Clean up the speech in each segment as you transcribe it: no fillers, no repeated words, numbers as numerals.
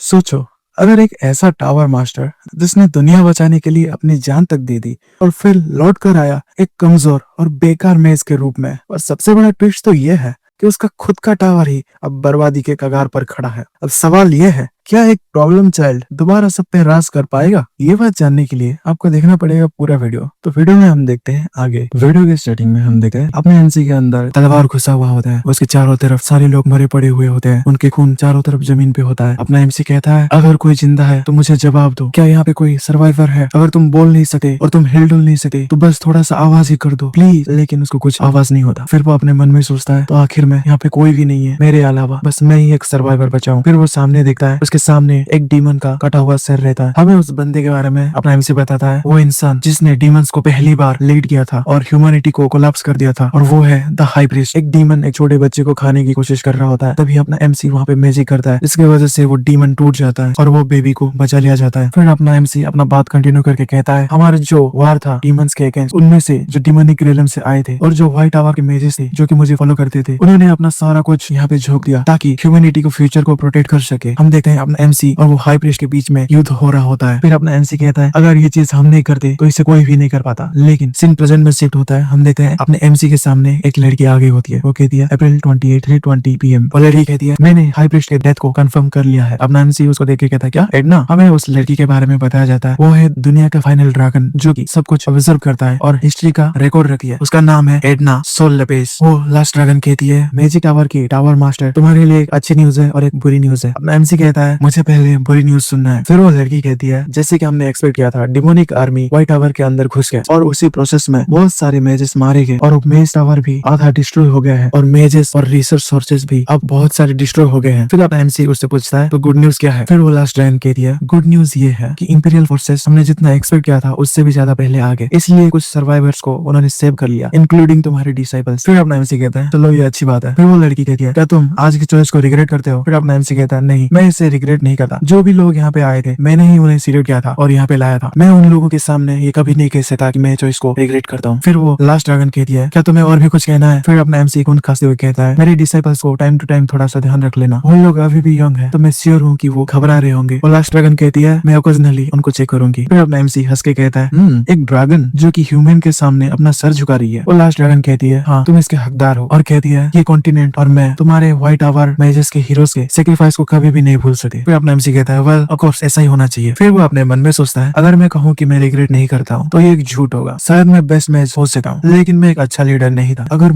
सोचो, अगर एक ऐसा टावर मास्टर जिसने दुनिया बचाने के लिए अपनी जान तक दे दी और फिर लौट कर आया एक कमजोर और बेकार मेज के रूप में। और सबसे बड़ा ट्विस्ट तो यह है कि उसका खुद का टावर ही अब बर्बादी के कगार पर खड़ा है। अब सवाल यह है, क्या एक प्रॉब्लम चाइल्ड दोबारा सब पे राज कर पाएगा? ये बात जानने के लिए आपको देखना पड़ेगा पूरा वीडियो। तो वीडियो में हम देखते हैं आगे। वीडियो के स्टार्टिंग में हम देखते हैं अपने एमसी के अंदर तलवार घुसा हुआ होता है, उसके चारों तरफ सारे लोग मरे पड़े हुए होते हैं, उनके खून चारों तरफ जमीन पे होता है। अपना एमसी कहता है, अगर कोई जिंदा है तो मुझे जवाब दो, क्या यहाँ पे कोई सर्वाइवर है? अगर तुम बोल नहीं सके और तुम हिल डुल नहीं सके तो बस थोड़ा सा आवाज ही कर दो प्लीज। लेकिन उसको कुछ आवाज नहीं होता। फिर वो अपने मन में सोचता है, तो आखिर में यहाँ पे कोई भी नहीं है मेरे अलावा, बस मैं ही एक सर्वाइवर बचा हूँ। फिर वो सामने देखता है, उसके सामने एक डीमन का कटा हुआ सिर रहता है। हमें उस बंदे के बारे में अपना एमसी बताता है, वो इंसान जिसने डीमंस को पहली बार लीड किया था और ह्यूमैनिटी को कोलैप्स कर दिया था, और वो है द हाई प्रीस्ट। एक डीमन एक छोटे बच्चे को खाने की कोशिश कर रहा होता है, तभी अपना एमसी वहाँ पे मैजिक करता है, जिसकी वजह से वो डीमन टूट जाता है और वो बेबी को बचा लिया जाता है। फिर अपना एमसी अपना बात कंटिन्यू करके कहता है, हमारे जो वार था डीमंस के अगेंस्ट, उनमें से जो डीमनिक रियलम से आए थे और जो व्हाइट टावर के मेजेस थे जो कि मुझे फॉलो करते थे, उन्होंने अपना सारा कुछ यहाँ पे झोंक दिया ताकि ह्यूमैनिटी को फ्यूचर को प्रोटेक्ट कर सके। हम देखते हैं अपना एमसी और वो हाई प्रीस्ट के बीच में युद्ध हो रहा होता है। फिर अपना एमसी कहता है, अगर ये चीज हम नहीं करते तो इसे कोई भी नहीं कर पाता। लेकिन सीन प्रेजेंट में शिफ्ट होता है। हम देखते हैं अपने एमसी के सामने एक लड़की आगे होती है। वो कहती है, अप्रैल 28 3:20 PM। वो लड़की कहती है, मैंने हाई प्रीस्ट के डेथ को कंफर्म कर लिया है। अपना एमसी उसको देख के कहता है, क्या एडना? हमें उस लड़की के बारे में बताया जाता है, वो है दुनिया का फाइनल ड्रैगन जो कि सब कुछ ऑब्जर्व करता है और हिस्ट्री का रिकॉर्ड रखती है। उसका नाम है एडना सोल लपेस। वो लास्ट ड्रैगन कहती है, मैजिक टावर की टावर मास्टर, तुम्हारे लिए एक अच्छी न्यूज है और एक बुरी न्यूज है। अपना एमसी कहता है, मुझे पहले बुरी न्यूज सुनना है। फिर वो लड़की कहती है, जैसे कि हमने एक्सपेक्ट किया था, डिमोनिक आर्मी व्हाइट टावर के अंदर घुस गए और उसी प्रोसेस में बहुत सारे मेजेस मारे गए और मेज टावर भी आधा डिस्ट्रॉय हो गया है और मेजेस और रिसर्च सोर्सेज भी अब बहुत सारे डिस्ट्रॉय हो गए हैं। फिर अपना एमसी उससे पूछता है, तो गुड न्यूज क्या है? फिर वो लास्ट ड्रैगन कहती है, गुड न्यूज ये है कि इंपीरियल फोर्सेस हमने जितना एक्सपेक्ट किया था उससे भी ज्यादा पहले आ गए, इसलिए कुछ सर्वाइवर्स को उन्होंने सेव कर लिया, इंक्लूडिंग तुम्हारे डिसाइपल्स। फिर अपना एमसी कहता है, चलो ये अच्छी बात है। फिर वो लड़की कहती है, क्या तुम आज की चॉइस को रिग्रेट करते हो? फिर अपना एमसी कहता है, नहीं, मैं इसे रिग्रेट नहीं करता। जो भी लोग यहाँ पे आए थे मैंने ही उन्हें सिलेक्ट किया था और यहाँ पे लाया था। मैं उन लोगों के सामने ये कभी नहीं कह सकता कि मैं चॉइस को रिग्रेट करता हूँ। फिर वो लास्ट ड्रैगन कहती है, क्या तुम्हें और भी कुछ कहना है? फिर अपना एमसी खून खांसते हुए कहता है, मेरे डिसाइपल्स को टाइम टू टाइम थोड़ा सा ध्यान रख लेना, वो लोग अभी भी यंग है तो मैं श्योर हूँ कि वो घबरा रहे होंगे। वो लास्ट ड्रैगन कहती है, मैं ओकेजनली उनको चेक करूंगी। फिर अपना एमसी हंस के कहता है, एक ड्रैगन जो कि ह्यूमन के सामने अपना सर झुका रही है। वो लास्ट ड्रैगन कहती है, हाँ तुम इसके हकदार हो, और कहती है, ये कॉन्टिनेंट और मैं तुम्हारे व्हाइट टावर मेजेस के हीरोज के सेक्रीफाइस को कभी भी नहीं भूल सकते। फिर अपना एमसी कहता है, वेल ऑफ कोर्स ऐसा ही होना चाहिए। फिर वो अपने मन में सोचता है, अगर मैं कहूँ कि मैं रिग्रेट नहीं करता हूँ तो ये एक झूठ होगा। शायद मैं बेस्ट मैच हो सका हूँ लेकिन मैं एक अच्छा लीडर नहीं था। अगर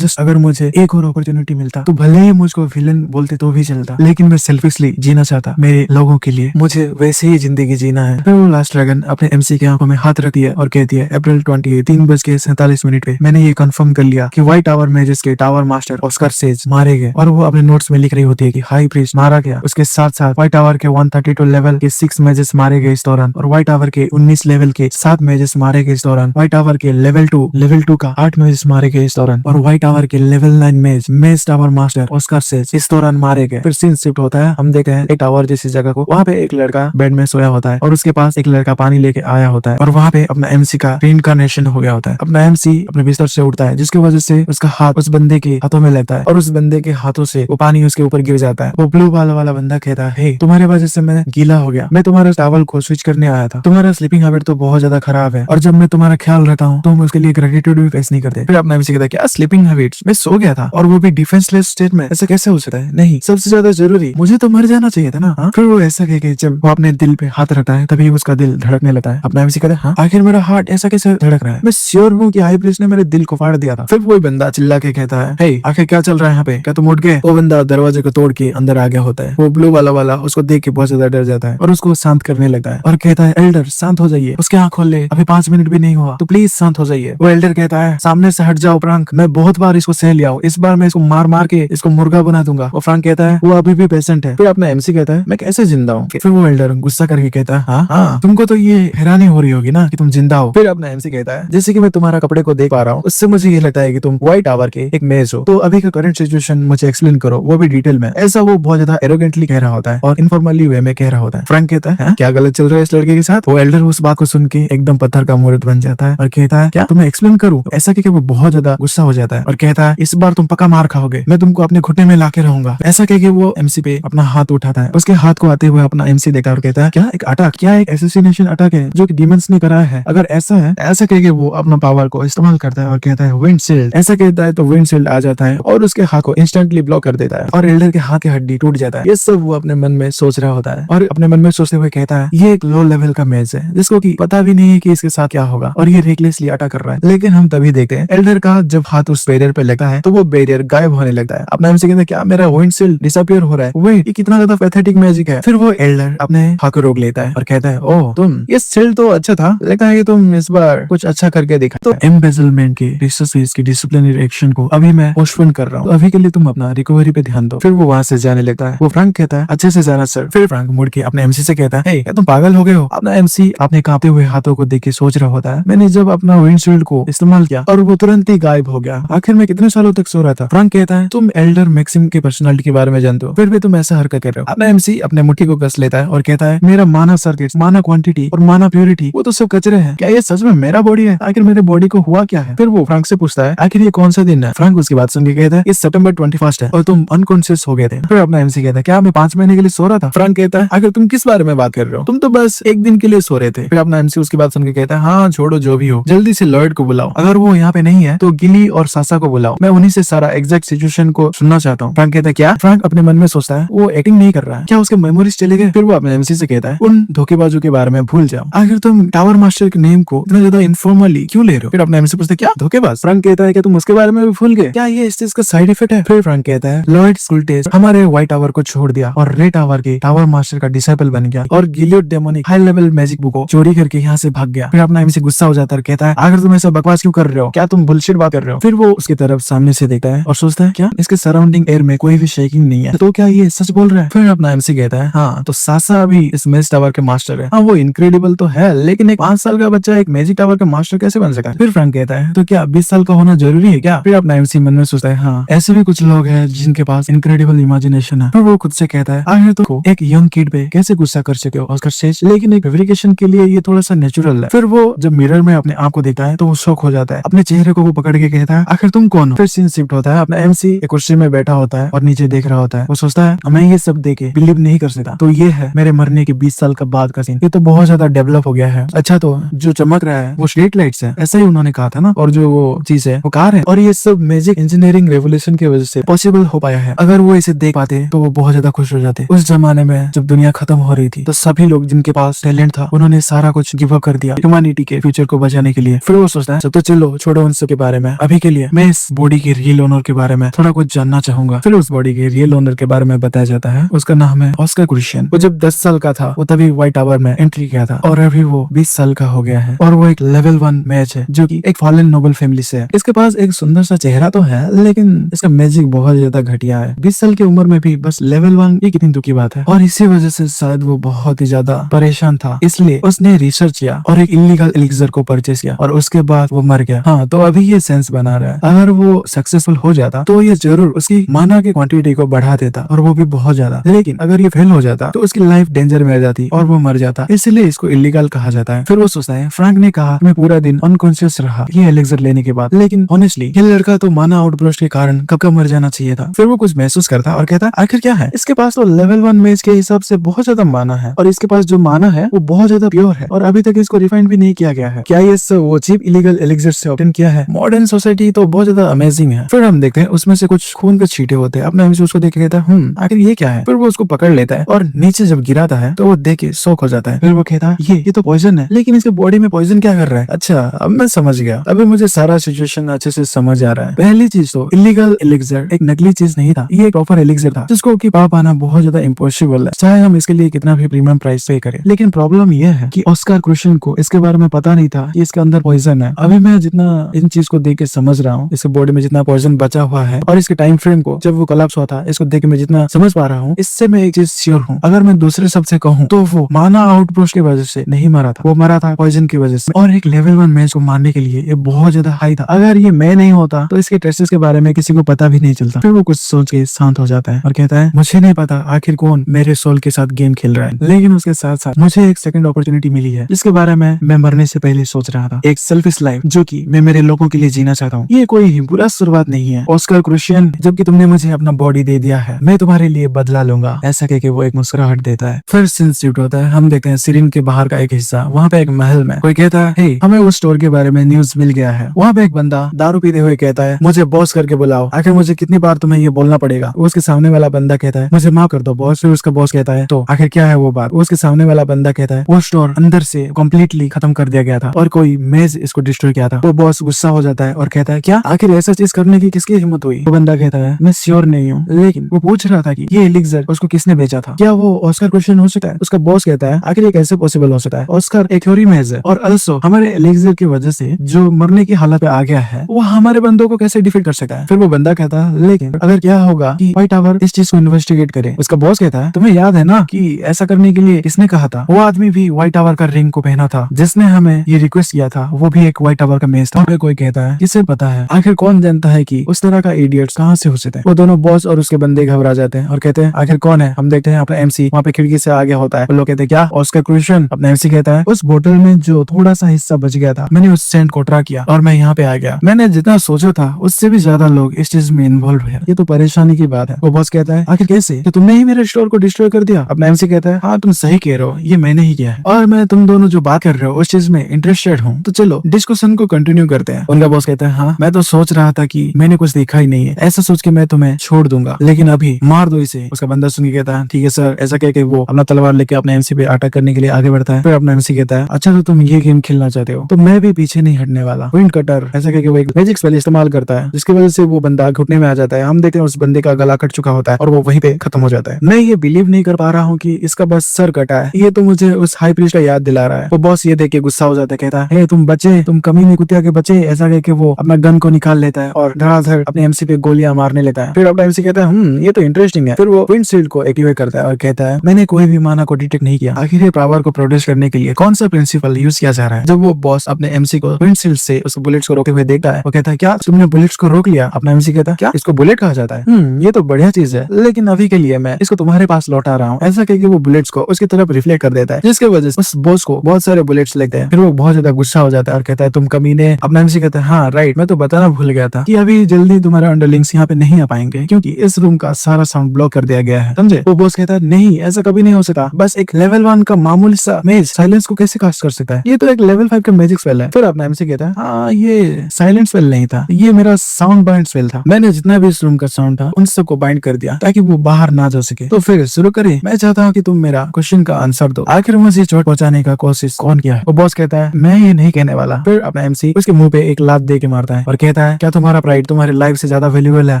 मुझे एक और अपॉर्चुनिटी मिलता तो भले ही मुझको विलन बोलते तो भी चलता, लेकिन मैं सेल्फिशली जीना चाहता मेरे लोगों के लिए, मुझे वैसे ही जिंदगी जीना है। फिर वो लास्ट ड्रैगन अपने एमसी की आंखों में हाथ रखती है और कहती है, अप्रैल 28 3:47 पे मैंने ये कंफर्म कर लिया कि व्हाइट टावर मेजेस के टावर मास्टर ऑस्कर सेज मारे गए। और वो अपने नोट्स में लिख रही होती है कि हाई प्रीस्ट मारा गया। उसके साथ साथ व्हाइट टावर के 132 लेवल के 6 मेजेस मारे गए इस दौरान, और व्हाइट टावर के 19 लेवल के 7 मेजेस मारे गए इस दौरान, व्हाइट टावर के लेवल 2 का 8 मेजेस मारे गए इस दौरान, और व्हाइट टावर के लेवल 9 मेज टावर मास्टर ऑस्कर सेज इस दौरान मारे गए। फिर सीन शिफ्ट होता है। हम देखते हैं एक टावर जैसी जगह को, वहाँ पे एक लड़का बेड में सोया होता है और उसके पास एक लड़का पानी लेके आया होता है, और वहाँ पे अपना एमसी का रीइंकार्नेशन हो गया होता है। अपना एमसी अपने बिस्तर से उठता है, जिसकी वजह से उसका हाथ उस बंदे के हाथों में लगता है और उस बंदे के हाथों से वो पानी उसके ऊपर गिर जाता है। वो ब्लू बाल वाला बंदा कहता है, हे तुम्हारे वजह से मैं गीला हो गया, मैं तुम्हारे टावल को स्विच करने आया था, तुम्हारा स्लीपिंग हैबिट तो बहुत ज्यादा खराब है और जब मैं तुम्हारा ख्याल रखता हूँ तुम उसके लिए ग्रेटिट्यूड भी फेस नहीं करते। फिर अपना एमसी कहता है, क्या स्लीपिंग हैबिट्स? मैं सो गया था और वो भी डिफेंसलेस स्टेट में, ऐसा कैसे हो सकता है? नहीं, सबसे ज्यादा जरूरी मुझे तो मर जाना चाहिए था ना। हाँ? फिर वो ऐसा कह के जब वो अपने दिल पे हाथ रखता है तभी उसका दिल धड़कने लगता है। अपना एमसी कहता है, हाँ आखिर मेरा हार्ट ऐसा कैसे धड़क रहा है? मैं श्योर हूँ कि हाई प्रीस्ट ने मेरे दिल को फाड़ दिया था। फिर वो बंदा चिल्ला के कहता है, हे आखिर क्या चल रहा है यहाँ पे? क्या तुम उठ गए? वो बंदा दरवाजे को तोड़ के अंदर आ गया होता है। वो ब्लू वाला उसको देख के बहुत ज्यादा डर जाता है और उसको शांत करने लगता है और कहता है, एल्डर शांत हो जाइए, उसके आँख खोल ले, अभी 5 मिनट भी नहीं हुआ तो प्लीज शांत हो जाइए। वो एल्डर कहता है, सामने से हट जाओ फ्रैंक, मैं बहुत बार इसको सह लिया हूँ, इस बार मैं इसको मार मार के इसको मुर्गा बना दूंगा। वो फ्रैंक कहता है, वो अभी भी पेशेंट है। फिर अपना एमसी कहता है, मैं कैसे जिंदा हूँ? फिर वो एल्डर गुस्सा करके कहता है, हाँ तुमको तो ये हैरानी हो रही होगी ना कि तुम जिंदा हो। फिर अपना एमसी कहता है, जैसे कि मैं तुम्हारा कपड़े को देख पा रहा हूँ उससे मुझे ये लगता है कि तुम व्हाइट टावर के एक मेज हो, तो अभी का करंट सिचुएशन मुझे एक्सप्लेन करो, वो भी डिटेल में। ऐसा वो बहुत ज्यादा एरोगेंटली कह रहा होता है। होता है और इनफॉर्मली वे में कह रहा होता है। फ्रैंक कहता है क्या गलत चल रहा है इस लड़के के साथ? वो एल्डर उस बात को सुन के एकदम पत्थर का मूर्त बन जाता है और कहता है क्या तुम्हें एक्सप्लेन करूं? ऐसा कि वो बहुत ज्यादा गुस्सा हो जाता है और कहता है इस बार तुम पक्का मार खाओगे, मैं तुमको अपने घुटने में लाके रहूंगा। ऐसा कह के वो एमसी पे अपना हाथ उठाता है। उसके हाथ को आते हुए अपना एमसी देखता है और कहता है क्या एक अटैक, क्या एक एसोसिनेशन अटैक है जो कि डीमंस ने कराया है? अगर ऐसा है, ऐसा कह के वो अपना पावर को इस्तेमाल करता है और कहता है विंडशील्ड। ऐसा कहता है तो विंडशील्ड आ जाता है और उसके हाथ को इंस्टेंटली ब्लॉक कर देता है और एल्डर के हाथ की हड्डी टूट जाता है। ये सब वो अपने मन में सोच रहा होता है और अपने मन में सोचते हुए कहता है ये एक लो लेवल का मैच है जिसको कि पता भी नहीं है कि इसके साथ क्या होगा और ये रेकलेसली अटैक कर रहा है। लेकिन हम तभी देखते हैं एल्डर का जब हाथ उस बैरियर पे लगता है तो वो बैरियर गायब होने लगता है। अपना एमसी कहता है क्या मेरा विंडशील्ड डिसअपीयर हो रहा है? वेट, ये कितना ज्यादा पैथेटिक मैजिक है। फिर वो एल्डर अपने हाथ को रोक लेता है और कहता है ओह तुम, ये शील्ड तो अच्छा था, लगता है कि तुम इस बार कुछ अच्छा करके दिखा। तो एम्बेजलमेंट के रिसर्च की डिसिप्लिनरी एक्शन को अभी मैं पोस्टपोन कर रहा हूँ, तो अभी के लिए तुम अपना रिकवरी पे ध्यान दो। फिर वो वहां से जाने लगता है। वो फ्रैंक कहता है अच्छे से जाना सर। फिर फ्रैंक मुड़ के अपने एमसी से कहता है क्या तुम पागल हो गए हो? अपना एमसी अपने कांपते हुए हाथों को देख के सोच रहा होता है मैंने जब अपना विंडशील्ड को इस्तेमाल किया और वो तुरंत ही गायब हो गया, आखिर मैं कितने सालों तक सो रहा था। फ्रैंक कहता है तुम एल्डर मैक्सिम की पर्सनालिटी के बारे में जानते हो, फिर भी तुम ऐसा हरकत कर रहे हो। अपना एमसी अपने मुट्ठी को कस लेता है और कहता है मेरा माना सर्किट, माना क्वांटिटी और माना प्योरिटी वो तो सब कचरे हैं, क्या ये सच में मेरा बॉडी है? आखिर मेरे बॉडी को हुआ क्या है? फिर वो फ्रैंक से पूछता है आखिर ये कौन सा दिन है? फ्रैंक उसकी बात सुन के कहता है ये सितंबर 21 है और तुम अनकॉन्शियस हो गए थे। फिर अपना एमसी कहता है क्या मैं 5 महीने के लिए सो रहा था? फ्रैंक कहता है आखिर तुम किस बारे में बात कर रहे हो, तुम तो बस एक दिन के लिए सो रहे थे। फिर अपना एमसी उसकी बात सुन के कहता है हाँ छोड़ो जो भी हो, जल्दी से लॉयड को बुलाओ, अगर वो यहाँ पे नहीं है तो गिली और सासा को बुलाओ, मैं उन्हीं से सारा एग्जैक्ट सिचुएशन को सुनना चाहता हूँ। फ्रैंक कहता है क्या? फ्रैंक अपने मन में सोचता है वो एक्टिंग नहीं कर रहा है, क्या उसके मेमोरीज चले गए? फिर वो अपने एमसी से कहता है उन धोखेबाजों के बारे में भूल जाओ, आखिर तुम टावर मास्टर के नेम को इतना ज्यादा इनफॉर्मली क्यों ले रहे हो? फिर अपने एमसी पूछता है क्या धोखेबाज? फ्रैंक कहता है कि तुम उसके बारे में भी भूल गए, क्या ये इस चीज का साइड इफेक्ट है? फिर फ्रैंक कहता है लॉयड स्कुल्टेज हमारे व्हाइट टावर को छोड़ दिया और रेड टावर के टावर मास्टर का डिसाइपल बन गया और Gilead demonic high level magic book को चोरी करके यहाँ से भाग गया। फिर अपना एमसी गुस्सा हो जाता है, कहता है आखिर तुम ऐसा बकवास क्यों कर रहे हो, क्या तुम बुलशिट बात कर रहे हो? फिर वो उसकी तरफ सामने से देखता है और सोचता है क्या इसके सराउंडिंग एयर में कोई भी शेकिंग नहीं है, तो क्या ये सच बोल रहा है? फिर अपना एमसी कहता है हाँ तो सासा अभी इस मैजिक टावर के मास्टर है। हाँ वो इनक्रेडिबल तो है लेकिन एक 5 साल का बच्चा एक मैजिक टावर का मास्टर कैसे बन सका? फिर फ्रैंक कहता है तो क्या 20 साल का होना जरूरी है क्या? फिर अपना एमसी मन में सोचता है हाँ ऐसे भी कुछ लोग हैं जिनके पास इनक्रेडिबल इमेजिनेशन है। फिर वो खुद से कहता है आखिर तो एक यंग किड पे कैसे गुस्सा कर सके ऑस्कर स्टेज, लेकिन एक फेब्रिकेशन के लिए ये थोड़ा सा नेचुरल है। फिर वो जब मिरर में अपने आप को देखता है तो वो शॉक हो जाता है, अपने चेहरे को वो पकड़ के कहता है आखिर तुम कौन हो? फिर सीन शिफ्ट होता है, अपना एमसी एक कुर्सी में बैठा होता है और नीचे देख रहा होता है। वो सोचता है मैं ये सब देखे बिलीव नहीं कर सकता, तो ये है मेरे मरने के 20 साल का बाद का सीन, ये तो बहुत ज्यादा डेवलप हो गया है। अच्छा तो जो चमक रहा है वो स्ट्रीट लाइट्स है, ऐसा ही उन्होंने कहा था ना, और जो वो चीज है वो कार है, और ये सब मैजिक इंजीनियरिंग रेवोल्यूशन की वजह से पॉसिबल हो पाया है। अगर वो इसे देख पाते तो वो बहुत ज्यादा खुश हो जाते। उस जमाने में जब दुनिया खत्म हो रही थी तो सभी लोग जिनके पास टैलेंट था उन्होंने सारा कुछ गिव अप कर दिया ह्यूमैनिटी के फ्यूचर को बचाने के लिए। फिर वो सोचता है तो चलो छोड़ो उन सब के बारे में, अभी के लिए मैं इस बॉडी के रियल ओनर के बारे में थोड़ा कुछ जानना चाहूंगा। फिर उस बॉडी के रियल ओनर के बारे में बताया जाता है, उसका नाम है ऑस्कर क्रिश्चियन। वो जब 10 साल का था वो तभी व्हाइट टावर में एंट्री किया था और अभी वो 20 साल का हो गया है और वो एक लेवल 1 मैच है जो कि एक फॉलन नोबल फैमिली से है। इसके पास एक सुंदर सा चेहरा तो है लेकिन इसका मैजिक बहुत ज्यादा घटिया है। 20 साल की उम्र में भी बस लेवल 1, ये कितनी दुख की बात है। और इसी वजह से शायद वो बहुत ही ज्यादा परेशान था, इसलिए उसने रिसर्च किया और एक इलीगल एलिक्सर को परचेस किया और उसके बाद वो मर गया। हाँ तो अभी ये सेंस बना रहा है, अगर वो सक्सेसफुल हो जाता तो ये जरूर उसकी माना की क्वांटिटी को बढ़ा देता और वो भी बहुत ज्यादा, लेकिन अगर ये फेल हो जाता तो उसकी लाइफ डेंजर में आ जाती और वो मर जाता, इसलिए इसको इलीगल कहा जाता है। फिर वो सोचता है फ्रैंक ने कहा मैं पूरा दिन अनकॉन्शियस रहा ये एलिक्सर लेने के बाद, लेकिन ऑनेस्टली ये लड़का तो माना आउटब्रस्ट के कारण कब का मर जाना चाहिए था। फिर वो कुछ महसूस करता और कहता आखिर क्या है, इसके पास तो लेवल 1 मैच के हिसाब से बहुत ज्यादा माना है और इसके पास जो माना है वो बहुत ज्यादा प्योर है और अभी तक इसको रिफाइन भी नहीं किया गया है। क्या ये सब वो चीप इलीगल एलिक्सर से ऑब्टेन किया है? मॉडर्न सोसाइटी तो बहुत ज्यादा अमेजिंग है। फिर हम देखते हैं उसमें से कुछ खून के छींटे होते हैं। अपने एमसी उसको देख के कहता है आखिर ये क्या है? फिर वो उसको पकड़ लेता है और नीचे जब गिराता है तो वो देख के शॉक हो जाता है। फिर वो कहता है ये तो पॉइजन है, लेकिन इसके बॉडी में पॉइजन क्या कर रहा है? अच्छा अब मैं समझ गया, अभी मुझे सारा सिचुएशन अच्छे से समझ आ रहा है। पहली चीज तो इलीगल एलिक्सर एक नकली चीज नहीं था, ये एक प्रॉपर एलिक्सर था जिसको कि पा पाना बहुत ज्यादा इम्पॉसिबल है, चाहे हम इसके लिए कितना भी प्रीमियम प्राइस पे करें। लेकिन प्रॉब्लम यह है कि ऑस्कर क्रिश्चियन को इसके बारे में पता नहीं था कि इसके अंदर पॉइजन है। अभी मैं जितना इन चीज को देख के समझ रहा हूँ, इसके बॉडी में जितना पॉइजन बचा हुआ है और इसके टाइम फ्रेम को जब वो कोलैप्स हुआ था इसको देख के मैं जितना समझ पा रहा हूँ, इससे मैं एक चीज श्योर हूँ, अगर मैं दूसरे शब्द से कहूँ तो वो माना आउटब्रस्ट की वजह से नहीं मरा था, वो मरा था पॉइजन की वजह से। और एक लेवल 1 मैच को मारने के लिए ये बहुत ज्यादा हाई था, अगर ये मैं नहीं होता तो इसके टेस्टिस के बारे में किसी को पता भी नहीं चलता। फिर वो कुछ सोच के शांत हो जाता है और कहता है मुझे नहीं पता आखिर कौन मेरे सोल के साथ गेम खेल रहा है। लेकिन उसके साथ साथ मुझे एक सेकंड अपॉर्चुनिटी मिली है जिसके बारे में मैं मरने से पहले सोच रहा था। एक सेल्फिश लाइफ जो कि मैं मेरे लोगों के लिए जीना चाहता हूँ। ये कोई बुरा शुरुआत नहीं है ऑस्कर क्रिश्चियन, जबकि तुमने मुझे अपना बॉडी दे दिया है, मैं तुम्हारे लिए बदला लूंगा। ऐसा कह के वो एक मुस्कुराहट देता है। फिर सीन शिफ्ट होता है। हम देखते हैं सीरीन के बाहर का एक हिस्सा। वहाँ पे एक महल में कोई कहता है, हे, हमें उस स्टोर के बारे में न्यूज मिल गया है। वहाँ पे एक बंदा दारू पीते हुए कहता है, मुझे बॉस करके बुलाओ। आखिर मुझे कितनी बार तुम्हें ये बोलना पड़ेगा। उसके सामने वाला बंदा कहता है, मुझे माफ कर दो बॉस। फिर उसका बॉस कहता है, तो आखिर क्या है वो बात। उसके सामने वाला बंदा कहता है, वो स्टोर अंदर से कम्प्लीटली खत्म कर दिया गया था और कोई मेज इसको डिस्ट्रॉय किया था। वो बॉस गुस्सा हो जाता है और कहता है, क्या आखिर ऐसा चीज करने की किसकी हिम्मत हुई। वो बंदा कहता है, मैं श्योर नहीं हूँ, लेकिन वो पूछ रहा था कि ये एलिक्सर उसको किसने बेचा था। क्या वो ऑस्कर क्वेश्चन हो सकता है। उसका बॉस कहता है, आखिर ये कैसे पॉसिबल हो सकता है। ऑस्कर एक थ्योरी मेज है और अल्सो हमारे एलिक्सर की वजह से जो मरने की हालत पे आ गया है वो हमारे बंदों को कैसे डिफीट कर सकता है। फिर वो बंदा कहता है, लेकिन अगर क्या होगा कि व्हाइट टावर इस चीज को इन्वेस्टिगेट करे। उसका बॉस कहता है, तुम्हें याद है ना कि ऐसा करने के लिए किसने कहा था। वो आदमी भी व्हाइट टावर का रिंग को पहना था जिसने हमें ये रिक्वेस्ट किया था, वो भी एक व्हाइट टावर का मेज था। कोई कहता है, किसे पता है। आखिर कौन जानता है कि उस तरह का इडियट्स कहाँ से हो सकते हैं। वो दोनों बॉस और उसके बंदे घबरा जाते हैं और कहते हैं, आखिर कौन है। हम देखते हैं अपना एमसी वहाँ पे खिड़की से आगे होता है। वो लोग कहते हैं, क्या ऑस्कर क्रिश्चियन। अपना एमसी कहता है, उस बोतल में जो थोड़ा सा हिस्सा बच गया था, मैंने उस सेंट को ट्रा किया और मैं यहाँ पे आ गया। मैंने जितना सोचा था उससे भी ज्यादा लोग इस चीज में इन्वॉल्व है। ये तो परेशानी की बात है। वो बॉस कहता है, आखिर कैसे, तो तुमने ही मेरे स्टोर को डिस्ट्रॉय कर दिया। अपना एमसी कहता है, हाँ तुम सही कह रहे हो, ये मैंने ही किया है और मैं तुम दोनों जो बात कर रहे हो उस चीज में इंटरेस्टेड हूँ। तो चलो डिस्कशन को कंटिन्यू करते हैं। उनका बॉस कहता है, हाँ मैं तो सोच रहा था कि मैंने कुछ देखा ही नहीं है, ऐसा सोच के मैं तुम्हें छोड़ दूंगा, लेकिन अभी मार दो इसे। उसका बंदा सुन के कहता है, ठीक है सर। ऐसा कह के वो अपना तलवार लेके अपने एमसी पे अटैक करने के लिए आगे बढ़ता है। फिर अपना एमसी कहता है, अच्छा तो तुम ये गेम खेलना चाहते हो तो मैं भी पीछे नहीं हटने वाला। विंड कटर ऐसा कह के वो एक मैजिक स्पेल इस्तेमाल करता है जिसकी वजह से वो बंदा घुटने में आ जाता है। हम देखते हैं उस बंदे का गला कट चुका होता है और वो वहीं पे खत्म हो जाता है। मैं ये बिलीव नहीं कर पा रहा हूँ कि इसका बस सर कटा है। ये तो मुझे उस हाई प्रीस्ट का याद दिला रहा है। वो बॉस ये देख के गुस्सा हो जाता है, कहता है, तुम बचे, तुम कमीने कुतिया के बचे। ऐसा कह के वो अपना गन को निकाल लेता है और धड़ाधड़ अपने एमसी पे गोलियां मारने लेता है। फिर अपना एमसी कहता है, ये तो इंटरेस्टिंग है। फिर वो विंडशील्ड को एक्टिवेट करता है और कहता है, मैंने कोई भी माना को डिटेक्ट नहीं किया। आखिर ये पावर को प्रोड्यूस करने के लिए कौन सा प्रिंसिपल यूज किया जा रहा है। जब वो बॉस अपने एमसी को विंडशील्ड से उस बुलेट्स को रोकते हुए देखता है, वो कहता है, क्या तुमने बुलेट्स को रोक लिया। अपना एमसी कहता है, क्या इसको बुलेट कहा जाता है। ये तो बढ़िया चीज है, लेकिन अभी के लिए मैं इसको तुम्हारे पास लौटा रहा हूँ। ऐसा कह के वो बुलेट्स को उसकी तरफ रिफ्लेक्ट कर देता है जिसकी वजह से उस बॉस को बहुत सारे बुलेट्स लगते हैं। फिर वो बहुत ज्यादा गुस्सा हो जाता है और कहता है, तुम कमीने। अपना एमसी कहता है, हाँ राइट, मैं तो बताना भूल गया था कि अभी जल्दी तुम्हारे अंडरलिंग्स यहाँ पे नहीं आ पाएंगे क्योंकि इस रूम का सारा साउंड ब्लॉक कर दिया गया है, समझे। वो बॉस कहता है, नहीं ऐसा कभी नहीं हो सकता, बस एक लेवल 1 का मामूली सा मेज साइलेंस को कैसे कास्ट कर सकता है। ये तो एक लेवल 5 का मैजिक स्पेल है। फिर अपना एमसी कहता है, हाँ ये साइलेंट स्पेल नहीं था, ये मेरा साउंड बाइंड स्पेल था। मैंने जितना भी इस रूम का साउंड था उन सबको बाइंड कर दिया ताकि वो बाहर ना जा सके। तो फिर शुरू करें। मैं चाहता हूँ कि तुम मेरा क्वेश्चन का आंसर दो, आखिर मुझे चोट पहुंचाने का कोशिश कौन किया है। वो बॉस कहता है, मैं ये नहीं कहने वाला। फिर अपना एमसी उसके मुंह पे एक लात दे के मारता है और कहता है, क्या तुम्हारा प्राइड तुम्हारी लाइफ से ज्यादा वैल्यूएबल है।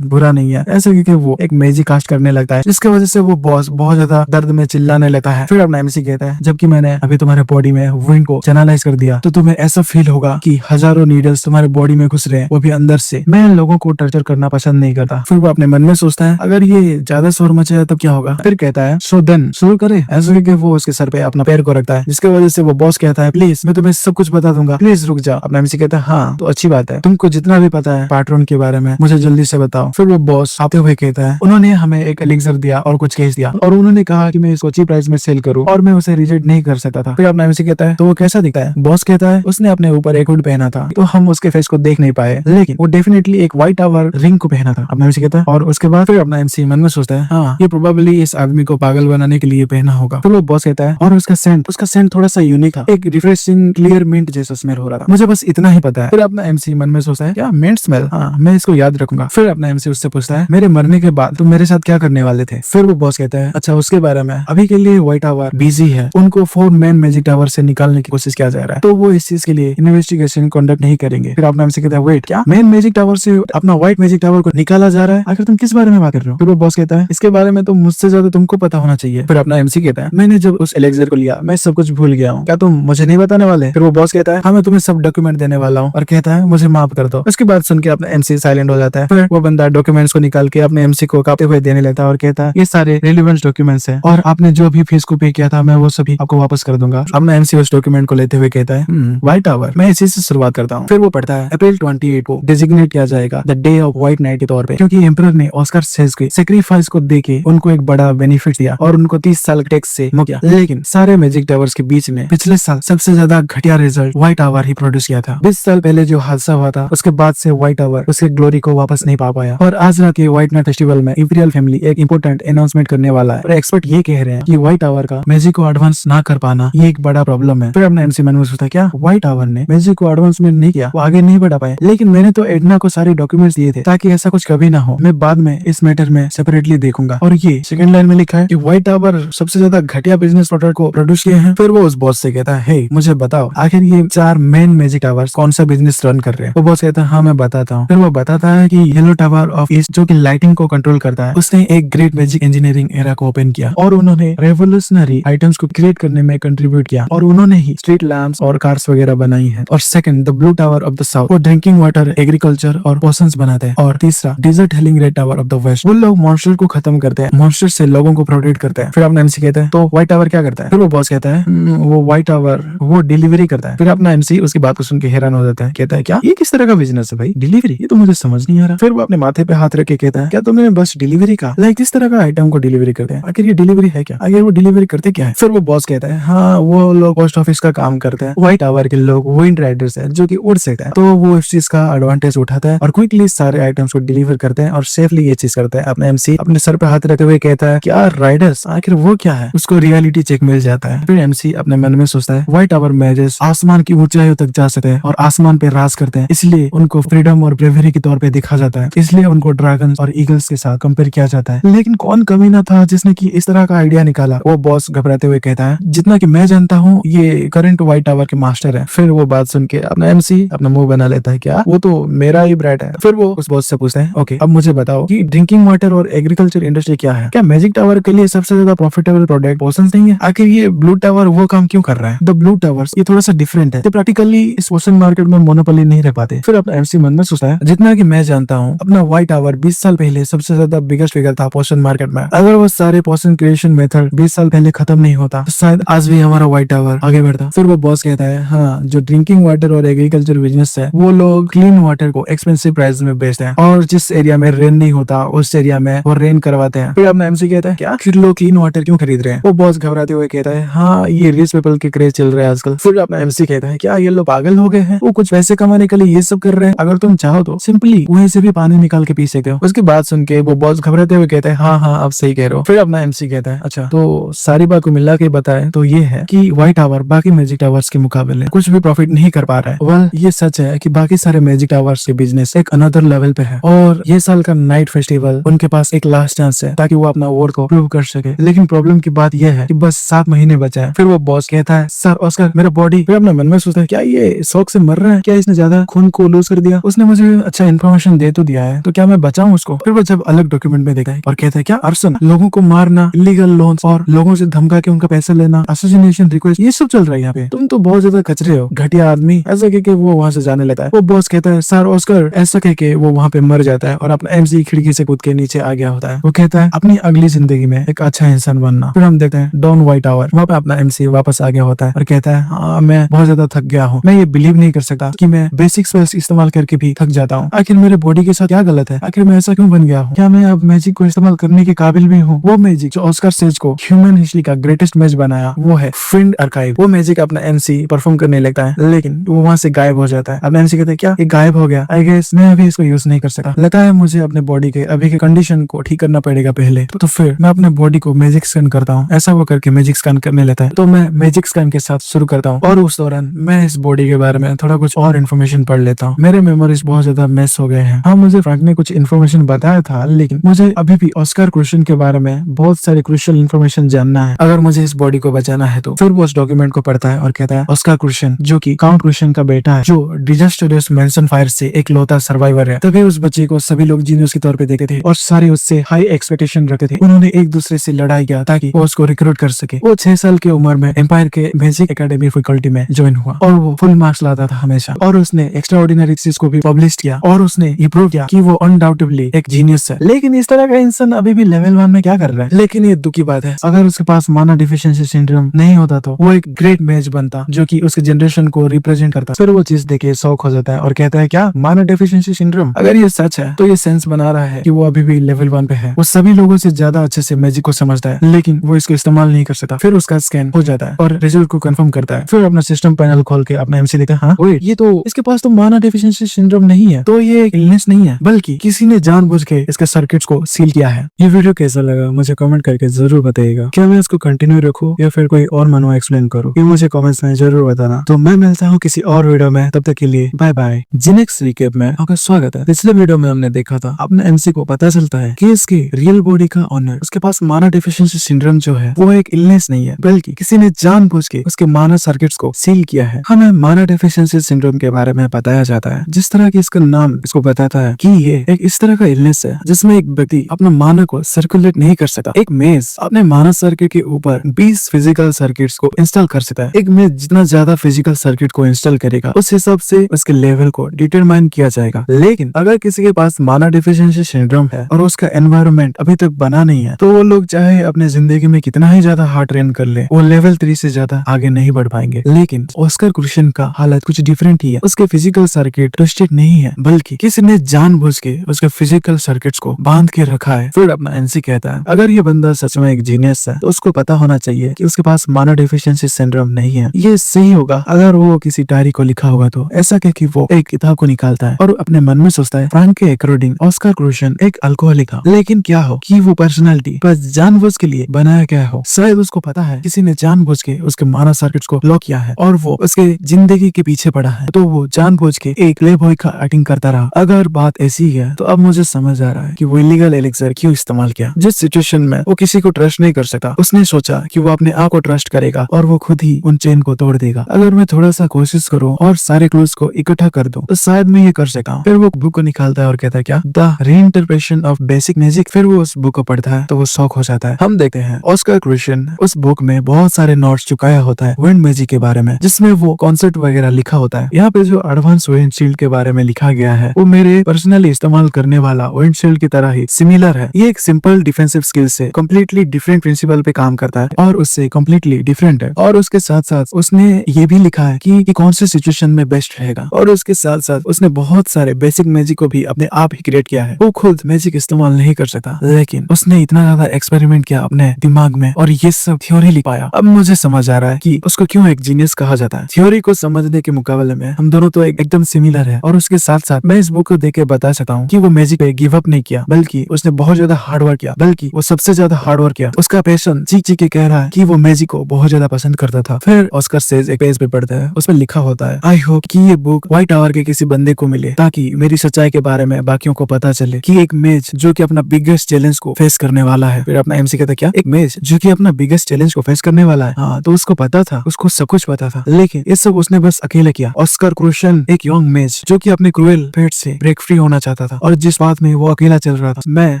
बुरा नहीं है। ऐसे क्योंकि वो एक मैजिक कास्ट करने लगता है जिसकी वजह से वो बॉस बहुत ज्यादा दर्द में चिल्लाने लगता है। फिर अपना एमसी कहता है, जबकि मैंने अभी तुम्हारे बॉडी में विंड को चैनलाइज कर दिया तो तुम्हें ऐसा फील होगा कि हजारों नीडल्स तुम्हारे बॉडी में घुस रहे हैं, वो भी अंदर से। मैं इन लोगों को टर्चर करना पसंद नहीं करता। फिर वो अपने मन में सोचता है, अगर ये ज्यादा शोर मचाया तब क्या होगा। फिर कहता है, सो देन शुरू करे। ऐसा करके वो उसके सर पे अपना पैर को रखता है जिसकी वजह से वो बॉस कहता है, प्लीज मैं तुम्हें सब कुछ बता दूंगा, प्लीज रुक जाओ। अपना एमसी कहता है, हाँ तो अच्छी बात है, तुमको जितना भी पता है पैट्रन के बारे में मुझे जल्दी से बताओ। फिर वो बॉस आते हुए कहता है, उन्होंने हमें एक एलिक्सर दिया और कुछ केस दिया और उन्होंने कहा कि मैं इसको चीप प्राइस में सेल करूं और मैं उसे रिजेक्ट नहीं कर सकता था। फिर अपना एमसी कहता है, तो वो कैसा दिखता है। बॉस कहता है, उसने अपने ऊपर एक हुड पहना था तो हम उसके फेस को देख नहीं पाए, लेकिन वो डेफिनेटली एक व्हाइट टावर रिंग को पहना था। अपना एमसी कहता है, और उसके बाद फिर अपना एमसी मन में सोचता है, हाँ ये प्रोबेबली इस आदमी को पागल बनाने के लिए पहना होगा। फिर वो बॉस कहता है, और उसका सेंट थोड़ा सा यूनिक था, एक रिफ्रेशिंग क्लियर मिंट जैसा स्मेल हो रहा था, मुझे बस इतना ही पता है। फिर अपना एमसी मन में सोचता है, क्या मिंट स्मेल, हाँ मैं इसको याद रखूंगा। फिर अपना एमसी उससे पूछता है, मेरे मरने के बाद तुम मेरे साथ क्या करने वाले थे। फिर वो बॉस कहता है, अच्छा उसके बारे में अभी के लिए व्हाइट टावर बिजी है, उनको 4 मेन मैजिक टावर से निकालने की कोशिश किया जा रहा है, तो वो इस चीज के लिए इन्वेस्टिगेशन कंडक्ट नहीं करेंगे। फिर अपना एमसी कहता है, वेट क्या मेन मैजिक टावर से अपना व्हाइट मैजिक टावर को निकाला जा रहा है, आखिर तुम किस बारे में बात कर रहे हो। फिर वो बॉस कहता है, इसके बारे में तो मुझसे ज्यादा तुमको पता होना चाहिए। फिर अपना एमसी कहता है, मैंने जब उस एलेक्सर को लिया मैं सब कुछ भूल गया हूँ, क्या तुम मुझे नहीं बताने वाले। फिर वो बॉस कहता है, हाँ मैं तुम्हें सब डॉक्यूमेंट देने वाला हूँ, और कहता है मुझे माफ कर दो। उसकी बात सुन के अपना एमसी साइलेंट हो जाता है। फिर वो बंदा डॉक्यूमेंट्स को निकाल के अपने एमसी को कांपते हुए देने लगता है और कहता है, ये सारे रेलिवेंट डॉक्यूमेंट्स हैं और आपने जो भी फीस को पे किया था मैं वो सभी आपको वापस कर दूंगा। अपना एमसी उस डॉक्यूमेंट को लेते हुए कहता है, व्हाइट टावर मैं इसी से शुरुआत करता हूँ। फिर वो पढ़ता है, अप्रैल 28 को डेजिग्नेट किया जाएगा the day of white night के तौर पे, क्योंकि एम्परर ने ऑस्कर सेज के सेक्रीफाइस को देके उनको एक बड़ा बेनिफिट दिया और उनको 30 साल टैक्स से मुक्त किया। लेकिन सारे मैजिक टावर्स के बीच में पिछले साल सबसे ज्यादा घटिया रिजल्ट व्हाइट टावर ही प्रोड्यूस किया था। 20 साल पहले जो हादसा हुआ था उसके बाद से व्हाइट टावर उसके ग्लोरी को वापस नहीं पा पाया। और आज रात के व्हाइट नाइट फेस्टिवल में इंपीरियल फैमिली एक इंपोर्टेंट अनाउंसमेंट करने वाला है और एक्सपर्ट ये कह रहे हैं कि व्हाइट टावर का मैजिक को एडवांस ना कर पाना ये एक बड़ा प्रॉब्लम है। फिर अपने एमसी मैन में सोचा क्या व्हाइट टावर ने मैजिक को एडवांसमेंट नहीं किया, वो आगे नहीं बढ़ा पाए, लेकिन मैंने तो एडना को सारे डॉक्यूमेंट्स दिए थे ताकि ऐसा कुछ कभी ना हो। मैं बाद में इस मैटर में सेपरेटली देखूंगा। और ये सेकंड लाइन में लिखा है कि व्हाइट टावर सबसे ज्यादा घटिया बिजनेस प्रोडक्ट को प्रोड्यूस किए हैं। फिर वो उस बॉस से कहता है हे मुझे बताओ आखिर ये 4 मेन मैजिक टावर्स कौन सा बिजनेस रन कर रहे हैं। वो बॉस कहता है हाँ मैं बताता हूँ। फिर वो बताता है कि येलो टावर ऑफ ईस्ट जो कि लाइटिंग को कंट्रोल करता है उसने एक ग्रेट मैजिक इंजीनियरिंग एरा को ओपन किया और उन्होंने रेवोल्यूशनरी आइटम्स को क्रिएट करने में कंट्रीब्यूट किया और उन्होंने ही स्ट्रीट लैम्प्स और कार्स वगैरह बनाई है। और second the blue tower of the south वो ड्रिंकिंग वाटर एग्रीकल्चर और पोशंस बनाते हैं। और तीसरा desert hailing red tower of the west वो लोग मॉन्स्टर को खत्म करते हैं, मॉन्स्टर से लोगों को प्रोटेक्ट करते हैं। फिर अपना एमसी कहता है तो व्हाइट टावर क्या करता है। फिर वो बॉस कहता है वो व्हाइट टावर वो डिलीवरी करता है। फिर अपना एमसी उसकी बात को सुन के हैरान हो जाता है, कहता है क्या ये किस तरह का बिजनेस है भाई, डिलीवरी, ये तो मुझे समझ नहीं आ रहा। फिर वो अपने माथे पे हाथ रख के कहता है क्या तुमने बस डिलीवरी का लाइक किस तरह का आइटम को डिलीवरी करते हैं, आखिर ये डिलीवरी है क्या, आखिर वो डिलीवरी करते क्या है। फिर वो बॉस कहता है हाँ वो लोग पोस्ट ऑफिस का काम करते हैं, व्हाइट टावर के लोग विंड राइडर्स है जो कि उड़ सकते हैं, तो वो इस चीज का एडवांटेज उठाता है और क्विकली सारे आइटम्स को डिलीवर करते हैं और सेफली ये चीज करते हैं। अपना एमसी अपने सर पे हाथ रखते हुए कहता है क्या राइडर्स, आखिर वो क्या है। उसको रियलिटी चेक मिल जाता है। फिर एमसी अपने मन में सोचता है व्हाइट टावर मैजेस आसमान की ऊंचाइयों तक जा सकते हैं और आसमान पे राज करते हैं, इसलिए उनको फ्रीडम और ब्रेवरी के तौर पे देखा जाता है, इसलिए उनको ड्रैगन और ईगल्स के साथ कंपेयर किया जाता है। लेकिन कौन कमीना था जिसने की इस तरह का आइडिया निकाला। वो बॉस घबराते हुए कहता है जितना कि मैं जानता हूँ ये करंट व्हाइट टावर के मास्टर है। फिर वो बात सुन के अपना एमसी अपना मुंह बना लेता है क्या वो तो मेरा ही ब्रांड है। फिर वो उस बॉस से पूछता है ओके अब मुझे बताओ कि ड्रिंकिंग वाटर और एग्रीकल्चर इंडस्ट्री क्या है, क्या मैजिक टावर के लिए सबसे ज्यादा प्रॉफिटेबल प्रोडक्ट पोशंस नहीं है, आखिर ये ब्लू टावर वो काम क्यों कर रहा है। द ब्लू टावर्स ये थोड़ा सा डिफरेंट है, प्रैक्टिकली इस पोशन मार्केट में मोनोपोली नहीं रह पाते। फिर अपना एमसी मन में सोचता है जितना कि मैं जानता हूँ अपना व्हाइट टावर 20 साल पहले सबसे ज्यादा बिगेस्ट फिगर था पोशन मार्केट में। अगर वो सारे पोशन क्रिएशन मेथड 20 साल पहले खत्म नहीं होता तो शायद आज भी हमारा व्हाइट टावर आगे बढ़ता। फिर वो बॉस कहता है हाँ जो ड्रिंकिंग वाटर और एग्रीकल्चर बिजनेस है वो लोग क्लीन वाटर को एक्सपेंसिव प्राइस में बेचते हैं और जिस एरिया में रेन नहीं होता उस एरिया में वो रेन करवाते हैं। फिर अपना एमसी कहता है क्या फिर लोग क्लीन वाटर क्यों खरीद रहे हैं। वो बॉस घबराते हुए कहता है हाँ ये रिच पीपल के क्रेज चल रहे हैं आजकल। फिर अपना एमसी कहता है क्या ये लोग पागल हो गए हैं, वो कुछ पैसे कमाने के लिए ये सब कर रहे हैं, अगर तुम चाहो तो सिंपली वहीं से भी पानी निकाल के पी सकते हो। उसकी बात सुन के वो बॉस घबराते हुए कहता है हाँ आप सही कह रहे हो। फिर अपना एमसी कहता है अच्छा तो सारी बात को मिला के बताए तो ये है कि व्हाइट टावर बाकी मैजिक टावर्स के मुकाबले कुछ भी प्रॉफिट नहीं कर पा रहा है। वेल ये सच है कि बाकी सारे मैजिक टावर्स के बिजनेस एक अनदर लेवल पे है और ये साल का नाइट फेस्टिवल उनके पास एक लास्ट चांस है ताकि वो अपना वर्ड को प्रूव कर सके। लेकिन प्रॉब्लम की बात यह है कि बस 7 महीने बचा है। फिर वो बॉस कहता है सर ऑस्कर मेरा बॉडी। फिर अपना मन में सोचता है क्या ये शौक से मर रहा है, क्या इसने ज्यादा खून को लूज कर दिया, उसने मुझे अच्छा इन्फॉर्मेशन दे तो दिया है तो क्या मैं बचाऊं उसको। फिर वो जब अलग डॉक्यूमेंट में देखता है और कहता है क्या अर्सन लोगों को मारना, इलीगल लोन्स और लोगों से धमका के उनका पैसा लेना, असोसिनेशन रिक्वेस्ट ये सब चल रहा है यहाँ पे, तुम तो बहुत ज्यादा कचरे हो, घटिया आदमी। ऐसा कह के वो वहाँ से जाने लगता है। वो बॉस कहता है सर ऑस्कर, ऐसा कह के वो वहाँ पे मर जाता है और अपना एमसी खिड़की से कूद के नीचे आ गया होता है। वो कहता है अपनी अगली जिंदगी में एक अच्छा इंसान बनना। फिर हम देखते हैं डॉन व्हाइट टावर, वहाँ पे अपना एमसी वापस आ गया होता है और कहता है हाँ मैं बहुत ज्यादा थक गया हूँ, मैं ये बिलीव नहीं कर सकता कि मैं बेसिक स्पेल्स इस्तेमाल करके भी थक जाता हूँ, आखिर मेरे बॉडी के साथ क्या गलत है, आखिर मैं ऐसा क्यों बन गया हूँ, क्या मैं अब मैजिक को इस्तेमाल करने के काबिल भी हूँ। वो मैजिक जो ऑस्कर सेज को ह्यूमन हिस्ट्री का ग्रेटेस्ट मैच बनाया वो है फ्रेंड आर्काइव। वो मैजिक अपना एमसी परफॉर्म करने लगता है लेकिन वो वहाँ से गायब हो जाता है। अब एमसी कहता है क्या ये गायब हो गया, आई गेस मैं अभी इसको यूज नहीं कर सकता, लगता है मुझे अपने बॉडी के अभी के कंडीशन को ठीक करना पड़ेगा पहले। तो फिर मैं अपने बॉडी को मैजिक स्कैन करता हूँ। ऐसा वो करके मैजिक स्कैन करने लेता है तो मैं मैजिक स्कैन के साथ शुरू करता हूँ और उस दौरान मैं इस बॉडी के बारे में थोड़ा कुछ और इन्फॉर्मेशन पढ़ लेता हूँ। मेरे मेमोरीज बहुत ज्यादा मिस हो गए हैं। हाँ मुझे फ्रैंक ने कुछ इन्फॉर्मेशन बताया था लेकिन मुझे अभी भी ऑस्कर क्रूशन के बारे में बहुत सारी क्रूशियल इन्फॉर्मेशन जानना है अगर मुझे इस बॉडी को बचाना है तो। फिर वो उस डॉक्यूमेंट को पढ़ता है और कहता है ऑस्कर क्रूशन जो कि काउंट क्रूशन का बेटा है, जो डिजास्टरस मैंसन फायर से एक लौता सर्वाइवर है। तभी उस बच्चे को सभी लोग जीनियस के तौर पे देखते थे और सारे उससे हाई एक्सपेक्टेशन रखते थे। उन्होंने एक दूसरे से लड़ाई किया ताकि वो उसको रिक्रूट कर सके। वो 6 साल की उम्र में एम्पायर के मैजिक एकेडमी फैकल्टी में ज्वाइन हुआ और वो फुल मार्क्स लाता था हमेशा और उसने एक्स्ट्रा ऑर्डिनरी चीज को भी पब्लिश किया और उसने ये प्रूव किया कि वो अनडाउटेबली एक जीनियस है। लेकिन इस तरह का इंसान अभी भी लेवल 1 में क्या कर रहा है। लेकिन ये दुख की बात है अगर उसके पास माना डिफिशिएंसी सिंड्रोम नहीं होता तो वो एक ग्रेट मैच बनता जो कि उसके जनरेशन को रिप्रेजेंट करता। फिर वो चीज देखे शौक हो जाता है और कहता है क्या माना डिफिशिएंसी सिंड्रोम, अगर ये सच है तो ये सेंस बना रहा है कि वो अभी भी लेवल 1 पे है। वो सभी लोगों से ज्यादा अच्छे से मैजिक को समझता है, लेकिन वो इसको इस्तेमाल नहीं कर सकता। फिर उसका स्कैन हो जाता है और रिजल्ट को कंफर्म करता है। फिर अपना सिस्टम पैनल खोल के अपना एमसी देखता है, हाँ वेट, ये तो इसके पास तो माना डेफिशिएंसी सिंड्रोम नहीं है, तो ये एक इलनेस नहीं है, बल्कि किसी ने जानबूझ के इसके सर्किट्स को सील किया है। ये वीडियो कैसा लगा मुझे कमेंट करके जरूर बताइएगा। क्या मैं इसको कंटिन्यू रखूं या फिर कोई और मानो एक्सप्लेन करूं, ये मुझे कमेंट्स में जरूर बताना। तो मैं मिलता हूँ किसी और वीडियो में, तब तक के लिए बाय बाय। जिनेक्स रिकेप में आपका स्वागत है। पिछले वीडियो में हमने देखा था अपने एमसी को पता चलता है कि इसकी रियल बॉडी का ऑनर, उसके पास माना डेफिशिएंसी सिंड्रोम जो है वो एक इलनेस नहीं है, बल्कि किसी ने जानबूझ के उसके माना सर्किट्स को सील किया है। हमें माना डेफिशिएंसी सिंड्रोम के बारे में बताया जाता है, जिस तरह की इसका नाम इसको बताता है कि ये एक इस तरह का इलनेस है जिसमें एक व्यक्ति अपना माना को सर्कुलेट नहीं कर सकता। एक मेज अपने माना सर्किट के ऊपर 20 फिजिकल सर्किट्स को इंस्टॉल कर सकता है। एक मेज जितना ज्यादा फिजिकल सर्किट को इंस्टॉल करेगा उस हिसाब से उसके लेवल को डिटरमाइन किया जाएगा। लेकिन अगर किसी के पास माना डेफिशिएंसी सिंड्रोम है और उसका एनवायरनमेंट अभी तक बना नहीं है, तो वो लोग चाहे अपने जिंदगी में कितना ही ज्यादा हार्ड ट्रेन कर ले, वो लेवल 3 से ज्यादा आगे नहीं बढ़ पाएंगे। लेकिन ऑस्कर क्रूशन का हालत कुछ डिफरेंट ही है। उसके फिजिकल सर्किट ट्विस्टेड नहीं है, बल्कि किसी ने जानबूझ के उसके फिजिकल सर्किट्स को बांध के रखा है। फिर अपना एनसी कहता है अगर ये बंदा सच में एक जीनियस है तो उसको पता होना चाहिए कि उसके पास माना डेफिशिएंसी सिंड्रोम नहीं है। ये सही होगा अगर वो किसी डायरी को लिखा होगा तो। ऐसा कह के वो एक किताब को निकालता है और अपने मन में सोचता है फ्रैंक के अकॉर्डिंग ऑस्कर क्रूशन एक अल्कोहलिक था। लेकिन क्या हो कि वो पर्सनालिटी बस जानबूझ के लिए बनाया गया हो। शायद उसको पता है किसी ने जानबूझ के उसके माना सर्किट्स को लॉक किया है और वो उसके जिंदगी के पीछे पड़ा है, तो वो जानबूझ के एक प्ले बॉय का एक्टिंग करता रहा। अगर बात ऐसी है तो अब मुझे समझ आ रहा है कि वो इलीगल एलिक्सर क्यों इस्तेमाल किया। जिस सिचुएशन में वो किसी को ट्रस्ट नहीं कर सकता, उसने सोचा कि वो अपने आप को ट्रस्ट करेगा और वो खुद ही उन चेन को तोड़ देगा। अगर मैं थोड़ा सा कोशिश करूं और सारे क्लूज को इकट्ठा कर दूं तो शायद मैं ये कर सकता। फिर वो बुक को निकालता है और कहता है क्या, द रीइंटरप्रिटेशन ऑफ बेसिक मैजिक। फिर वो उस बुक को पढ़ता है तो वो शॉक हो जाता है। हम देखते हैं ऑस्कर क्रूशन उस बुक में बहुत सारे नोट्स चुकाया होता है विंड मैजिक के बारे में, जिसमें वो कॉन्सेप्ट वगैरह लिखा होता है। यहाँ पे जो एडवांस विंड शील्ड के बारे में लिखा गया है वो मेरे पर्सनली इस्तेमाल करने वाला विंड शील्ड की तरह ही सिमिलर है। ये एक सिंपल डिफेंसिव स्किल से कम्प्लीटली डिफरेंट प्रिंसिपल पे काम करता है और उससे कम्प्लीटली डिफरेंट है। और उसके साथ साथ उसने ये भी लिखा है कि कौन से सिचुएशन में बेस्ट रहेगा। और उसके साथ साथ उसने बहुत सारे बेसिक मैजिक को भी अपने आप ही क्रिएट किया है। वो खुद मैजिक इस्तेमाल नहीं कर सकता, लेकिन उसने इतना ज्यादा एक्सपेरिमेंट किया अपने दिमाग में और ये सब थ्योरी लिख पाया। अब मुझे समझ आ रहा है कि उसको क्यों एक जीनियस कहा जाता है। थ्योरी को समझने के मुकाबले में हम दोनों तो एकदम सिमिलर है। और उसके साथ साथ मैं इस बुक को देख के बता सकता हूँ कि वो मैजिक पे गिव अप नहीं किया, बल्कि उसने बहुत ज्यादा हार्ड वर्क किया, बल्कि वो सबसे ज्यादा हार्ड वर्क किया। उसका पैशन चीख चीख के कह रहा है कि वो मैजिक को बहुत ज्यादा पसंद करता था। फिर ऑस्कर सेज एक पेज पे पढ़ता है, उसमें लिखा होता है आई होप कि ये बुक व्हाइट टावर के किसी बंदे को मिले ताकि मेरी सच्चाई के बारे में बाकियों को पता चले कि एक मेज जो कि अपना बिगेस्ट चैलेंज को फेस करने वाला है। फिर अपना एमसी कहता क्या, एक मेज जो कि अपना बिगेस्ट चैलेंज को फेस करने वाला है। हाँ, तो उसको पता था, उसको सब कुछ पता था, लेकिन ये सब उसने बस अकेले किया। ऑस्कर क्रूशन एक यंग मेज जो कि अपने क्रूएल फेट से ब्रेक फ्री होना चाहता था और जिस बात में वो अकेला चल रहा था। मैं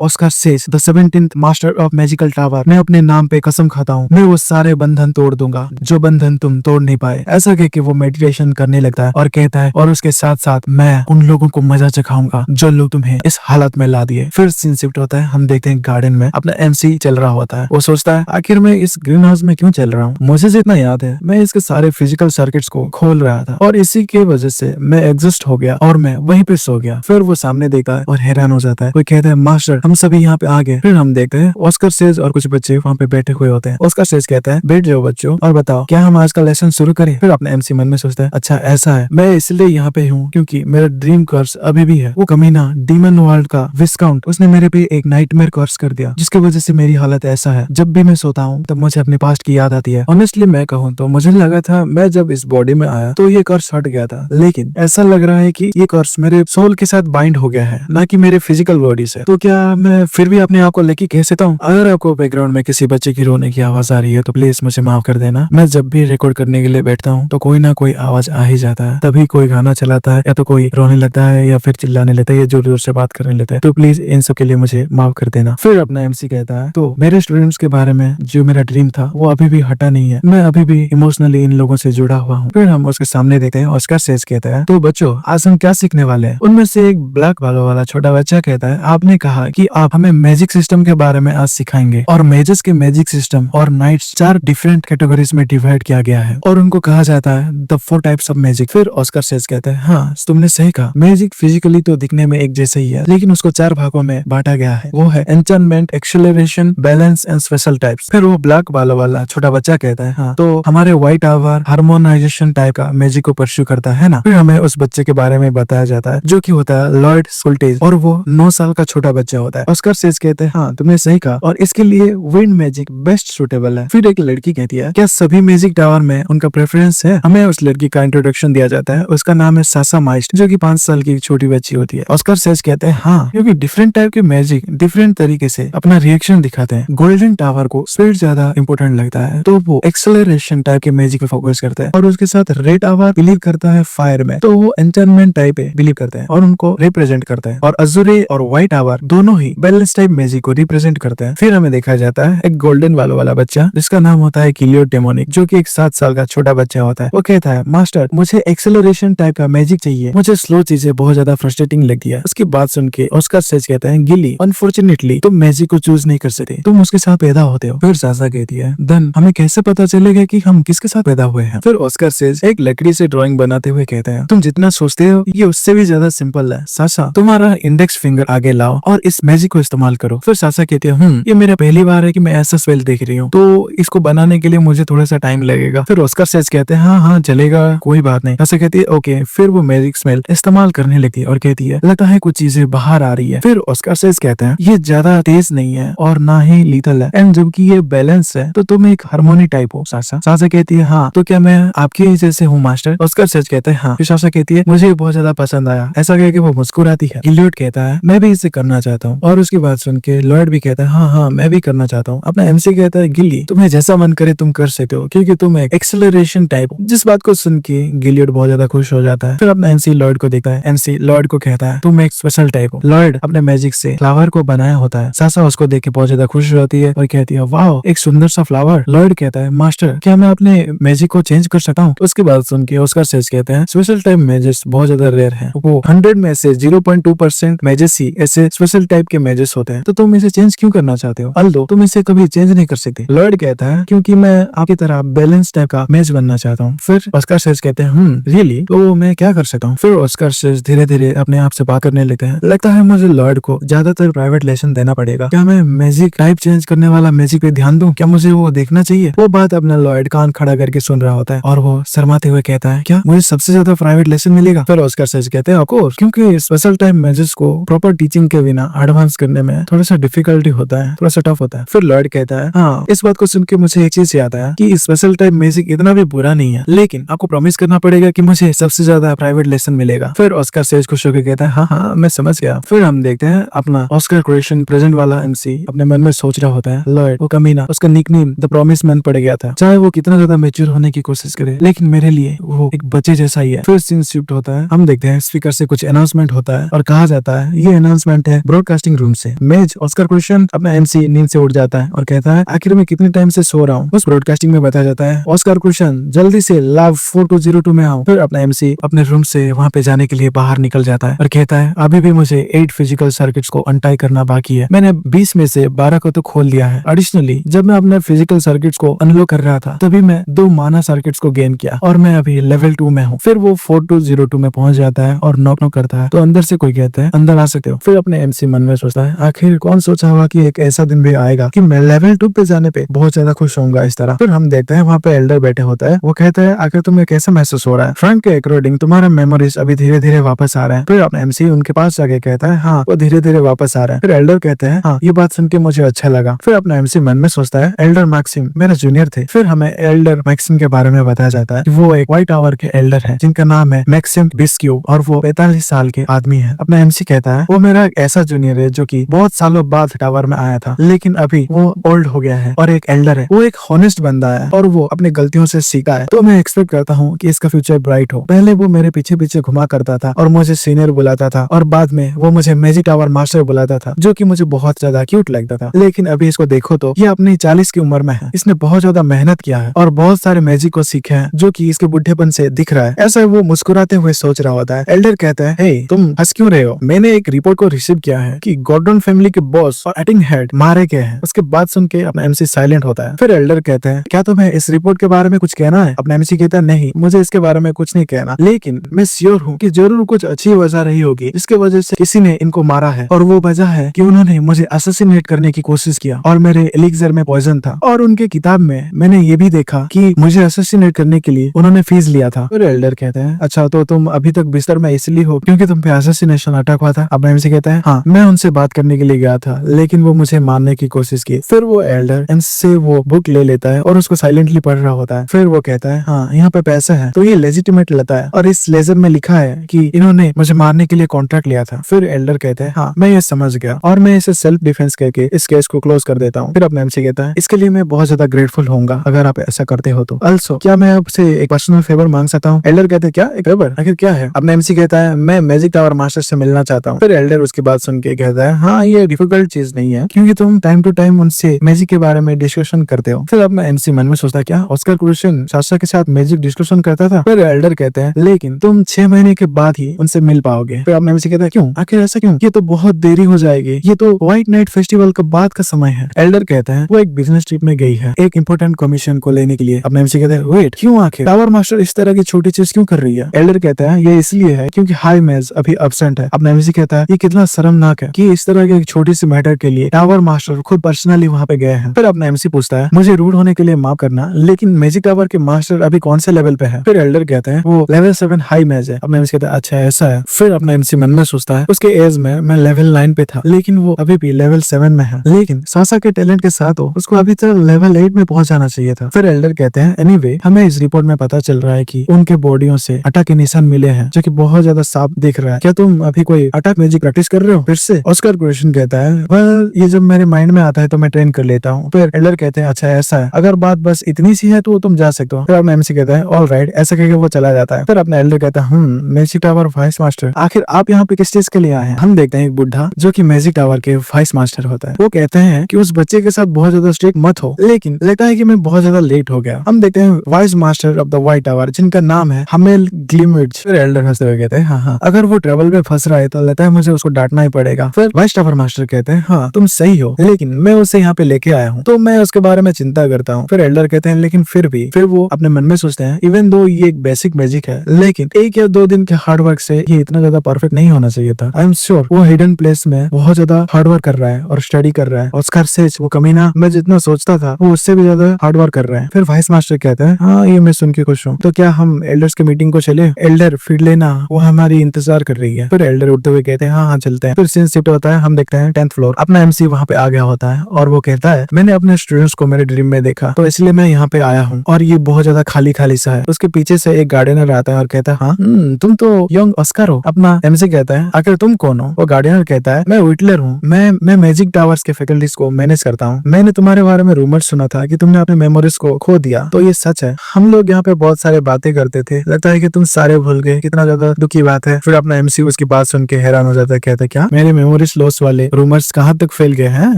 Oscar says the 17th master of magical tower, मैं अपने नाम पे कसम खाता हूँ मैं वो सारे बंधन तोड़ दूंगा जो बंधन तुम तोड़ नहीं पाए। ऐसा कह के वो मेडिटेशन करने लगता है और कहता है और उसके साथ साथ मैं उन लोगों को मजा चखाऊंगा जो लोग तुम्हें इस हालत में ला दिए। फिर सीन शिफ्ट होता है, हम देखते हैं गार्डन में अपना एमसी चल रहा होता है। वो सोचता है आखिर मैं इस ग्रीन हाउस में क्यों चल रहा हूँ। मुझे जितना याद है मैं इसके सारे फिजिकल सर्किट्स को खोल रहा था और इसी के वजह से मैं एग्जिस्ट हो गया और मैं वहीं पे सो गया। फिर वो सामने देखता है और हैरान हो जाता है। वो कहता है मास्टर हम सभी यहाँ पे आ गए। फिर हम देखते हैं ऑस्कर सेज और कुछ बच्चे वहाँ पे बैठे हुए होते हैं। ऑस्कर सेज कहता है बैठ जाओ बच्चों और बताओ क्या हम आज का लेसन शुरू करें। फिर अपने एमसी मन में सोचता है अच्छा ऐसा है, मैं इसलिए यहाँ पे हूँ क्योंकि मेरा ड्रीम कर्स अभी भी है। वो कमीना डीमन वर्ल्ड का विस्काउंट उसने मेरे पे एक नाइटमेयर कर्स कर दिया जिसकी वजह से मेरी हालत ऐसा है। जब भी मैं सोता हूँ तब मुझे अपने पास्ट की याद आती है। ऑनेस्टली मैं कहूँ तो मुझे लगा था मैं जब इस बॉडी में आया तो ये कर्स हट गया था, लेकिन ऐसा लग रहा है कि ये कर्स मेरे सोल के साथ बाइंड हो गया है, ना कि मेरे फिजिकल बॉडी से। तो क्या मैं फिर भी अपने आप को लकी कह सकता हूँ? अगर आपको बैकग्राउंड में किसी बच्चे की रोने की आवाज आ रही है तो प्लीज मुझे माफ कर देना। मैं जब भी रिकॉर्ड करने के लिए बैठता हूँ तो कोई ना कोई आवाज आ ही जाता है। तभी कोई गाना चलाता है या तो कोई रोने लगता है या फिर चिल्लाने लगता है या जोर जोर से बात करने लगता है। तो प्लीज इन सब के लिए मुझे माफ कर देना। फिर अपना एमसी कहता है तो मेरे स्टूडेंट्स के बारे में जो मेरा ड्रीम था वो अभी भी हटा नहीं है, मैं अभी भी इमोशनली इन लोगों से जुड़ा हुआ हूँ। फिर हम उसके सामने देखते हैं ऑस्कर सेज कहता है तो बच्चों आज हम क्या सीखने वाले हैं। उनमें से एक ब्लैक बालों वाला छोटा बच्चा कहता है आपने कहा कि आप हमें मैजिक सिस्टम के बारे में आज सिखाएंगे और मेजेस के मैजिक सिस्टम और नाइट्स 4 डिफरेंट कैटेगरीज में डिवाइड किया गया है और उनको कहा जाता है द 4 टाइप्स ऑफ मैजिक। फिर ऑस्कर सेज कहता है हाँ तुमने सही कहा, मैजिक फिजिकली तो दिखने में एक जैसा ही है लेकिन उसको 4 भागों में बांटा गया है। वो है enchantment, acceleration, balance and special types. फिर वो ब्लैक बालों वाला छोटा बच्चा कहता है हाँ तो हमारे व्हाइट टावर हार्मोनाइजेशन टाइप का मैजिक को परस्यू करता है ना। फिर हमें उस बच्चे के बारे में बताया जाता है जो कि होता है लॉयड स्कुल्टेज और वो 9 साल का छोटा बच्चा होता है। ऑस्कर सेज कहते हैं हाँ तुमने सही कहा और इसके लिए विंड मैजिक बेस्ट सुटेबल है। फिर एक लड़की कहती है क्या सभी मैजिक टावर में उनका प्रेफरेंस है। हमें उस लड़की का इंट्रोडक्शन दिया जाता है, उसका नाम है सासा माइस्ट जो कि 5 साल की छोटी बच्ची होती है। ऑस्कर सेज कहते हैं हाँ क्योंकि डिफरेंट टाइप के मैजिक डिफरेंट तरीके से अपना रिएक्शन दिखाते हैं। गोल्डन टावर को स्पीड ज्यादा इंपॉर्टेंट लगता है तो वो एक्सेलरेशन टाइप के मैजिक पे फोकस करता है और उसके साथ रेड टावर बिलीव करता है फायर में तो वो एंचेंटमेंट टाइप पे बिलीव करते हैं और उनको रिप्रेजेंट करता है। और अजुरे और व्हाइट टावर दोनों ही बैलेंस टाइप मैजिक को रिप्रेजेंट करते हैं। फिर हमें देखा जाता है एक गोल्डन बालों वाला बच्चा जिसका नाम होता है किलियो डेमोनिक जो कि एक 7 साल का छोटा बच्चा होता है। वो कहता है मास्टर मुझे एक्सेलरेशन टाइप का मैजिक चाहिए, मुझे स्लो चीजें बहुत ज्यादा फ्रस्ट्रेटिंग लगती है। उसकी बात सुन के ऑस्कर सेज कहता है गिली अनफॉर्चुनेटली तुम मैजिक को चूज नहीं कर सकते, तुम उसके साथ पैदा होते हो। फिर सासा कहती है देन हमें कैसे पता चलेगा कि हम किसके साथ पैदा हुए हैं। फिर ऑस्कर सेज एक लकड़ी से ड्राइंग बनाते हुए कहते हैं तुम जितना सोचते हो ये उससे भी ज्यादा सिंपल है। सासा तुम्हारा इंडेक्स फिंगर आगे लाओ और इस मैजिक को इस्तेमाल करो। फिर सासा कहती है ये मेरा पहली बार है कि मैं ऐसा स्पेल देख रही हूँ तो इसको बनाने के लिए मुझे थोड़ा सा टाइम लगेगा। फिर ऑस्कर सेज कहते हैं हाँ चलेगा कोई बात नहीं। सासा कहती है ओके। फिर वो मैजिक स्मेल इस्तेमाल करने लगती है और कहती है लगता है कुछ चीजें बाहर आ रही है। फिर ऑस्कर सेज कहते हैं ये ज्यादा तेज नहीं है और ना ही लीथल है एंड जबकि ये बैलेंस है तो तुम एक हार्मोनी टाइप हो। सासा कहती है हाँ तो क्या मैं आपकी ही जैसे हूँ मास्टर। ऑस्कर सेज कहते हैं हाँ। फिर सासा कहती है मुझे बहुत ज्यादा पसंद आया। ऐसा कह के वो मुस्कुराती है। गिलियड कहता है मैं भी इसे करना चाहता हूँ और उसकी बात सुन के लॉयड भी कहता है हाँ मैं भी करना चाहता हूँ। अपना एमसी कहता है गिली तुम्हें जैसा मन करे तुम कर सकते हो क्योंकि तुम एक एक्सेलरेशन टाइप हो। जिस बात को सुन के गिलियड बहुत ज्यादा खुश हो जाता है। फिर अपना एमसी लॉयड को देखता है। एमसी लॉयड को कहता है तुम एक स्पेशल टाइप हो। लॉयड अपने मैजिक से फ्लावर को बनाया होता है। सासा उसको देख के बहुत ज्यादा खुश होती है और कहती है वाह एक सुंदर सा फ्लावर। लॉयड कहता है मास्टर क्या मैं अपने मैजिक को चेंज कर सकता हूँ। उसकी बात सुन के ऑस्कर सेज कहते हैं स्पेशल टाइप मैजिक बहुत ज्यादा रेयर है, वो 100 में से 0.2% मैजिक ही ऐसे स्पेशल टाइप के मैजिक होते हैं तो तुम इसे चेंज क्यों करना चाहते हो। अल्दो तुम इसे कभी चेंज नहीं कर सकते। लॉयड कहता है क्योंकि मैं आपकी तरह बैलेंस टाइप का मैच बनना चाहता हूँ। फिर ऑस्कर सेज कहते हैं रियली तो मैं क्या कर सकता हूँ। फिर ऑस्कर सेज धीरे धीरे अपने आप से बात करने लगते हैं। लगता है मुझे लॉयड को ज्यादातर प्राइवेट लेसन देना पड़ेगा। क्या मैं मैजिक टाइप चेंज करने वाला मैजिक पे ध्यान दूं, क्या मुझे वो देखना चाहिए। वो बात अपना लॉयड कान खड़ा करके सुन रहा होता है और वो शर्माते हुए कहता है क्या मुझे सबसे ज्यादा प्राइवेट लेसन मिलेगा। फिर ऑस्कर सेज कहते हैं ऑफ कोर्स क्योंकि स्पेशल टाइप मैजिक को प्रॉपर टीचिंग के बिना एडवांस करने में थोड़ा सा डिफिकल्टी होता है, थोड़ा सा टफ होता है। फिर लॉयड कहता है हाँ इस बात को सुन के मुझे एक चीज याद आया कि स्पेशल टाइप मैजिक इतना भी बुरा नहीं है लेकिन आपको प्रॉमिस करना पड़ेगा कि मुझे सबसे ज्यादा प्राइवेट लेसन मिलेगा। फिर ऑस्कर सेज खुश होकर कहता है हाँ मैं समझ गया। फिर हम देखते हैं अपना ऑस्कर क्रिएशन प्रेजेंट वाला एमसी अपने मन में सोच रहा होता है लॉयड वो कमीना उसका निकनेम द प्रॉमिस मैन पड़ गया था। चाहे वो कितना ज्यादा मैच्योर होने की कोशिश करे लेकिन मेरे लिए वो एक बच्चे जैसा ही है। फिर सीन शिफ्ट होता है। हम देखते हैं स्पीकर से कुछ अनाउंसमेंट होता है और कहा जाता है ये अनाउंसमेंट है ब्रॉडकास्टिंग रूम से। मेज ऑस्कर क्रिएशन अपना एमसी नींद से उठ जाता है और कहता है आखिर में कितने टाइम से सो रहा हूँ। उस ब्रॉडकास्टिंग में बताया जाता है ऑस्कर क्रिएशन जल्दी से लैब 4202 में आओ। फिर अपना एमसी अपने रूम से वहाँ पे जाने के लिए बाहर निकल जाता है और कहता है अभी भी मुझे 8 फिजिकल सर्किट्स को अनटाई करना बाकी है। मैंने 20 में से 12 को तो खोल दिया है। एडिशनली जब मैं अपने फिजिकल सर्किट्स को अनलॉक कर रहा था तभी मैं 2 माना सर्किट्स को गेन किया और मैं अभी लेवल 2 में हूँ। फिर वो 4202 में पहुंच जाता है और नॉक करता है तो अंदर से कोई कहता है अंदर आ सकते हो। फिर अपने एमसी मन में सोचता है आखिर कौन सोचा होगा कि एक ऐसा दिन भी आएगा कि मैं लेवल 2 पे जाने पे बहुत ज्यादा खुश होऊंगा इस तरह। फिर हम देखते हैं वहाँ पे एल्डर बैठे होता है। वो कहता है आखिर तुम्हें कैसा महसूस हो रहा है। फ्रैंक के अकॉर्डिंग तुम्हारा मेमोरीज अभी धीरे धीरे वापस आ रहे हैं। फिर अपने एमसी उनके पास जाके कहता है हाँ वो धीरे धीरे वापस आ रहे हैं। फिर एल्डर कहते हैं हाँ ये बात सुन के मुझे अच्छा लगा। फिर अपना एमसी मन में सोचता है एल्डर मैक्सिम मेरा जूनियर थे। फिर हमें एल्डर मैक्सिम के बारे में बताया जाता है कि वो एक व्हाइट टावर के एल्डर है जिनका नाम है मैक्सिम बिस्क्यू और वो 45 साल के आदमी है। अपना एमसी कहता है वो मेरा एक ऐसा जूनियर है जो कि बहुत सालों बाद टावर में आया था लेकिन अभी वो ओल्ड हो गया है और एक एल्डर है। वो एक हॉनेस्ट बंदा है और वो अपने गलतियों से सीखा है तो मैं एक्सपेक्ट करता हूँ कि इसका फ्यूचर ब्राइट हो। पहले वो मेरे पीछे पीछे घुमा करता था और मुझे सीनियर बुलाता था और बाद में वो मुझे मैजिक टावर मास्टर बुलाता था जो कि मुझे बहुत ज्यादा क्यूट लगता था। लेकिन अभी इसको देखो तो ये अपनी 40 की उम्र में है। इसने बहुत ज्यादा मेहनत किया है और बहुत सारे मैजिक को सीखे हैं जो कि इसके बुढ़ेपन से दिख रहा है। ऐसा वो मुस्कुराते हुए सोच रहा होता है। एल्डर कहता है हे तुम हंस क्यों रहे हो। मैंने एक रिपोर्ट को रिसीव किया है कि गॉर्डन फैमिली के बॉस और एक्टिंग हेड मारे गए हैं। उसके बाद सुन के अपना एमसी साइलेंट होता है। फिर एल्डर कहते हैं क्या तुम्हें इस रिपोर्ट के बारे में कुछ कहना है। अपना एमसी कहता है नहीं मुझे इसके बारे में कुछ नहीं कहना लेकिन मैं श्योर हूँ कि जरूर कुछ अच्छी वजह रही होगी जिसके वजह से किसी ने इनको मारा है और वो वजह है है कि उन्होंने मुझे असैसिनेट करने की कोशिश किया और मेरे एलिक्सर में पॉइजन था, और उनके किताब में मैंने ये भी देखा कि मुझे असैसिनेट करने के लिए उन्होंने फीस लिया था। फिर एल्डर कहते हैं, अच्छा तो तुम अभी तक बिस्तर में इसलिए हो क्योंकि तुम पे असैसिनेशन अटैक हुआ था। अब एमसी कहता है, हाँ मैं उनसे बात करने के लिए गया था लेकिन वो मुझे मारने की कोशिश की। फिर वो एल्डर से वो बुक ले लेता है और उसको साइलेंटली पढ़ रहा होता है। फिर वो कहता है, हाँ यहाँ पे पैसा है तो ये लेजिटिमेट लेता है और इस लेजर में लिखा है कि इन्होंने मुझे मारने के लिए कॉन्ट्रैक्ट लिया था। फिर एल्डर कहते हैं, हाँ मैं ये समझ गया और मैं इसे सेल्फ डिफेंस करके इस केस को क्लोज कर देता हूँ। फिर अपने एमसी कहता है, इसके लिए मैं बहुत ज्यादा ग्रेटफुल होऊंगा अगर आप ऐसा करते हो तो। अल्सो क्या मैं आपसे एक पर्सनल फेवर मांग सकता हूँ? एल्डर कहते हैं, क्या एक फेवर? आखिर क्या है? अपने एमसी कहता है, मैं मैजिक टावर मास्टर से मिलना चाहता हूँ। फिर एल्डर उसकी बात सुन के कहता है, हाँ ये डिफिकल्ट चीज नहीं है क्योंकि तुम टाइम टू टाइम उनसे मैजिक के बारे में डिस्कशन करते हो। फिर अपना एमसी मन में सोचता है, क्या ऑस्कर क्रूशन साशा के साथ मैजिक डिस्कशन करता था? फिर एल्डर कहते हैं, लेकिन तुम 6 महीने के बाद ही उनसे मिल पाओगे। फिर अपना एमसी कहता है, क्यों? आखिर ऐसा क्यों? ये तो बहुत देरी हो जाएगी, ये तो व्हाइट नाइट फेस्टिवल का बाद का समय है। एल्डर कहते हैं, वो एक बिजनेस ट्रिप में गई है एक इंपॉर्टेंट कमीशन को लेने के लिए। अपना एमसी कहते हैं, वेट, क्यों? आखिर टावर मास्टर इस तरह की छोटी चीज क्यों कर रही है? एल्डर कहता है, ये इसलिए है क्योंकि हाई मेज अभी एब्सेंट है। अपना एमसी कहता है, ये कितना शर्मनाक है कि इस तरह की एक छोटी सी मैटर के लिए टावर मास्टर खुद पर्सनली वहाँ पे गए हैं। फिर अपना एमसी पूछता है, मुझे रूड होने के लिए माफ करना लेकिन मैजिक टावर के मास्टर अभी कौन से लेवल पे है? फिर एल्डर कहते हैं, वो लेवल 7 हाई मेज है। अपना एमसी कहता है, अच्छा ऐसा है। फिर अपना एमसी मन में सोचता है, उसके एज में मैं लेवल 9 पे था लेकिन वो अभी भी लेवल 7 में है, लेकिन सासा के टैलेंट के साथ उसको अभी तक लेवल 8 में पहुंच जाना चाहिए था। फिर एल्डर कहते हैं, एनीवे हमें इस रिपोर्ट में पता चल रहा है कि उनके बॉडियों से अटैक के निशान मिले हैं जो कि बहुत ज्यादा साफ दिख रहा है। क्या तुम अभी कोई अटैक मैजिक प्रैक्टिस कर रहे हो फिर से? ऑस्कर क्वेश्चन कहता है, वेल ये जब मेरे माइंड में आता है तो मैं ट्रेन कर लेता हूँ। फिर एल्डर कहते हैं, अच्छा ऐसा है, अगर बात बस इतनी सी है तो तुम जा सकते हो। फिर अपना एमसी कहता है, ऑल राइट। ऐसा कहकर वो चला जाता है। फिर अपना एल्डर कहता है, मैजिक टावर वाइस मास्टर, आखिर आप यहाँ पे किस चीज के लिए आए हैं? हम देखते हैं एक बुढ़ा जो कि मैजिक टावर के वाइस मास्टर होता है। वो कहते हैं कि उस बच्चे के साथ बहुत ज्यादा स्ट्रिक्ट मत हो, लेकिन लगता है कि मैं बहुत ज्यादा लेट हो गया। हम देखते हैं vice master of the white tower जिनका नाम है हमेल ग्लिमिड्ज। फिर एल्डर हंसते हुए कहते हैं, हाँ अगर वो ट्रेवल में फंस रहा है तो लगता है मुझे उसको डांटना ही पड़ेगा। फिर वाइस टावर मास्टर कहते हैं, हाँ तुम सही हो लेकिन मैं उसे यहाँ पे लेके आया हूँ तो मैं उसके बारे में चिंता करता हूँ। फिर एल्डर कहते हैं, लेकिन फिर भी। फिर वो अपने मन में सोचते हैं, इवन दो ये एक बेसिक मैजिक है लेकिन 1 या 2 दिन के हार्डवर्क से ये इतना ज्यादा परफेक्ट नहीं होना चाहिए था। आई एम श्योर वो हिडन प्लेस में बहुत ज्यादा हार्डवर्क कर रहा है और स्टडी कर रहा है। ऑस्कर सेज वो कमीना मैं जितना सोचता था वो उससे भी ज्यादा हार्डवर्क कर रहा है। फिर वाइस मास्टर कहते हैं, हाँ ये मैं सुन के खुश हूँ, तो क्या हम एल्डर्स की मीटिंग को चले? एल्डर फिर लेना, वो हमारी इंतजार कर रही है। फिर एल्डर उठते हुए कहते हैं, हाँ चलते हैं। फिर सीन शिफ्ट होता है, हम देखते हैं 10th फ्लोर। अपना एमसी वहाँ पे आ गया होता है और वो कहता है, मैंने अपने स्टूडेंट्स को मेरे ड्रीम में देखा तो इसलिए मैं यहाँ पे आया हूँ और ये बहुत ज्यादा खाली खाली सा है। उसके पीछे से एक गार्डनर आता है और कहता है, हाँ तुम तो यंग ऑस्कर हो। अपना एमसी कहता है, आखिर तुम कौन हो? वो गार्डनर कहता है, मैं विटलर हूँ, मैं मैजिक टावर्स के फैकल्टीज को मैनेज करता हूँ। मैंने तुम्हारे बारे में रूमर सुना था कि तुमने अपने मेमोरीज को खो दिया, तो ये सच है। हम लोग यहाँ पे बहुत सारे बातें करते थे, लगता है कि तुम सारे भूल गए, कितना ज्यादा दुखी बात है। फिर अपना एमसी उसकी बात सुन के हैरान हो जाता है, कहता है, क्या मेरे मेमोरीज लॉस वाले रूमर्स कहाँ तक फैल गए हैं?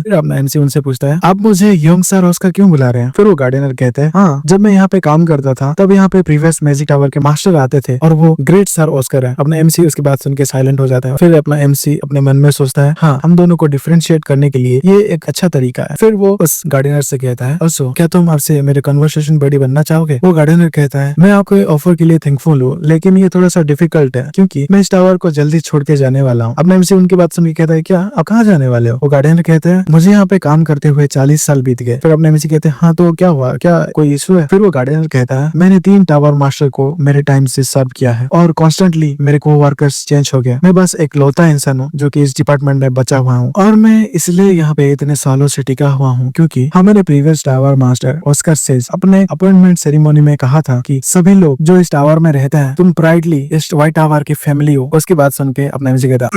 फिर अपना एमसी उनसे पूछता है, आप मुझे यंग सर ऑस्कर क्यों बुला रहे हैं? फिर वो गार्डनर कहते हैं, हाँ जब मैं यहाँ पे काम करता था तब यहाँ पे प्रीवियस मैजिक टावर के मास्टर आते थे और वो ग्रेट सर ऑस्कर है। अपना एमसी उसकी बात सुन के साइलेंट हो जाता है। फिर अपना एमसी अपने मन में सोचता है, हाँ हम दोनों को डिफरेंशिएट करने के लिए ये एक अच्छा तरीका है। फिर वो उस गार्डनर से कहता है, also क्या तुम आपसे मेरे कन्वर्सेशन बड़ी बनना चाहोगे? वो गार्डनर कहता है, मैं आपके ऑफर के लिए थैंकफुल हूँ लेकिन ये थोड़ा सा डिफिकल्ट है क्योंकि मैं इस टावर को जल्दी छोड़ के जाने वाला हूँ। अपना एमसी उनकी बात सुन के कहता है, क्या आप कहाँ जाने वाले हो? वो गार्डनर कहते हैं, मुझे यहाँ पे काम करते हुए 40 साल बीत गए। फिर अपने एमसी कहते हैं, हाँ तो क्या हुआ, क्या कोई इशू है? फिर वो गार्डनर कहता है, मैंने 3 टावर मास्टर को मेरे टाइम से सर्व किया है और कॉन्स्टेंटली मेरे को वर्कर्स चेंज हो गया। मैं बस एक लौता इंसान हूँ जो कि इस डिपार्टमेंट में बचा हुआ हूँ और मैं इसलिए यहाँ पे इतने सालों से टिका हुआ हूँ क्योंकि हमारे previous tower master Oscar says अपने अपॉइंटमेंट सेरेमनी में कहा था कि सभी लोग जो इस टावर में रहते हैं तुम प्राइडली इस व्हाइट टावर की फैमिली हो। उसकी बात सुन के अपना एमसी कहता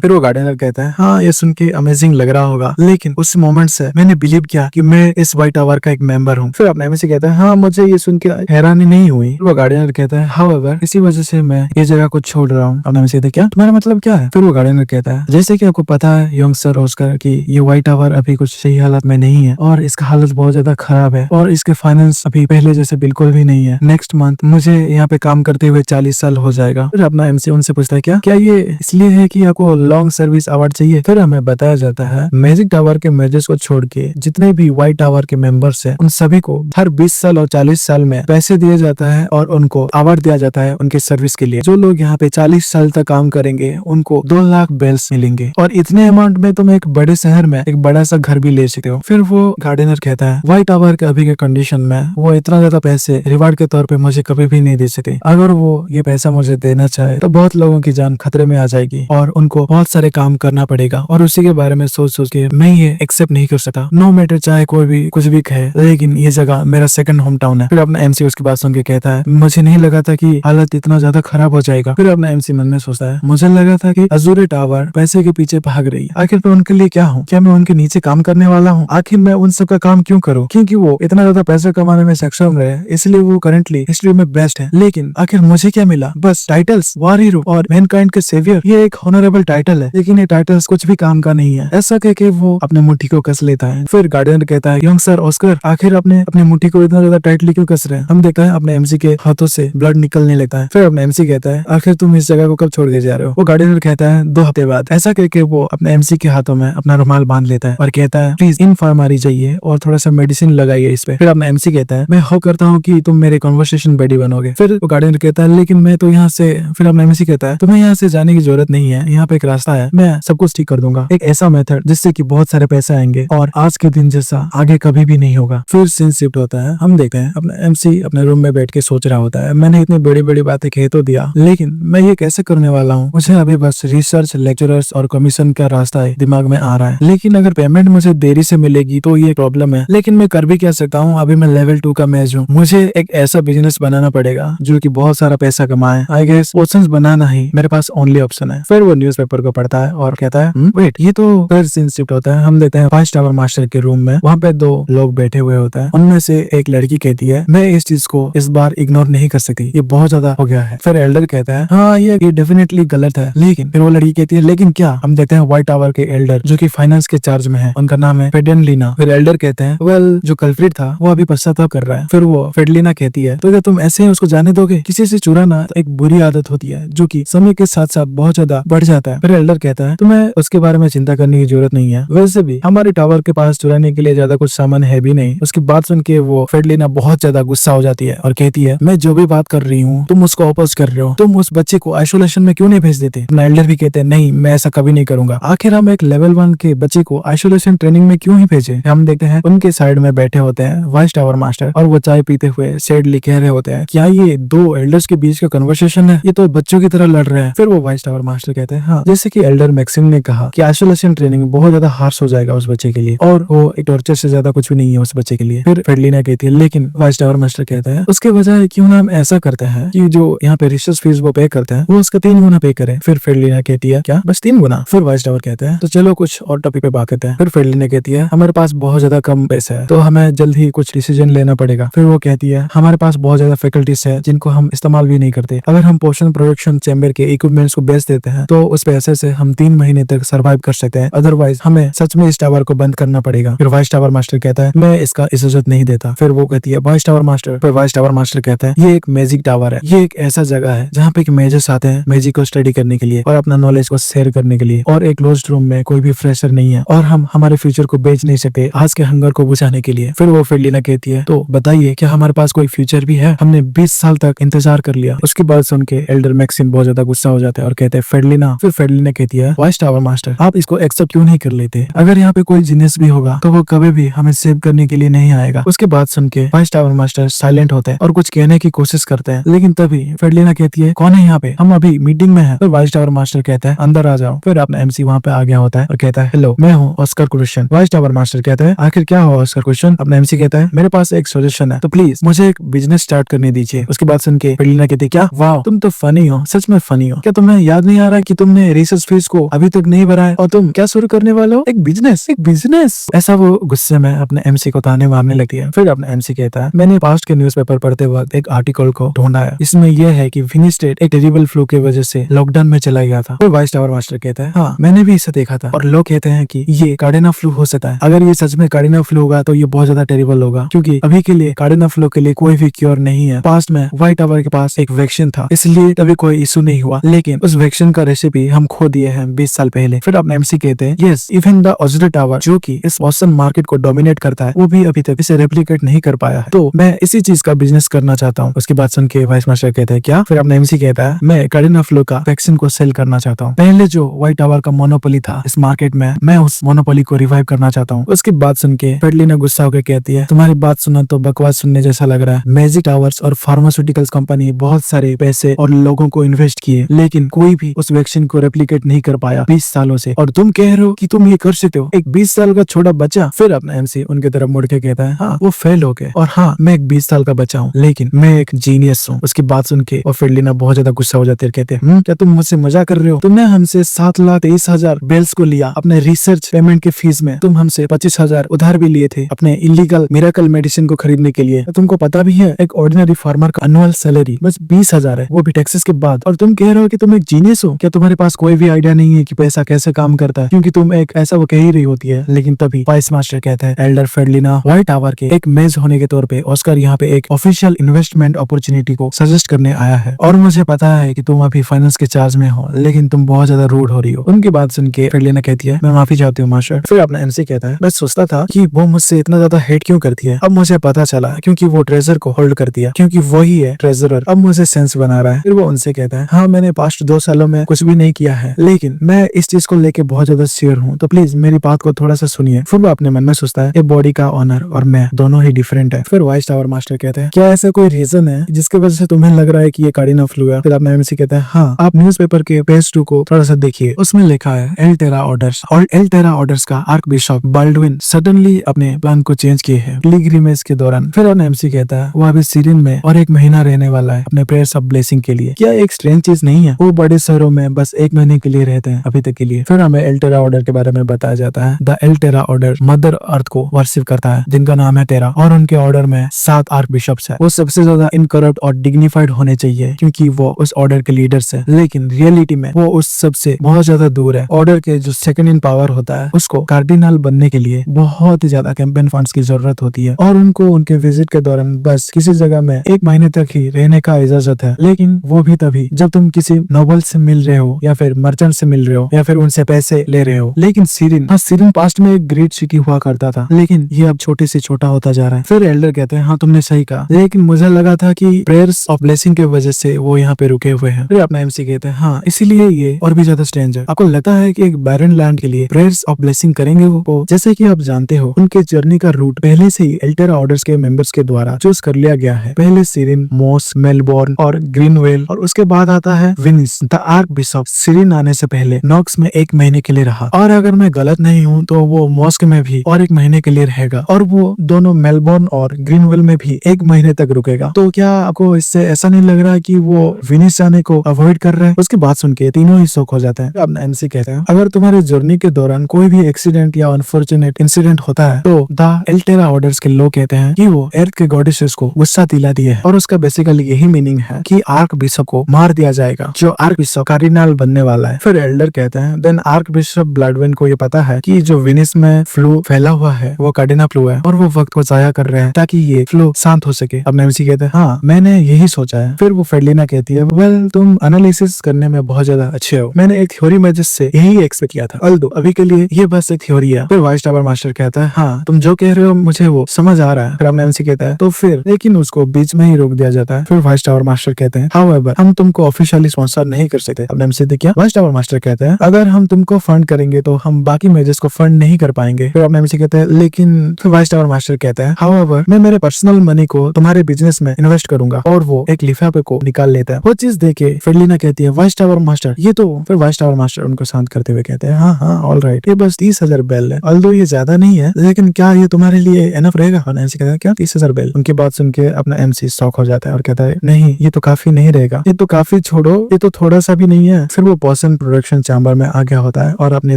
फिर वो गार्डनर कहता है, हाँ ये सुन के अमेजिंग लग रहा होगा लेकिन उस मोमेंट से मैंने बिलीव किया कि मैं इस व्हाइट टावर का एक मेंबर हूँ। फिर अपना एमसी कहता है, हाँ मुझे ये सुन के हैरानी नहीं हुई। वो गार्डनर कहता है, हाउएवर इसी वजह से मैं ये जगह को छोड़ रहा हूँ। अपना एमसी कहता है, क्या तुम्हारा मतलब क्या है? फिर वो गार्डनर कहता है, जैसे कि आपको पता है यंग सर ऑस्कर कि ये व्हाइट टावर अभी कुछ सही हालत में नहीं है और इसका हालत बहुत ज्यादा खराब है और इसके फाइनेंस अभी पहले जैसे बिल्कुल भी नहीं है। नेक्स्ट मंथ मुझे यहाँ पे काम करते हुए 40 साल हो जाएगा। फिर अपना एमसी उनसे पूछता है, क्या ये इसलिए है कि आपको लॉन्ग सर्विस अवार्ड चाहिए? फिर हमें बताया जाता है मैजिक टावर के मेजर्स को छोड़ के जितने भी व्हाइट टावर के मेंबर्स हैं उन सभी को हर 20 साल और 40 साल में पैसे दिए जाता है और उनको अवार्ड दिया जाता है उनके सर्विस के लिए। जो लोग यहाँ पे 40 साल तक काम करेंगे उनको 2 लाख बेल्स मिलेंगे और इतने अमाउंट में तुम एक बड़े शहर में एक बड़ा सा घर भी ले सकते हो। फिर वो गार्डनर कहता है व्हाइट टावर के अभी के कंडीशन में वो इतना ज्यादा पैसे रिवार्ड के तौर पे मुझे कभी भी नहीं दे सकते। अगर वो ये पैसा मुझे देना चाहे तो बहुत लोगों की जान खतरे में आ जाएगी और उनको बहुत सारे काम करना पड़ेगा और उसी के बारे में सोच सोच के मैं ये एक्सेप्ट नहीं कर सकता। नो मैटर चाहे कोई भी कुछ भी कहे, लेकिन ये जगह मेरा सेकंड होम टाउन है। फिर अपना एमसी उसकी बात सुन के कहता है मुझे नहीं लगा था कि हालत इतना ज्यादा खराब हो जाएगा। फिर अपना एमसी मन में सोचता है मुझे लगा था कि अजूरे टावर पैसे के पीछे भाग रही है, आखिर मैं उनके लिए क्या हूँ? क्या मैं उनके नीचे काम करने वाला हूँ? आखिर मैं उन सब का काम क्यों करूँ? क्योंकि वो इतना ज्यादा पैसा कमाने में सक्षम रहे इसलिए वो करंटली हिस्ट्री में बेस्ट है। लेकिन आखिर मुझे क्या मिला? बस टाइटल्स, वॉर हीरो और मैनकाइंड के सेवियर। ये एक ऑनरेबल टाइटल है लेकिन ये टाइटल्स कुछ भी काम का नहीं है। ऐसा कह के वो अपने मुट्ठी को कस लेता है। फिर गार्डनर कहता है यंग सर ऑस्कर आखिर अपने अपने मुट्ठी को इतना ज्यादा टाइटली क्यों कस रहे हैं? हम देखते हैं अपने एमसी के हाथों से ब्लड निकलने लगता है। फिर अपने एमसी कहता है आखिर तुम इस जगह को कब छोड़ के जा रहे हो? वो गार्डनर कहता है 2 हफ्ते बाद। ऐसा कह के वो अपने एमसी के हाथों में अपना रुमाल बांध लेता है और कहता है प्लीज इन फार्मारी जाइए और थोड़ा सा मेडिसिन लगाइए इस पे। फिर अपना एमसी कहता है मैं होप करता हूँ कि तुम मेरे कन्वर्सेशन बडी बनोगे। फिर वो गार्डनर कहता है लेकिन मैं तो यहाँ से। फिर अपना एमसी कहता है तुम्हें यहाँ से जाने की जरूरत नहीं है, यहाँ पे एक रास्ता है, मैं सब कुछ ठीक कर दूंगा। एक ऐसा मेथड जिससे कि बहुत सारे पैसे आएंगे और आज के दिन जैसा आगे कभी भी नहीं होगा। फिर सीन शिफ्ट होता है। हम देखते हैं अपना एमसी अपने रूम में बैठ के सोच रहा होता है मैंने इतनी बड़ी बड़ी बातें कह तो दिया लेकिन मैं ये कैसे करने वाला हूँ? मुझे अभी बस रिसर्च, लेक्चरर्स और कमीशन का रास्ता दिमाग में आ रहा है, लेकिन अगर पेमेंट मुझे देरी से मिलेगी तो ये प्रॉब्लम है। लेकिन मैं कर भी क्या सकता हूँ? अभी मैं लेवल 2 का मैच हूँ, मुझे एक ऐसा बिजनेस बनाना पड़ेगा जो कि बहुत सारा पैसा कमाए। आई गेस ऑप्शंस बनाना ही मेरे पास ओनली ऑप्शन है। फिर वो न्यूज़पेपर को पढ़ता है और कहता है वेट ये तो फिर सीन शिफ्ट होता है। हम देखते हैं 5 टावर मास्टर के रूम में, वहाँ पे 2 लोग बैठे हुए होता है। उनमें से एक लड़की कहती है मैं इस चीज को इस बार इग्नोर नहीं कर सकती, ये बहुत ज्यादा हो गया है। फिर एल्डर कहता है हाँ ये डेफिनेटली गलत है, लेकिन फिर वो लड़की कहती है लेकिन क्या? हम देखते हैं व्हाइट टावर के एल्डर जो कि फाइनेंस के चार्ज में है, उनका नाम है फेडेनलिना। फिर एल्डर कहते हैं वेल जो कल्प्रिट था वो अभी पश्चाताप कर रहा है। फिर वो फेडेलिना कहती है तो क्या तुम ऐसे ही उसको जाने दोगे? किसी से चुराना एक बुरी आदत होती है जो कि समय के साथ साथ बहुत ज्यादा बढ़ जाता है। फिर एल्डर कहता है तुम्हें उसके बारे में चिंता करने की जरूरत नहीं है, वैसे भी हमारे टावर के पास चुराने के लिए ज्यादा कुछ सामान है भी नहीं। उसकी बात सुन के वो फेडेलिना बहुत ज्यादा गुस्सा हो जाती है और कहती है मैं जो भी बात कर रही हूँ तुम उसको अपोज कर रहे हो, तुम उस बच्चे को आइसोलेशन में क्यों नहीं भेज देते? एल्डर भी कहते हैं नहीं मैं ऐसा कभी नहीं करूंगा, आखिर हम एक लेवल 1 के बच्चे को आइसोलेशन ट्रेनिंग में क्यों ही भेजे? हम देखते हैं उनके साइड में बैठे होते हैं वाइस टावर मास्टर और वो चाय पीते हुए सैडली कह रहे होते हैं क्या ये 2 एल्डर्स के बीच का कन्वर्सेशन है? ये तो बच्चों की तरह लड़ रहे हैं। फिर वो वाइस टावर मास्टर कहते हैं हाँ जैसे कि एल्डर मैक्सिम ने कहा कि आइसोलेशन ट्रेनिंग बहुत ज्यादा हार्श हो जाएगा उस बच्चे के लिए और वो एक टॉर्चर से ज्यादा कुछ भी नहीं है उस बच्चे के लिए। फिर फेडेलिना कहती है लेकिन वाइस टावर मास्टर कहता है उसके बजाय क्यों ना हम ऐसा करते हैं कि जो यहाँ पे रिसर्च फीस वो पे करते हैं वो उसका 3 गुना पे करे। फिर फेडेलिना कहती है क्या बस 3 गुना? फिर वाइस टावर कहते हैं तो चलो कुछ और टॉपिक पे बात करते हैं। फिर फेडेलिना कहती है हमारे पास बहुत ज्यादा कम पैसा है तो हमें जल्द ही कुछ डिसीजन लेना पड़ेगा। फिर वो कहती है हमारे पास बहुत ज्यादा फैकल्टीज है जिनको हम इस्तेमाल भी नहीं करते, अगर हम पोषण प्रोडक्शन चैम्बर के इक्विपमेंट्स को बेच देते हैं तो उस पैसे से हम 3 महीने तक सर्वाइव कर सकते हैं, अदरवाइज हमें सच में इस टावर को बंद करना पड़ेगा। फिर वाइस टावर मास्टर कहता है मैं इसका इजाजत नहीं देता। फिर वो कहती है वाइस टावर मास्टर। फिर वाइस टावर मास्टर कहता है ये एक मैजिक टावर है, ये एक ऐसा जगह है जहाँ पे मेजर्स आते हैं मैजिक को स्टडी करने के लिए और अपना नॉलेज को शेयर करने के लिए, और एक क्लोज्ड रूम में कोई भी फ्रेशर नहीं है और हम हमारे फ्यूचर को बेच नहीं सकते आज के हंगर को बुझाने के लिए। फिर वो फेडेलिना कहती है तो बताइए क्या हमारे पास कोई फ्यूचर भी है? हमने 20 साल तक इंतजार कर लिया। उसकी बात सुन के एल्डर मैक्सिम बहुत ज्यादा गुस्सा हो जाता है और कहते हैं फेडेलिना। फिर फेडेलिना कहती है वाइस टावर मास्टर आप इसको एक्सेप्ट क्यों नहीं कर लेते? अगर यहाँ पे कोई जीनियस भी होगा तो वो कभी भी हमें सेव करने के लिए नहीं आएगा। उसके बात सुन के वाइस टावर मास्टर साइलेंट होते हैं और कुछ कहने की कोशिश करते हैं, लेकिन तभी फेडेलिना कहती है कौन है यहाँ पे? हम अभी मीटिंग में हैं। फिर वाइस टावर मास्टर कहता है अंदर आ जाओ। फिर अपना एमसी वहाँ पे आ गया होता है और कहता है हेलो मैं हूँ Oscar Christian. Vice tower master कहता है आखिर क्या हो ऑस्कर क्रिश्चियन? अपना एमसी कहता है मेरे पास एक सजेशन है तो प्लीज मुझे एक बिजनेस स्टार्ट करने दीजिए। उसकी बात सुन के फेडेलिना कहती है क्या वाह तुम तो फनी हो, सच में फनी हो। क्या तुम्हें याद नहीं आ रहा कि तुमने रिसर्च फीस को अभी तक नहीं भरा है और तुम क्या शुरू करने वाले हो? एक बिजनेस, एक बिजनेस। ऐसा वो गुस्से में अपने एमसी को ताने मारने लगती है। फिर अपना एमसी कहता है मैंने पास्ट के न्यूज़पेपर पढ़ते वक्त एक आर्टिकल को ढूंढा है, इसमें यह है कि फिनी स्टेट एक टेरिबल फ्लू की वजह से लॉकडाउन में चला गया था। फिर वाइस टावर मास्टर कहता है हाँ मैंने भी इसे देखा था और लोग कहते हैं कि ये कार्डिना फ्लू हो सकता है। अगर ये सच में कार्डिना फ्लू होगा तो ये बहुत ज्यादा टेरिबल होगा, क्योंकि अभी के लिए कार्डिना फ्लू के लिए कोई भी क्योर नहीं है। पास्ट में व्हाइट टावर के पास एक वैक्सीन था, इसलिए तभी कोई इशू नहीं हुआ, लेकिन उस वैक्सीन का रेसिपी हम खो दिए हैं 20 साल पहले। फिर अपने एमसी कहते हैं यस इवन द ऑजरे टावर जो कि इस ऑसम मार्केट को डोमिनेट करता है वो भी अभी तक इसे रेप्लिकेट नहीं कर पाया है, तो मैं इसी चीज का बिजनेस करना चाहता हूँ। उसकी बात सुन के वाइस मास्टर कहते हैं क्या? फिर अपना एमसी कहता है मैं कार्डिना फ्लू का वैक्सीन को सेल करना चाहता हूँ। पहले जो व्हाइट टावर टावर का मोनोपोली था इस मार्केट में, मैं उस मोनोपोली को रिवाइव करना चाहता हूँ। उसकी बात सुन के फेडलिना गुस्सा होकर कहती है, तुम्हारी बात सुना तो बकवास सुनने जैसा लग रहा है। मैजिक टावर्स और फार्मास्यूटिकल्स कंपनी बहुत सारे पैसे और लोगों को इन्वेस्ट किए, लेकिन कोई भी उस वैक्सीन को रेप्लिकेट नहीं कर पाया 20 सालों से, और तुम कह रहे हो कि तुम ये कर सकते हो, एक 20 साल का छोटा बच्चा। फिर अपना एमसी उनके तरफ मुड़ के कहता है, हाँ वो फेल हो गए, और हाँ मैं एक 20 साल का बच्चा हूँ, लेकिन मैं एक जीनियस हूँ। उसकी बात सुन के और फेडलिना बहुत ज्यादा गुस्सा हो जाती है, कहते हैं क्या तुम मुझसे मजाक कर रहे हो? तुमने हमसे 7,23,000 बेल्स को लिया अपने रिसर्च पेमेंट के फीस में, तुम हमसे 25,000 उधार भी लिए थे अपने इलीगल मिरेकल मेडिसिन को खरीदने के लिए। तुमको पता भी है एक ऑर्डिनरी फार्मर का एनुअल सैलरी बस 20,000 है, वो भी टैक्सेस के बाद, और तुम कह रहे हो कि तुम एक जीनियस हो। क्या तुम्हारे पास कोई भी आइडिया नहीं है कि पैसा कैसे काम करता है? क्योंकि तुम एक ऐसा वो कह ही रही होती है। लेकिन तभी वाइस मास्टर कहता है, एल्डर फेडलिना, व्हाइट टावर के एक मेज होने के तौर पे ऑस्कर यहाँ पे एक ऑफिशियल इन्वेस्टमेंट अपॉर्चुनिटी को सजेस्ट करने आया है, और मुझे पता है कि तुम अभी फाइनेंस के चार्ज में हो, लेकिन तुम बहुत ज्यादा रूड हो रही हो। उनकी बात सुन के फेडलिना कहती है, मैं माफी चाहती हूँ मास्टर। फिर अपना एमसी कहता है, मैं सोचता था कि वो मुझसे इतना ज्यादा हेट क्यों करती है, अब मुझे पता चला क्योंकि वो ट्रेजर को होल्ड करती है, क्योंकि वही है ट्रेजरर, अब मुझे सेंस बना रहा है। फिर वो उनसे कहता है, हाँ मैंने पास्ट 2 सालों में कुछ भी नहीं किया है, लेकिन मैं इस चीज को लेके बहुत ज्यादा श्योर हूँ, तो प्लीज मेरी बात को थोड़ा सा सुनिए। फिर वो अपने मन में सोचता है, ये बॉडी का ऑनर और मैं दोनों ही डिफरेंट है। फिर वाइस टावर मास्टर कहते हैं, क्या ऐसा कोई रीजन है जिसकी वजह से तुम्हें लग रहा है कि ये कार्डिनल फ्लू है? फिर अपना एमसी कहता है, हाँ आप न्यूज़पेपर के पेज 2 को थोड़ा सा देखिए, उसमें लिखा है एल टेरा ऑर्डर्स, और एल टेरा ऑर्डर्स का आर्क बिशप बाल्डविन सडनली अपने प्लान को चेंज किए हैं पिलग्रिमेज के दौरान। फिर अपना एमसी कहता है, वो अभी सीरियन में और 1 महीना रहने वाला है अपने प्रेयर्स ऑफ ब्लेसिंग के लिए। क्या एक स्ट्रेंज चीज नहीं है? वो बड़े शहरों में बस 1 महीने के लिए रहते हैं अभी तक के लिए। फिर हमें एल टेरा ऑर्डर के बारे में बताया जाता है, the El Terra order mother earth को वर्शिप करता है जिनका नाम है टेरा, और उनके ऑर्डर में 7 आर्क बिशप्स है। वो सबसे ज्यादा इनकरप्ट और डिग्निफाइड होने चाहिए क्योंकि वो उस ऑर्डर के लीडर्स है, लेकिन रियलिटी में वो उस सबसे बहुत ज्यादा दूर है। ऑर्डर के जो सेकंड इन पावर होता है उसको कार्डिनल बनने के लिए बहुत ही ज्यादा कैंपेन फंड्स की जरूरत होती है, और उनको उनके विजिट के दौरान बस किसी जगह में 1 महीने तक ही रहने का इजाजत है, लेकिन वो भी तभी जब तुम किसी नोबल से मिल रहे हो या फिर मर्चेंट से मिल रहे हो या फिर उनसे पैसे ले रहे हो। लेकिन सीरिन पास्ट में एक ग्रेट सिटी हुआ करता था, लेकिन ये अब छोटे से छोटा होता जा रहा है। फिर एल्डर कहते हैं, हाँ तुमने सही कहा, लेकिन मुझे लगा था कि प्रेयर्स ऑफ ब्लेसिंग के वजह से वो यहाँ पे रुके हुए हैं। फिर अपना एमसी कहते हैं, हाँ इसीलिए ये और भी ज्यादा स्ट्रेंज है। आपको लगता है कि एक बैरन लैंड के लिए प्रेयर्स ऑफ ब्लेसिंग करेंगे वो? जैसे कि आप जानते हो उनके जर्नी का रूट पहले से ही एल टेरा ऑर्डर्स के मेंबर्स के द्वारा चूज कर लिया गया है। पहले सीरिन, मोस, मेलबोर्न और ग्रीनवेल, और उसके बाद आता है विनिस। द आर्क बिशप सीरिन आने से पहले नॉक्स में 1 महीने के लिए रहा, और अगर मैं गलत नहीं हूँ तो वो मॉस्क में भी और 1 महीने के लिए रहेगा, और वो दोनों मेलबोर्न और ग्रीनवेल में भी 1 महीने तक रुकेगा। तो क्या आपको इससे ऐसा नहीं लग रहा कि वो विनिस जाने को अवॉइड कर रहे हैं? उसकी बात सुन के तीनों ही शॉक हो जाते हैं। अब एमसी कहते हैं, अगर तुम्हारे जर्नी के दौरान कोई भी एक्सीडेंट या अनफॉर्चुनेट इंसिडेंट होता है तो द एल टेरा ऑर्डर्स के लोग कहते हैं कि वो अर्थ के गॉडेसेस को गुस्सा दिला दिए है, और उसका बेसिकली यही मीनिंग है कि आर्क बिशप को मार दिया जाएगा जो आर्क बिशप कार्डिनल बनने वाला है। फिर एल्डर कहते हैं, देन आर्क बिशप ब्लडविन को ये पता है कि जो विनिस में फ्लू फैला हुआ है वो कार्डिनल फ्लू है, और वो वक्त को जाया कर रहे हैं ताकि ये फ्लू शांत हो सके। अब एमसी कहते हैं, हाँ मैंने यही सोचा है। फिर वो फेडलिना कहती है, वेल तुम एनालिसिस करने में बहुत ज्यादा अच्छे हो, मैंने एक थ्योरी में से यही एक्सपेक्ट किया था, अल्दो अभी के लिए ये बस एक थ्योरी है। फिर वाइस टावर मास्टर कहता है, हाँ तुम जो कह रहे हो मुझे वो समझ आ रहा है। फिर एमसी कहता है, तो फिर, लेकिन उसको बीच में ही रोक दिया जाता है। फिर वाइस टावर मास्टर कहते हैं, हाउएवर हम तुमको ऑफिशियली स्पॉन्सर नहीं कर सकते। अब एमसी क्या? वाइस टावर मास्टर कहते हैं, अगर हम तुमको फंड करेंगे तो हम बाकी मेजर्स को फंड नहीं कर पाएंगे। फिर एमसी कहते हैं, लेकिन फिर वाइस टावर मास्टर कहते हैं, हाउएवर मैं मेरे पर्सनल मनी को तुम्हारे बिजनेस में इन्वेस्ट करूंगा, और वो एक लिफाफे को निकाल लेता है। वो चीज देखे फेडलिना कहती है, वाइस टावर मास्टर ये तो। फिर वाइस टावर मास्टर उनको शांत करते हुए कहते हैं, हाँ हाँ ऑल राइट, ये बस 30,000 बेल है, ऑल्दो ये ज्यादा नहीं है, लेकिन क्या ये तुम्हारे लिए एनफ रहेगा? और एमसी कहता है, क्या 30,000 बेल? उनकी बात सुन के अपना एमसी शॉक हो जाता है और कहता है, नहीं ये तो काफी नहीं रहेगा, ये तो काफी छोड़ो, ये तो थोड़ा सा भी नहीं है। फिर वो पर्सन प्रोडक्शन चैम्बर में आ गया होता है और अपने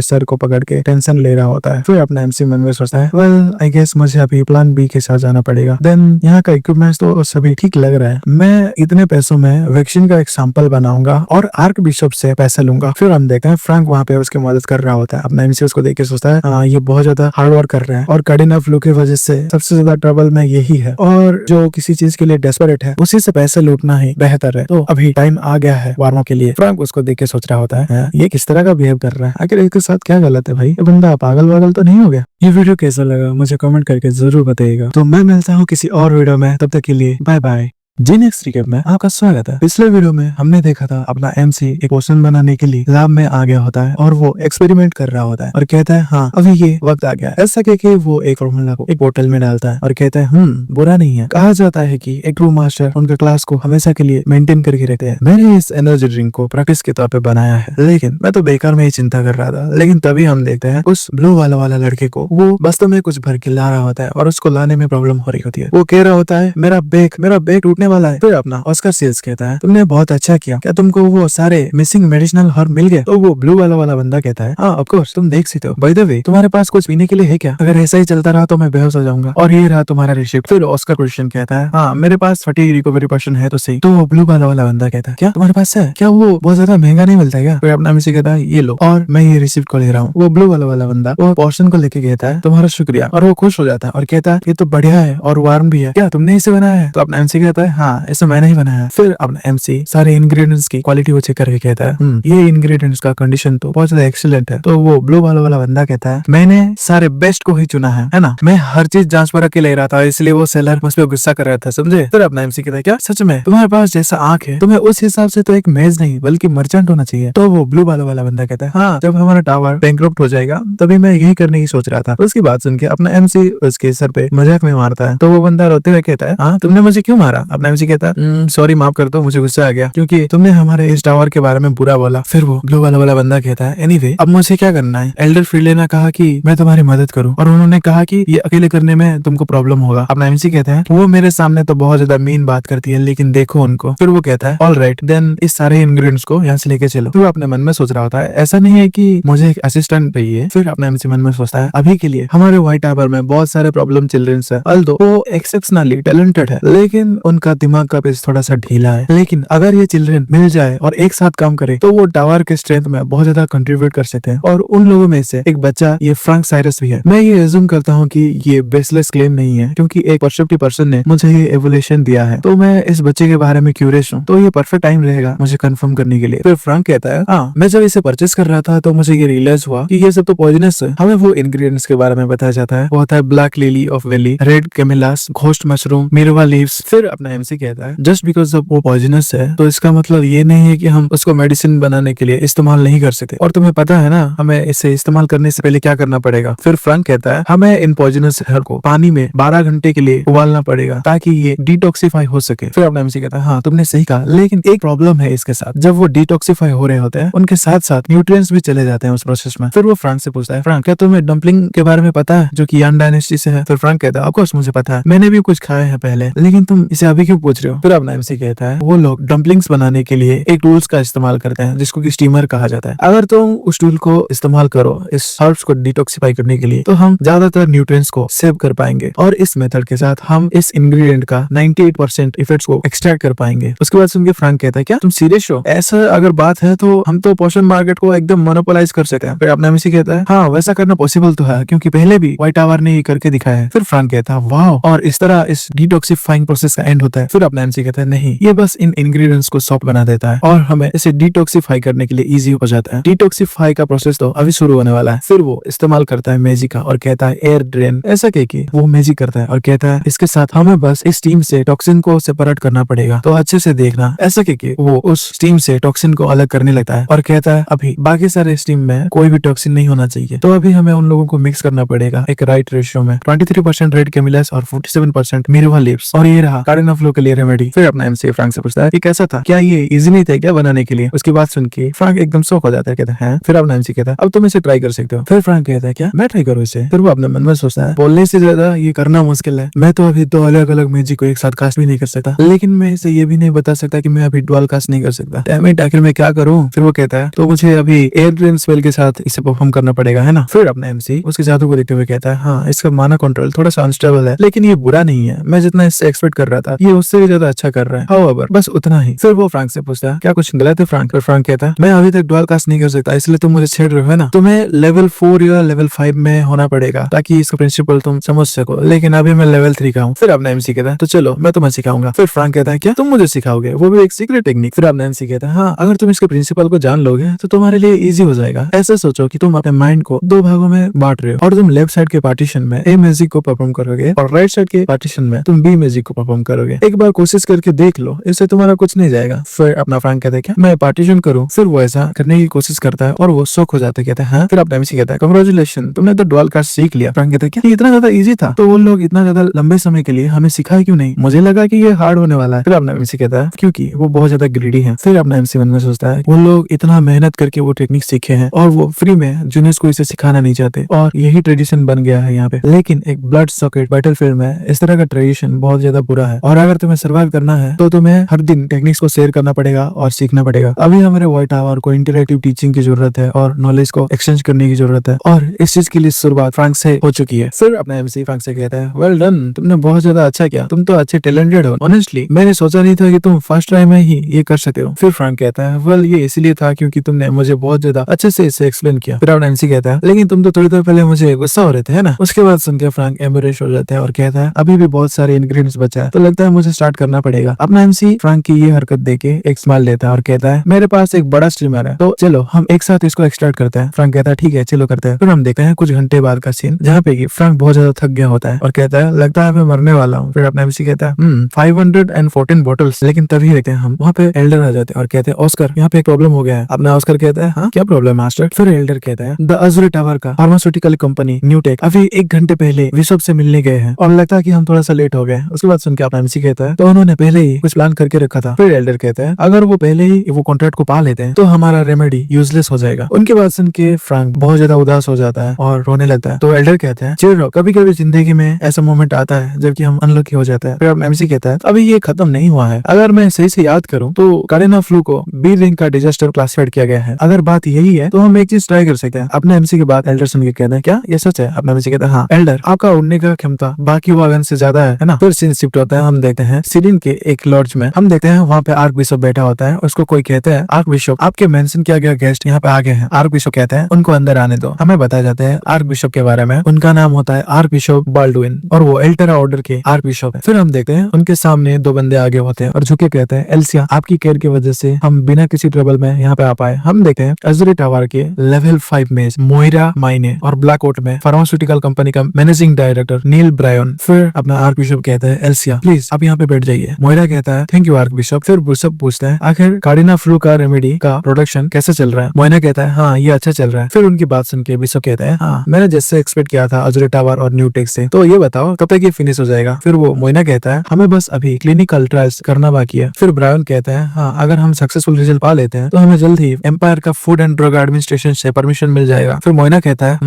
सर को पकड़ के टेंशन ले रहा होता है। फिर अपना एमसी मन में सोचता है, वेल आई गेस मुझे अभी प्लान बी के साथ जाना पड़ेगा। देन यहाँ का इक्विपमेंट तो सभी ठीक लग रहा है, मैं इतने पैसों में वैक्सीन का एक सैंपल बनाऊंगा और आर्क बिशप से पैसे लूंगा। फिर हम देखते हैं फ्रैंक वहाँ पे उसकी मदद कर रहा होता है। अपना एमसी उसको देख के सोचता है, हाँ ये बहुत ज्यादा हार्ड वर्क कर रहे हैं, और कार्डिनल फ्लू की वजह से सबसे ज्यादा ट्रबल में यही है, और जो किसी चीज के लिए डेस्परेट है उसी से पैसे लूटना ही बेहतर है। तो अभी टाइम आ गया है वार्मो के लिए। फ्रैंक उसको देख के सोच रहा होता है, ये किस तरह का बिहेव कर रहा है, आखिर इसके साथ क्या गलत है भाई, ये बंदा पागल वागल तो नहीं हो गया। ये वीडियो कैसा लगा मुझे कमेंट करके जरूर बताइएगा। तो मैं मिलता हूँ किसी और वीडियो में, तब तक के लिए बाय बाय। जी नेक्स्ट रिकेप में आपका स्वागत है। पिछले वीडियो में हमने देखा था अपना एमसी एक पोशन बनाने के लिए लैब में आ गया होता है और वो एक्सपेरिमेंट कर रहा होता है और कहता है हाँ अभी ये वक्त आ गया है। ऐसा कह के वो एक फॉर्मूला को एक बोतल में डालता है और कहता है बुरा नहीं है। कहा जाता है कि एक ट्रू मास्टर उनके क्लास को हमेशा के लिए मेंटेन करके रहते हैं। मैंने इस एनर्जी ड्रिंक को प्रैक्टिस के तौर पे बनाया है, लेकिन मैं तो बेकार में ही चिंता कर रहा था। लेकिन तभी हम देखते हैं उस ब्लू वाला लड़के को, वो वास्तव में कुछ भर के ला रहा होता है और उसको लाने में प्रॉब्लम हो रही होती है। वो कह रहा होता है मेरा बैग टूटने वाला है। फिर अपना ऑस्कर सेल्स कहता है तुमने बहुत अच्छा किया, क्या तुमको वो सारे मिसिंग मेडिसिनल हर्ब मिल गए? तो वो ब्लू वाला बंदा कहता है हाँ ऑफ कोर्स, तुम देख सकते हो। बाय द वे तुम्हारे पास कुछ पीने के लिए है क्या? अगर ऐसा ही चलता रहा तो मैं बेहोश हो जाऊंगा। और ये रहा तुम्हारा रिसिप्ट। फिर ऑस्कर क्वेश्चन कहता है हाँ मेरे पास 30 रिकवरी पर्सन है तो सही। तो वो ब्लू वाला बंदा कहता है क्या तुम्हारे पास है? क्या वो बहुत ज्यादा महंगा नहीं मिलता है क्या? फिर अपना मिसी कहता है ये लो और मैं ये रिसिप्ट को ले रहा हूँ। वो ब्लू वाला बंदा वो पोर्शन को लेके कहता है तुम्हारा शुक्रिया, और वो खुश हो जाता है और कहता है ये तो बढ़िया है और वार्म भी है, क्या तुमने इसे बनाया है? तो अपना एमसी कहता है हाँ इसे मैंने ही बनाया है। फिर अपना एमसी सारे इंग्रेडिएंट्स की क्वालिटी को चेक करके कहता है ये इंग्रेडिएंट्स का कंडीशन तो बहुत ज्यादा एक्सीलेंट है। तो वो ब्लू वाला बंदा कहता है मैंने सारे बेस्ट को ही चुना है ना, मैं हर चीज जांच परख के ले रहा था, इसलिए वो सेलर मुझ पे गुस्सा कर रहा था, समझे? फिर अपना एमसी कहता है क्या सच में? तुम्हारे पास जैसा आंख है तुम्हें उस हिसाब से तो एक मेज नहीं बल्कि मर्चेंट होना चाहिए। तो वो ब्लू वाला बंदा कहता है हाँ जब हमारा टावर बैंकरप्ट हो जाएगा तभी मैं यही करने की सोच रहा था। उसकी बात सुन के अपना एमसी उसके सर पे मजाक में मारता है। तो वो बंदा रोते हुए कहता है हाँ तुमने मुझे क्यों मारा? अपना एमसी कहता है सॉरी माफ कर दो, मुझे गुस्सा आ गया क्योंकि तुमने हमारे इस टावर के बारे में बुरा बोला। फिर वो ब्लू वाला बंदा कहता है एनीवे अब मुझे क्या करना है? एल्डर फ्रीले ने कहा कि मैं तुम्हारी मदद करूं और उन्होंने कहा कि ये अकेले करने में तुमको प्रॉब्लम होगा। अपना एमसी कहता है वो मेरे सामने तो बहुत ज्यादा मीन बात करती है लेकिन देखो उनको। फिर वो कहता है ऑल राइट देन इस सारे इंग्रेडिएंट्स को यहाँ से लेके चलो। फिर वो अपने मन में सोच रहा होता है ऐसा नहीं है कि मुझे एक असिस्टेंट चाहिए। फिर अपना एमसी मन में सोचता है अभी के लिए हमारे व्हाइट टावर में बहुत सारे प्रॉब्लम चिल्ड्रंस है, अल्दो वो एक्सेप्शनली टैलेंटेड है लेकिन उनका दिमाग का पेस थोड़ा सा ढीला है। लेकिन अगर ये चिल्ड्रन मिल जाए और एक साथ काम करे तो वो टावर के स्ट्रेंथ में बहुत ज्यादा कंट्रीब्यूट कर सकते हैं। और उन लोगों में से एक बच्चा ये फ्रैंक साइरस भी है। मैं ये एज्यूम करता हूँ कि ये बेसलेस क्लेम नहीं है क्योंकि एक परसेप्टिव पर्सन ने मुझे ये एवोल्यूशन दिया है, तो मैं इस बच्चे के बारे में क्यूरियस हूँ, तो ये परफेक्ट टाइम रहेगा मुझे कंफर्म करने के लिए। फिर फ्रैंक कहता है हाँ मैं जब इसे परचेस कर रहा था तो मुझे ये रियलाइज हुआ कि ये सब तो पॉइजनस है। हमें वो इंग्रेडिएंट्स के बारे में बताया जाता है, वो होता है black lily of valley, red camellias, ghost mushroom, मिरवा लीव्स। फिर अपना एमसी कहता है जस्ट बिकॉज वो पॉइजनस है तो इसका मतलब ये नहीं है कि हम उसको मेडिसिन बनाने के लिए इस्तेमाल नहीं कर सकते। और तुम्हें पता है ना हमें इसे इस्तेमाल करने से पहले क्या करना पड़ेगा? फिर फ्रैंक कहता है हमें इन पॉइजनस हर्ब को पानी में 12 घंटे के लिए उबालना पड़ेगा ताकि ये डिटॉक्सिफाई हो सके। फिर अपना एमसी कहता है हाँ तुमने सही कहा, लेकिन एक प्रॉब्लम है इसके साथ, जब वो डिटॉक्सिफाई हो रहे होते हैं उनके साथ साथ न्यूट्रिएंट्स भी चले जाते हैं उस प्रोसेस में। फिर वो फ्रैंक से पूछता है फ्रैंक क्या तुम्हें डम्पलिंग के बारे में पता है जो कि यान डायनेस्टी से है? फिर फ्रैंक कहता है ऑफ कोर्स मुझे पता है, मैंने भी कुछ खाए हैं पहले, लेकिन तुम इसे अभी क्यों पूछ रहे हो? फिर अपना एमसी कहता है वो लोग डम्पलिंग्स बनाने के लिए एक टूल्स का इस्तेमाल करते हैं जिसको कि स्टीमर कहा जाता है। अगर तुम उस टूल को इस्तेमाल करो इस हर्ब्स को डिटॉक्सिफाई करने के लिए तो हम ज्यादातर न्यूट्रिएंट्स को सेव कर पाएंगे और इस मेथड के साथ हम इस इंग्रेडिएंट का 98% इफेक्ट्स को एक्सट्रैक्ट कर पाएंगे। उसके बाद सुन के फ्रैंक कहता है क्या तुम सीरियस हो? ऐसा अगर बात है तो हम तो पोशन मार्केट को एकदम मोनोपोलाइज कर सकते हैं। फिर अपना एमसी कहता है हाँ वैसा करना पॉसिबल तो है क्योंकि पहले भी व्हाइट टावर ने ये करके दिखाया है। फिर फ्रैंक कहता है वाह, और इस तरह इस डिटॉक्सिफाइंग प्रोसेस का एंड होता है। फिर अपना एमसी कहता है नहीं ये बस इन इंग्रेडिएंट्स को सॉफ्ट बना देता है और हमें इसे डिटॉक्सिफाई करने के लिए इजी हो जाता है। डिटॉक्सिफाई का प्रोसेस तो अभी शुरू होने वाला है। फिर वो इस्तेमाल करता है मैजिक का और कहता है एयर ड्रेन। ऐसा कह के वो मैजिक करता है और कहता है इसके साथ हमें बस इस स्टीम से टॉक्सिन को सेपरेट करना पड़ेगा, तो अच्छे से देखना। ऐसा कह के वो उस स्टीम से टॉक्सिन को अलग करने लगता है और कहता है अभी बाकी सारे स्टीम में कोई भी टॉक्सिन नहीं होना चाहिए, तो अभी हमें उन लोगों को मिक्स करना पड़ेगा एक राइट रेशियो में। 23% रेड कैमिलस और 47% मिरवा लीव्स। और ये रहा कार्डिनल फ्लू के लिए रेमेडी। फिर अपना एमसी फ्रैंक से पूछता है ये कैसा था, क्या ये इजी नहीं था क्या बनाने के लिए? उसकी बात सुन के फ्रैंक एकदम शॉक हो जाता है, कहता है फिर अपना एमसी कहता है अब तुम इसे ट्राई कर सकते हो। फिर फ्रैंक कहता है क्या मैं ट्राई करूँ इसे? फिर वो अपने मन में सोचता है बोलने से ज्यादा ये करना मुश्किल है, मैं तो अभी 2 अलग अलग मैजिक को एक साथ कास्ट भी नहीं कर सकता, लेकिन मैं इसे ये भी नहीं बता सकता कि मैं अभी डुअल कास्ट नहीं कर सकता। डैम इट, आखिर मैं क्या करूं? फिर वो कहता है तो मुझे अभी एयर ड्रेन स्पेल के साथ इसे परफॉर्म करना पड़ेगा, है ना? फिर अपना एमसी उसके जादू को देखते हुए कहता है हाँ इसका माना कंट्रोल थोड़ा सा अनस्टेबल है, लेकिन ये बुरा नहीं है, मैं जितना इससे एक्सपेक्ट कर रहा था ये उससे भी ज्यादा अच्छा कर रहा है, हाउएवर बस उतना ही। फिर वो फ्रैंक से पूछता है क्या कुछ गलत है फ्रैंक? फिर फ्रैंक कहता है मैं अभी तक डुअल कास्ट नहीं कर सकता, इसलिए तुम मुझे छेड़ रहे हो, है ना? तुम्हें लेवल 4 या लेवल 5 में होना पड़ेगा ताकि इसका प्रिंसिपल तुम समझ सको, लेकिन अभी मैं लेवल 3 का हूँ। फिर अपना एमसी कहता है तो चलो मैं तुम्हें सिखाऊंगा। फिर फ्रैंक कहता है क्या तुम मुझे सिखाओगे, वो भी एक सीक्रेट टेक्निक? फिर अपना एमसी कहता है हाँ अगर तुम इसके प्रिंसिपल को जान लोगे तो तुम्हारे लिए इजी हो जाएगा। ऐसा सोचो कि तुम अपने माइंड को 2 भागों में बांट रहे हो और तुम लेफ्ट साइड के पार्टीशन में ए म्यूजिक को परफॉर्म करोगे और राइट साइड के पार्टीशन में तुम बी म्यूजिक को परफॉर्म करोगे। एक बार कोशिश करके देख लो, इससे तुम्हारा कुछ नहीं जाएगा। फिर अपना फ्रैंक कहता है क्या मैं पार्टीशन करूँ? फिर वो ऐसा करने की कोशिश करता है और वो शॉक हो जाता है, कहता है हाँ। फिर अपना एमसी कहता है कांग्रेचुलेशन, तुमने तो डुअल कास्ट सीख लिया। फ्रैंक कहता है क्या ये इतना ज्यादा इजी था? तो वो लोग इतना ज्यादा लंबे समय के लिए हमें सिखाए क्यों नहीं? मुझे लगा कि ये हार्ड होने वाला है। फिर अपना एमसी कहता है क्योंकि वो बहुत ज्यादा ग्रीडी है। फिर अपना एमसी मन में सोचता है वो लोग इतना मेहनत करके वो टेक्निक सीखे हैं और वो फ्री में जूनियर्स को इसे सिखाना नहीं चाहते और यही ट्रेडिशन बन गया है यहाँ पे। लेकिन एक ब्लड सॉकेट बैटलफील्ड में इस तरह का ट्रेडिशन बहुत ज्यादा बुरा है और अगर तुम्हें सर्वाइव करना है तो तुम्हें हर दिन टेक्निक्स को शेयर करना पड़ेगा और सीखना पड़ेगा। अभी हमारे व्हाइट टावर को इंटरेक्टिव टीचिंग की जरूरत है और नॉलेज को एक्सचेंज करने की जरूरत है और इस चीज के लिए शुरुआत फ्रैंक से हो चुकी है। फिर अपना एमसी फ्रैंक से कहता है वेल डन, तुमने बहुत ज्यादा अच्छा किया, तुम तो अच्छे टैलेंटेड हो। ऑनेस्टली मैंने सोचा नहीं था कि तुम फर्स्ट ट्राई में ही ये कर सकते हो। फिर फ्रैंक कहता है वेल ये इसलिए था क्योंकि तुमने मुझे बहुत ज्यादा अच्छे से इसे एक्सप्लेन किया। फिर अपना एमसी कहता है लेकिन तुम तो थोड़ी देर पहले मुझे गुस्सा हो रहे थे है ना? उसके बाद सुनकर फ्रैंक एम्बरेस हो जाता है और कहता है अभी भी बहुत सारे इंग्रेडिएंट्स बचा है तो लगता है मुझे स्टार्ट करना पड़ेगा। अपना एमसी फ्रैंक की ये हरकत देके एक स्माइल देता है और कहता है मेरे पास एक बड़ा स्ट्रीमर है तो चलो हम एक साथ इसको एक्सट्रैक्ट करते हैं। फ्रैंक कहता है ठीक है चलो करते हैं। फिर हम देखते हैं कुछ घंटे बाद का सीन जहाँ पे फ्रैंक बहुत ज्यादा थक गया होता है और कहता है लगता है मैं मरने वाला हूँ। फिर अपना एमसी कहता है 514 बॉटल्स। लेकिन तभी देखते हैं हम वहाँ पे एल्डर आ जाते हैं और कहते हैं ऑस्कर यहाँ पे एक प्रॉब्लम हो गया है। अपना ऑस्कर कहता है हाँ क्या प्रॉब्लम मास्टर? फिर एल्डर कहता है द अज़ूरी टावर का फार्मास्यूटिकल कंपनी न्यूटेक अभी 1 घंटे पहले विशव से मिलने गए हैं और लगता है कि हम थोड़ा सा लेट हो गए। उसके बाद सुन के अपना एमसी कहता है तो उन्होंने पहले ही कुछ प्लान करके रखा था। फिर एल्डर कहता है अगर वो पहले ही वो कॉन्ट्रैक्ट को पा लेते हैं तो हमारा रेमेडी यूजलेस हो जाएगा। उनके बाद सुन के फ्रैंक बहुत ज्यादा उदास हो जाता है और रोने लगता है। तो एल्डर कहता है चिल रहो, कभी कभी जिंदगी में ऐसा मोमेंट आता है जबकि हम अनलकी हो जाता है। फिर अब एमसी कहता है अभी ये खत्म नहीं हुआ है, अगर मैं सही से याद करूं तो कारेना फ्लू को बी रैंक का डिजास्टर क्लासिफाइड किया गया है। अगर बात यही है तो हम एक चीज ट्राई कर सकते हैं। अपने एमसी के बाद एल्डर सुन के कहता है क्या ये सच है? अपना एमसी कहता है हाँ एल्डर आपका उड़ने का क्षमता बाकी वागन से ज्यादा है ना? फिर सीन शिफ्ट होता है, हम देखते हैं सिरिन के एक लॉज में। हम देखते हैं वहाँ पे आर्क बिशप बैठा होता है, उसको कोई कहता है आर्क बिशप आपके मेंशन किया गया गेस्ट यहाँ पे आ गए हैं। आर्क बिशप कहते हैं उनको अंदर आने दो। हमें बताया जाता है आर्क बिशप के बारे में, उनका नाम होता है आर्क बिशप बाल्डुइन और वो एल्टेरा ऑर्डर के आर्क बिशप है। फिर हम देखते हैं उनके सामने 2 बंदे आगे होते हैं और झुके कहते हैं एल्सिया आपकी केयर की वजह से हम बिना किसी ट्रबल में यहाँ पे आ पाए। हम देखते हैं अज़ूरी टावर के लेवल 5 में मोइरा माइने और ब्लैकआउट में फार्मास्यूटिकल कंपनी का मैनेजिंग डायरेक्टर नील ब्रायन। फिर अपना आर्क बिशप कहता है एल्सिया प्लीज आप यहाँ पे बैठ जाइए। मोइरा कहता है थैंक यू आर्क बिशप। फिर बिशप पूछता है आखिर कार्डिना फ्लू का रेमेडी का प्रोडक्शन कैसे चल रहा है? मोइना कहता है हाँ ये अच्छा चल रहा है। फिर उनकी बात सुन के बिशप कहता है हाँ मैंने जैसे एक्सपेक्ट किया था अज़ूरी टावर और न्यूटेक से, तो ये बताओ कब तक ये फिनिश हो जाएगा? फिर वो मोइना कहता है हमें बस अभी क्लिनिकल ट्रायल्स करना बाकी है। फिर ब्रायन कहता है हाँ अगर हम सक्सेसफुल रिजल्ट पा लेते हैं तो हमें जल्द ही एम्पायर का फूड एंड ड्रग एडमिनिस्ट्रेशन से परमिशन मिल जाएगा। फिर मोइना कहता है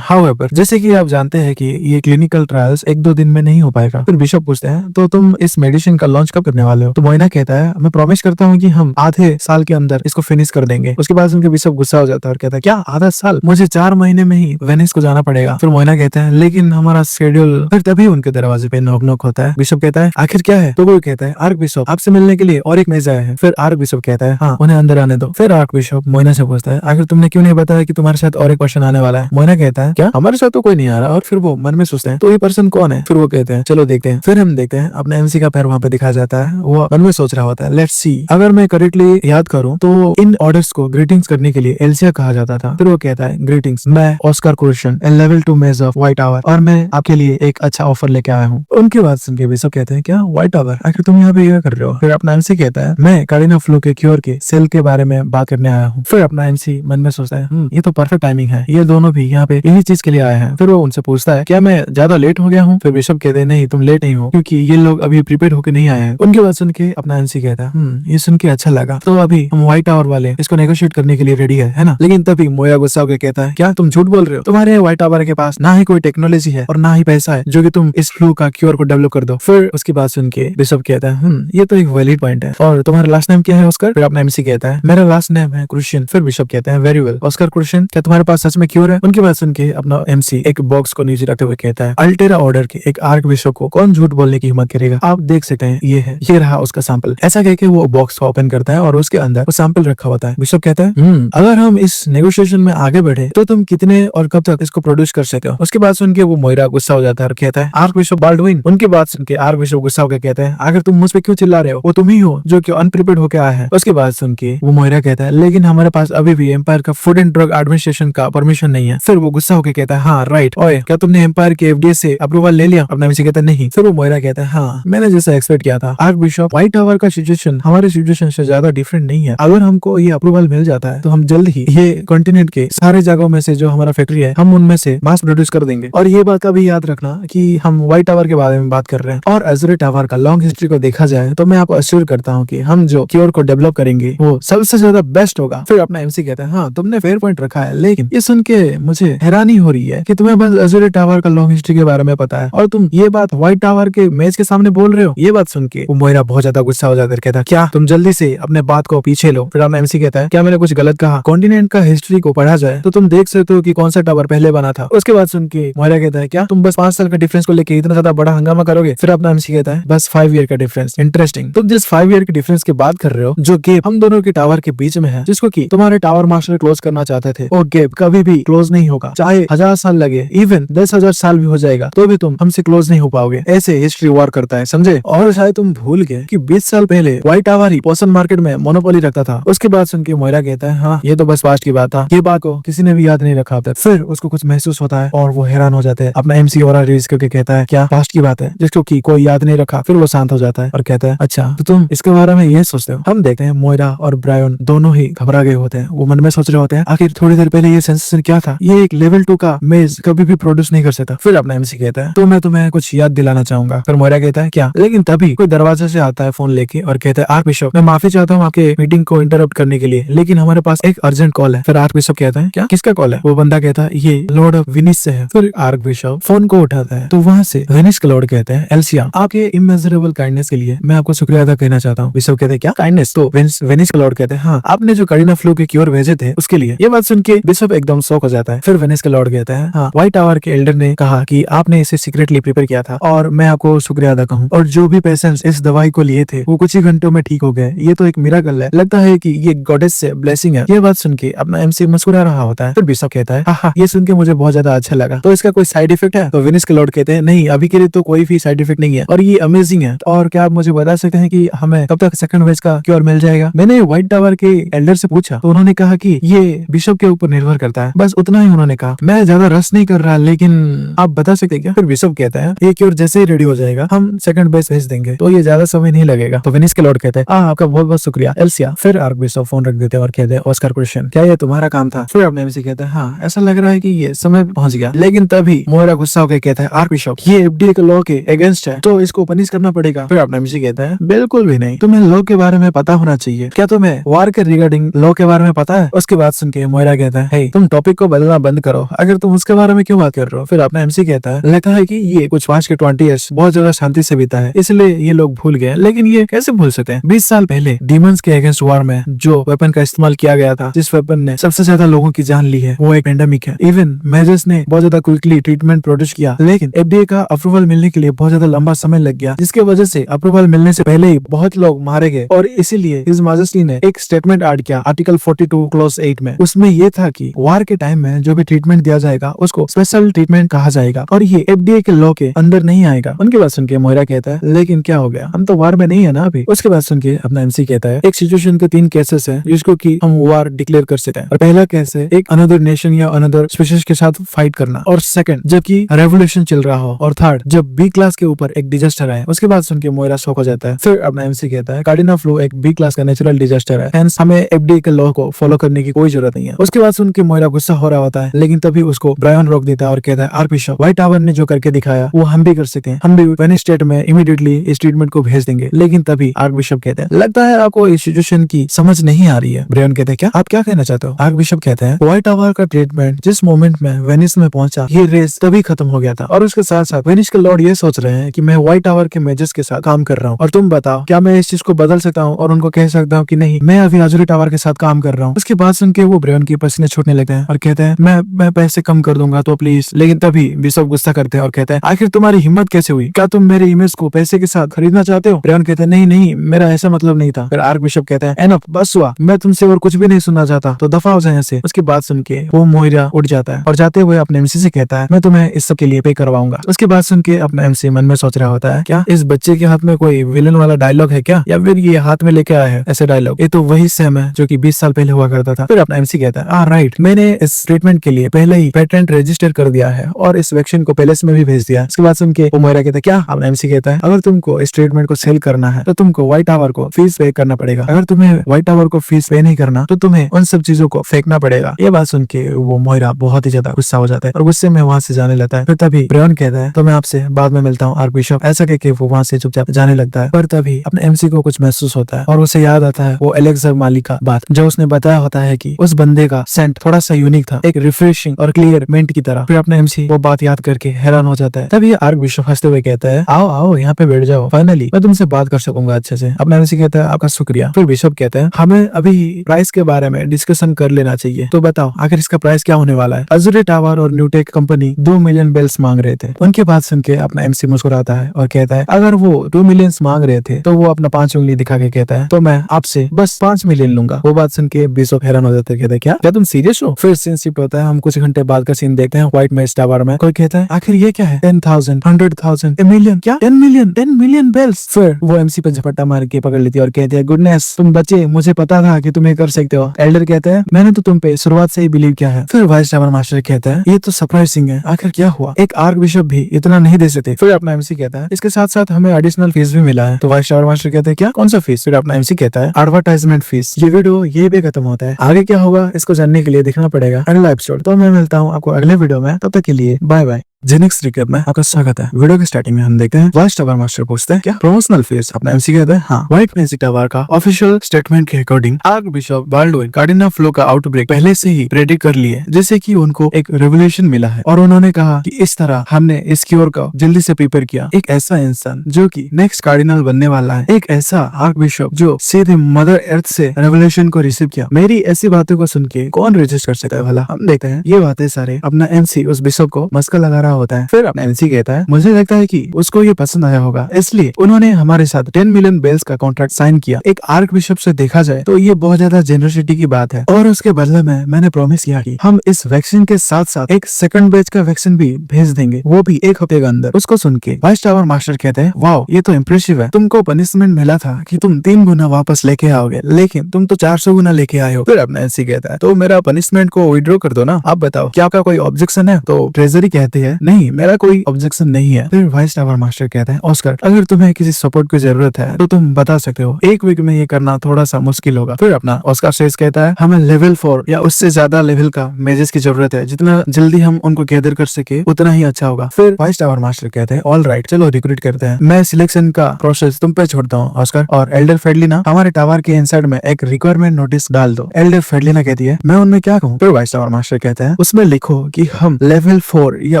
हाउएवर जैसे कि आप जानते हैं कि ये क्लिनिकल ट्रायल्स 1-2 दिन में नहीं हो पाएगा। फिर बिशप पूछते हैं तो तुम इस मेडिसिन का लॉन्च कब करने वाले हो? तो मोइना कहता है मैं प्रॉमिस करता हूँ कि हम आधे साल के अंदर इसको फिनिश कर देंगे। उसके बाद उनके बिशप गुस्सा हो जाता है और कहता है क्या आधा साल? मुझे 4 महीने में ही वेनिस को जाना पड़ेगा। फिर मोइना कहता है लेकिन हमारा शेड्यूल। फिर तभी उनके दरवाजे पे नॉक नॉक होता है। बिशप कहता है आखिर क्या है? तो वो कहता है आर्क बिशप आपसे मिलने के लिए और एक मेज आया है। फिर आर्क बिशप कहता है हाँ उन्हें अंदर आने दो। फिर आर्क बिशप मोइना से पूछता है आखिर तुमने क्यों नहीं बताया कि तुम्हारे साथ और एक पर्सन आने वाला है? मोइना कहता है क्या हमारे साथ तो कोई नहीं आ रहा। और फिर वो मन में सोचते हैं तो ये पर्सन कौन है? फिर वो कहते हैं चलो देखते हैं। फिर हम देखते हैं अपने एमसी का पैर वहाँ पे दिखाया जाता है, वो मन में सोच रहा होता है लेट्स सी। अगर मैं करेक्टली याद करूँ तो इन ऑर्डर्स को ग्रीटिंग्स करने के लिए एल्सिया कहा जाता था। फिर वो कहता है ग्रीटिंग्स मैं ऑस्कर क्रूशन लेवल 2 मेज ऑफ व्हाइट टावर और मैं आपके लिए एक अच्छा ऑफर लेके आया हूँ। उनके बाद सुन के बिशप कहते हैं क्या व्हाइट टावर आखिर तुम यहाँ पे क्या कर रहे हो? फिर अपना एमसी कहता है मैं कार्डिना फ्लू के क्योर के सेल के बारे में बात करने आया हूँ। फिर अपना एमसी मन में सोचता है ये तो परफेक्ट टाइमिंग है, ये दोनों भी यहाँ पे यही चीज के लिए आए हैं। फिर वो उनसे पूछता है क्या मैं ज्यादा लेट हो गया हूँ? फिर बिशप कहते हैं नहीं तुम लेट नहीं हो क्योंकि ये लोग अभी प्रिपेयर होकर नहीं आए हैं। उनके बाद सुन के अपना एमसी कहता है ये सुन के अच्छा लगा, तो अभी हम व्हाइट टावर वाले इसको नेगोशिएट करने के लिए रेडी है ना? लेकिन तभी मोया गुस्सा होकर कहता है क्या तुम झूठ बोल रहे हो? तुम्हारे व्हाइट टावर के पास ना ही कोई टेक्नोलॉजी है और ना ही पैसा है जो कि तुम इस फ्लू का क्योर को डेवलप कर दो। फिर उसकी बात सुन के बिशप कहता है ये तो एक वैलिड पॉइंट है। और तुम्हारा लास्ट नेम क्या है ऑस्कर? फिर अपना एमसी कहता है मेरा लास्ट नेम है क्रूशियन। फिर बिशप कहता है वेरी वेल ऑस्कर क्रूशियन, क्या तुम्हारे पास सच में क्योर है? उनकी बात सुन के अपना एमसी एक बॉक्स को नीचे रखते हुए कहता है अल्टेरा ऑर्डर के एक आर्क बिशप को कौन झूठ बोलने की हिम्मत करेगा? आप देख सकते हैं ये रहा उसका सैंपल। ऐसा कह के वो बॉक्स को ओपन करता है और उसके अंदर वो सैंपल रखा होता है। बिशप कहता है अगर हम इस नेगोशिएशन में आगे बढ़े तो तुम कितने और कब तक इसको प्रोड्यूस कर सकते हो? उसके बाद सुन के वो मोइरा गुस्सा हो जाता है और कहता है आर्क बिशप बाल्डविन। उनकी बात सुन के आर्क बिशप गुस्सा होकर कहता है आखिर तुम मुझ पे क्यों चिल्ला रहे हो? वो तुम ही हो जो कि अनप्रिपेयर्ड होकर आया है। उसके बाद सुन के वो मोइरा कहता है लेकिन हमारे पास अभी भी एम्पायर का फूड एंड ड्रग एडमिनिस्ट्रेशन का परमिशन नहीं है। फिर वो गुस्सा होकर कहता है हाँ राइट, ओए क्या तुमने एम्पायर के एफडीए से अप्रूवल ले लिया? अपना एमसी कहता है नहीं। फिर वो मोइरा कहता है हाँ मैंने मैंने जैसा एक्सपेक्ट किया था। आर्क बिशप, व्हाइट टावर का सिचुएशन हमारे सिचुएशन से ज्यादा डिफरेंट नहीं है। अगर हमको ये अप्रूवल मिल जाता है तो हम जल्द ही ये कॉन्टिनेंट के सारे जगहों में से जो हमारा फैक्ट्री है हम उनमें से मास प्रोड्यूस कर देंगे। और ये बात का भी याद रखना कि हम व्हाइट टावर के बारे में बात कर रहे हैं और एज़ुरे टावर का लॉन्ग हिस्ट्री को देखा जाए तो मैं आपको अश्योर करता हूँ कि हम जो क्योर को डेवलप करेंगे वो सबसे ज्यादा बेस्ट होगा। फिर अपना एमसी कहता है, हाँ तुमने फेयर पॉइंट रखा है, लेकिन ये सुन के मुझे हैरानी हो रही है कि तुम्हें बस एज़ुरे टावर का लॉन्ग हिस्ट्री के बारे में पता है और तुम ये बात व्हाइट टावर के मेज के सामने बोल रहे हो। ये बात सुन के वो मोइरा बहुत ज्यादा गुस्सा हो जाता है, कहता है क्या तुम जल्दी से अपने बात को पीछे लो। फिर अपना एमसी कहता है, क्या मैंने कुछ गलत कहा? कॉन्टिनेंट का हिस्ट्री को पढ़ा जाए तो तुम देख सकते हो कि कौन सा टावर पहले बना था। उसके बाद सुन के मोइरा कहता है, क्या तुम बस 5 साल का डिफरेंस को लेके इतना ज्यादा बड़ा हंगामा करोगे? फिर अपना एमसी कहता है, बस 5 ईयर का डिफरेंस। इंटरेस्टिंग, तुम जिस 5 ईयर के डिफरेंस की बात कर रहे हो, जो गैप हम दोनों के टावर के बीच में है, जिसको कि तुम्हारे टावर मास्टर क्लोज करना चाहते थे, वो गैप कभी भी क्लोज नहीं होगा। चाहे 1000 साल लगे, इवन 10,000 साल भी हो जाएगा तो भी तुम हमसे क्लोज नहीं हो पाओगे। ऐसे हिस्ट्री वॉर करता है, समझे? और शायद तुम भूल गए कि 20 साल पहले व्हाइट टावर ही पोशन मार्केट में मोनोपोली रखता था। उसके बाद सुन के मोइरा कहता है, हाँ ये तो बस पास्ट की बात था, ये बात को किसी ने भी याद नहीं रखा अब तक। फिर उसको कुछ महसूस होता है और वो हैरान हो जाते हैं। अपना एमसी और रिलीज करके कहता है, क्या पास्ट की बात है जिसको कि कोई याद नहीं रखा? फिर वो शांत हो जाता है और कहता है, अच्छा तो तुम इसके बारे में ये सोचते हो? हम देखते हैं मोइरा और ब्रायन दोनों ही घबरा गए होते हैं। वो मन में सोच रहे होते हैं, आखिर थोड़ी देर पहले ये सेंसेशन क्या था? ये एक लेवल 2 का मेज कभी भी प्रोड्यूस नहीं कर सकता। फिर अपना एमसी कहता है, तो मैं तुम्हें कुछ याद दिलाना चाहूंगा। फिर मोइरा कहता है, क्या? लेकिन तभी कोई दरवाजे से आता है फोन लेके और कहता है, आर्क बिशप मैं माफी चाहता हूँ आपके मीटिंग को इंटरप्ट करने के लिए, लेकिन हमारे पास एक अर्जेंट कॉल है। फिर आर्क बिशप कहता है, क्या? किसका कॉल है? वो बंदा कहता है, ये लॉर्ड ऑफ विनिस से है। फिर आर्क बिशप फोन को उठाता है तो वहाँ से विनिस का लॉर्ड कहते हैं, एल्सिया आपके इमेजरेबल काइंडनेस के लिए मैं आपको शुक्रिया अदा करना चाहता हूँ। बिशप कहते हैं, क्या काइंडनेस? तो वेनिस का लॉर्ड कहते हैं, हाँ आपने जो करीना फ्लू के क्योर भेजे थे उसके लिए। ये बात सुन के बिशप एकदम शॉक हो जाता है। फिर वेनिस का लॉर्ड कहता है, हाँ व्हाइट टावर के एल्डर ने कहा कि आपने इसे सीक्रेटली प्रिपेयर किया था और मैं आपको शुक्रिया अदा कहूँ। और जो भी पेशेंट्स इस दवाई को लिए थे वो कुछ ही घंटों में ठीक हो गए। ये तो एक मिरेकल है, लगता है कि ये गॉडेस से ब्लेसिंग है। ये बात सुन के अपना एमसी मुस्कुरा रहा होता है। फिर बिशप कहता है, हाँ ये सुन के मुझे बहुत ज्यादा अच्छा लगा, तो इसका कोई साइड इफेक्ट है? तो वेनिस के लॉर्ड कहते हैं, नहीं अभी के लिए तो कोई भी साइड इफेक्ट नहीं है और ये अमेजिंग है। और क्या आप मुझे बता सकते हैं कि हमें कब तक सेकंड वेज का क्योर मिल जाएगा? मैंने व्हाइट टावर के एल्डर से पूछा तो उन्होंने कहा कि ये बिशप के ऊपर निर्भर करता है, बस उतना ही उन्होंने कहा। मैं ज्यादा रस नहीं कर रहा, लेकिन आप बता सकते क्या? फिर बिशप कहता है, ये क्योर जैसे ही रेडी हो जाएगा हम सेकंड बेस भेज देंगे, तो ये ज्यादा समय नहीं लगेगा। तो वेनिस के लॉर्ड कहते हैं, आपका बहुत बहुत शुक्रिया एल्सिया। फिर आर्क बिशप फोन रख देते हैं और कहते हैं, ऑस्कर क्वेश्चन क्या ये तुम्हारा काम था? फिर अपने एमसी कहता है, हाँ ऐसा लग रहा है कि ये समय पहुंच गया। लेकिन तभी मोइरा गुस्सा होकर कहता है, आर्क बिशप ये एफडीए के लॉ के अगेंस्ट है तो इसको पनिश करना पड़ेगा। फिर अपना एमसी कहता है, बिल्कुल भी नहीं, तुम्हें लॉ के बारे में पता होना चाहिए। क्या तुम्हें वार के रिगार्डिंग लॉ के बारे में पता है? उसके बाद सुन के मोइरा कहता है, हे तुम टॉपिक को बदलना बंद करो, अगर तुम उसके बारे में क्यों बात कर रहे हो? फिर अपना एमसी कहता है, लगता है कि ये कुछ 5 के 20 ईयर्स बहुत ज्यादा शांति से बीता है, इसलिए ये लोग भूल गए। लेकिन ये कैसे भूल सकते हैं? 20 साल पहले डीमंस के अगेंस्ट वार में जो वेपन का इस्तेमाल किया गया था, जिस वेपन ने सबसे ज्यादा लोगों की जान ली है, वो एक पेंडेमिक है। इवन मेजर्स ने बहुत ज्यादा क्विकली ट्रीटमेंट प्रोड्यूस किया, लेकिन एफडीए का अप्रूवल मिलने के लिए बहुत ज्यादा लंबा समय लग गया, जिसकी वजह से अप्रूवल मिलने से पहले ही बहुत लोग मारे गए। और इसीलिए हिज मैजेस्टी ने एक स्टेटमेंट ऐड किया आर्टिकल 42 क्लॉज 8 में। उसमें ये था कि वार के टाइम में जो भी ट्रीटमेंट दिया जाएगा उसको स्पेशल ट्रीटमेंट कहा जाएगा और ये एफडीए के लॉ के अंदर नहीं आएगा। उनकी बात सुन के मोइरा कहता है, लेकिन क्या हो गया, हम तो वार में नहीं है ना अभी। उसके बाद सुन के अपना एमसी कहता है, एक सिचुएशन के 3 केसेस है जिसको कि हम वार डिक्लेयर कर सकते हैं। और पहला केस है एक अनदर नेशन या अनदर स्पीशीज के साथ फाइट करना, और सेकंड जबकि रेवोल्यूशन चल रहा हो, और थर्ड जब बी क्लास के ऊपर एक डिजास्टर आए। उसके बाद सुन के मोइरा शॉक हो जाता है। फिर अपना एमसी कहता है, कार्डिना फ्लू एक बी क्लास का नेचुरल डिजास्टर है, हेंस हमें एफडीए के लॉ को फॉलो करने की कोई जरूरत नहीं है। उसके बाद सुन के मोइरा गुस्सा हो रहा होता है, लेकिन तभी उसको ब्रायन रोक देता है और कहता है, आर्क बिशप व्हाइट टावर ने जो करके दिखाया वो हम भी कर सकते हैं, हम भी वेनिस स्टेट में इमीडिएटली इस ट्रीटमेंट को भेज देंगे। लेकिन तभी आर्क बिशप कहते हैं, लगता है आपको इस सिचुएशन की समझ नहीं आ रही है। ब्रायन कहते हैं, क्या आप क्या कहना चाहते हो? आर्क बिशप कहते हैं, व्हाइट टावर का ट्रीटमेंट जिस मोमेंट में वेनिस में पहुंचा, ये रेस तभी खत्म हो गया था। और उसके साथ साथ वेनिस के लॉर्ड ये सोच रहे हैं कि मैं व्हाइट टावर के मेजर्स के साथ काम कर रहा हूँ, और तुम बताओ क्या मैं इस चीज को बदल सकता हूँ और उनको कह सकता हूँ कि नहीं, मैं अभी एज़ुरे टावर के साथ काम कर रहा हूँ। उसके बाद सुन के वो ब्रायन की पसीने छूटने लगते हैं और कहते हैं, मैं पैसे कम कर दूंगा तो प्लीज। लेकिन तभी बिशप गुस्सा करते हैं और कहते हैं, आखिर तुम्हारी हिम्मत कैसे हुई? क्या तुम मेरे इमेज को पैसे के साथ खरीदना चाहते हो? ब्रायन कहते हैं, नहीं नहीं, मेरा ऐसा मतलब नहीं था। फिर आर्क बिशप कहता है, एनफ, बस हुआ, मैं तुमसे और कुछ भी नहीं सुनना चाहता, तो दफा हो जाए यहाँ से। उसकी बात सुन के वो मोइरा उठ जाता है और जाते हुए अपने एमसी से कहता है, मैं तुम्हें इस सब के लिए पे करवाऊंगा। उसके बाद सुन के अपना एमसी मन में सोच रहा होता है, क्या इस बच्चे के हाथ में कोई विलन वाला डायलॉग है क्या, या फिर ये हाथ में लेके आया है ऐसे डायलॉग? ये तो वही सेम है जो कि 20 साल पहले हुआ करता था। फिर अपना एमसी कहता है, राइट, मैंने इस ट्रीटमेंट के लिए पहले ही पेटेंट रजिस्टर कर दिया है और इस वैक्सीन को पहले से में भी भेज दिया। इसके बाद सुन के वो मोइरा कहता है, क्या? अपना एमसी कहता कहता है अगर तुमको इस ट्रीटमेंट को सेल करना है तो तुमको व्हाइट टावर को फीस पे करना पड़ेगा, अगर तुम्हें व्हाइट टावर को फीस पे नहीं करना तो तुम्हें उन सब चीजों को फेंकना पड़ेगा। ये बात सुन के वो मोइरा बहुत ही ज्यादा गुस्सा हो जाता है और गुस्से में वहाँ से जाने लगता है। फिर तभी ब्रेयन कहता है तो मैं आपसे बाद में मिलता हूँ आर्कबिशप, ऐसा कहके वो वहाँ से चुपचाप जाने लगता है। पर तभी अपने एमसी को कुछ महसूस होता है और उसे याद आता है वो एलेक्सर माली का बात जो उसने बताया होता है कि उस बंदे का सेंट थोड़ा सा यूनिक था, एक रिफ्रेशिंग और क्लियर मिंट की तरह। फिर अपने एमसी वो बात याद करके हैरान हो जाता है। तभी आर्कबिशप हंसते हुए कहता है आओ आओ यहाँ पे बैठ जाओ, फाइनली मैं तुमसे बात कर सकूंगा अच्छे से। अपना एमसी कहता है आपका शुक्रिया। फिर बिशप कहते हैं हमें अभी प्राइस के बारे में डिस्कशन कर लेना चाहिए, तो बताओ आखिर इसका प्राइस क्या होने वाला है। अजूरी टावर और न्यूटेक कंपनी 2 मिलियन बेल्स मांग रहे थे। उनकी बात सुन के अपना एमसी मुस्कुराता है और कहता है अगर वो 2 मिलियन मांग रहे थे तो वो अपना 5 उंगली दिखा के कहता है तो मैं आपसे बस 5 मिलियन लूंगा। वो बात सुन के बिशप हैरान हो जाते हैं, कहते हैं क्या तुम सीरियस हो। फिर सीन शिफ्ट होता है, हम कुछ घंटे बाद का सीन देखते हैं व्हाइट मेज टावर में। कोई कहता है आखिर ये क्या है, 10,000, 100,000, a million, क्या 10 मिलियन बेल्स। फिर वो एमसी पे झपट्टा मार के पकड़ लेती है और कहती है गुडनेस तुम बचे, मुझे पता था कि तुम ये कर सकते हो। एल्डर कहते हैं मैंने तो तुम पे शुरुआत से ही बिलीव किया है। फिर वाइस टावर मास्टर कहता है ये तो सरप्राइजिंग है, आखिर क्या हुआ, एक आर्क बिशप भी इतना नहीं दे सकते। फिर अपना एमसी कहता है इसके साथ साथ हमें एडिशनल फीस भी मिला है। तो वाइस टावर मास्टर कहते हैं क्या, कौन सा फीस। फिर अपना एमसी कहता है एडवर्टाइजमेंट फीस। ये वीडियो ये भी खत्म होता है, आगे क्या होगा इसको जानने के लिए देखना पड़ेगा अगला एपिसोड। तो मैं मिलता हूँ आपको अगले वीडियो में, तब तक के लिए बाय बाय। जेनिक्स रिकैप में आपका स्वागत है। वीडियो के स्टार्टिंग में हम देखते हैं वाइस टावर मास्टर पूछते हैं क्या प्रमोशनल फीस। अपना एमसी कहता है हाँ। व्हाइट मैजिक टावर का ऑफिशियल स्टेटमेंट के according arc bishop Baldwin cardinal flow का आउटब्रेक पहले से ही प्रेडिक्ट कर लिए, जैसे कि उनको एक रेवोल्यूशन मिला है और उन्होंने कहा कि इस तरह हमने इस क्योर को जल्दी से प्रिपेयर किया। एक ऐसा इंसान जो कि नेक्स्ट कार्डिनल बनने वाला है, एक ऐसा आर्क बिशप जो सीधे मदर अर्थ से रेवोल्यूशन को रिसीव किया। मेरी ऐसी बातों को सुन के कौन रेजिस्ट कर सकता है भला। हम देखते हैं ये बातें सारे अपना एमसी उस बिशप को मस्का लगा रहा होता है। फिर अपना एमसी कहता है मुझे लगता है कि उसको ये पसंद आया होगा, इसलिए उन्होंने हमारे साथ 10 मिलियन बेल्स का कॉन्ट्रैक्ट साइन किया। एक आर्क बिशप से देखा जाए तो ये बहुत ज्यादा जेनरसिटी की बात है और उसके बदले में मैंने प्रॉमिस किया कि हम इस वैक्सीन के साथ साथ एक सेकंड बैच का वैक्सीन भी भेज देंगे, वो भी 1 हफ्ते के अंदर। उसको सुन के वाइस टावर मास्टर कहते हैं वाओ ये तो इम्प्रेसिव है, तुमको पनिशमेंट मिला था कि तुम 3 गुना वापस लेके आओगे, लेकिन तुम तो 400 गुना लेके आए हो। फिर अपना एमसी कहता है तो मेरा पनिशमेंट को विड्रॉ कर दो ना, आप बताओ क्या आपका कोई ऑब्जेक्शन है। तो ट्रेजरी कहती है नहीं मेरा कोई ऑब्जेक्शन नहीं है। फिर वाइस टावर मास्टर कहते हैं ऑस्कर अगर तुम्हें किसी सपोर्ट की जरूरत है तो तुम बता सकते हो, 1 वीक में ये करना थोड़ा सा मुश्किल होगा। फिर अपना ऑस्कर शेष कहता है हमें लेवल 4 या उससे ज्यादा लेवल का मेजेस की जरूरत है, जितना जल्दी हम उनको गैदर कर सके उतना ही अच्छा होगा। फिर वाइस टावर मास्टर कहते हैं ऑल राइट चलो रिक्रूट करते हैं, मैं सिलेक्शन का प्रोसेस तुम पे छोड़ता हूँ ऑस्कर। और एल्डर फेडलिना हमारे टावर के इनसाइड में एक रिक्वायरमेंट नोटिस डाल दो। एल्डर फेडलिना कहती है मैं उनमें क्या कहूँ। फिर वाइस टावर मास्टर कहते हैं उसमें लिखो कि हम लेवल 4 या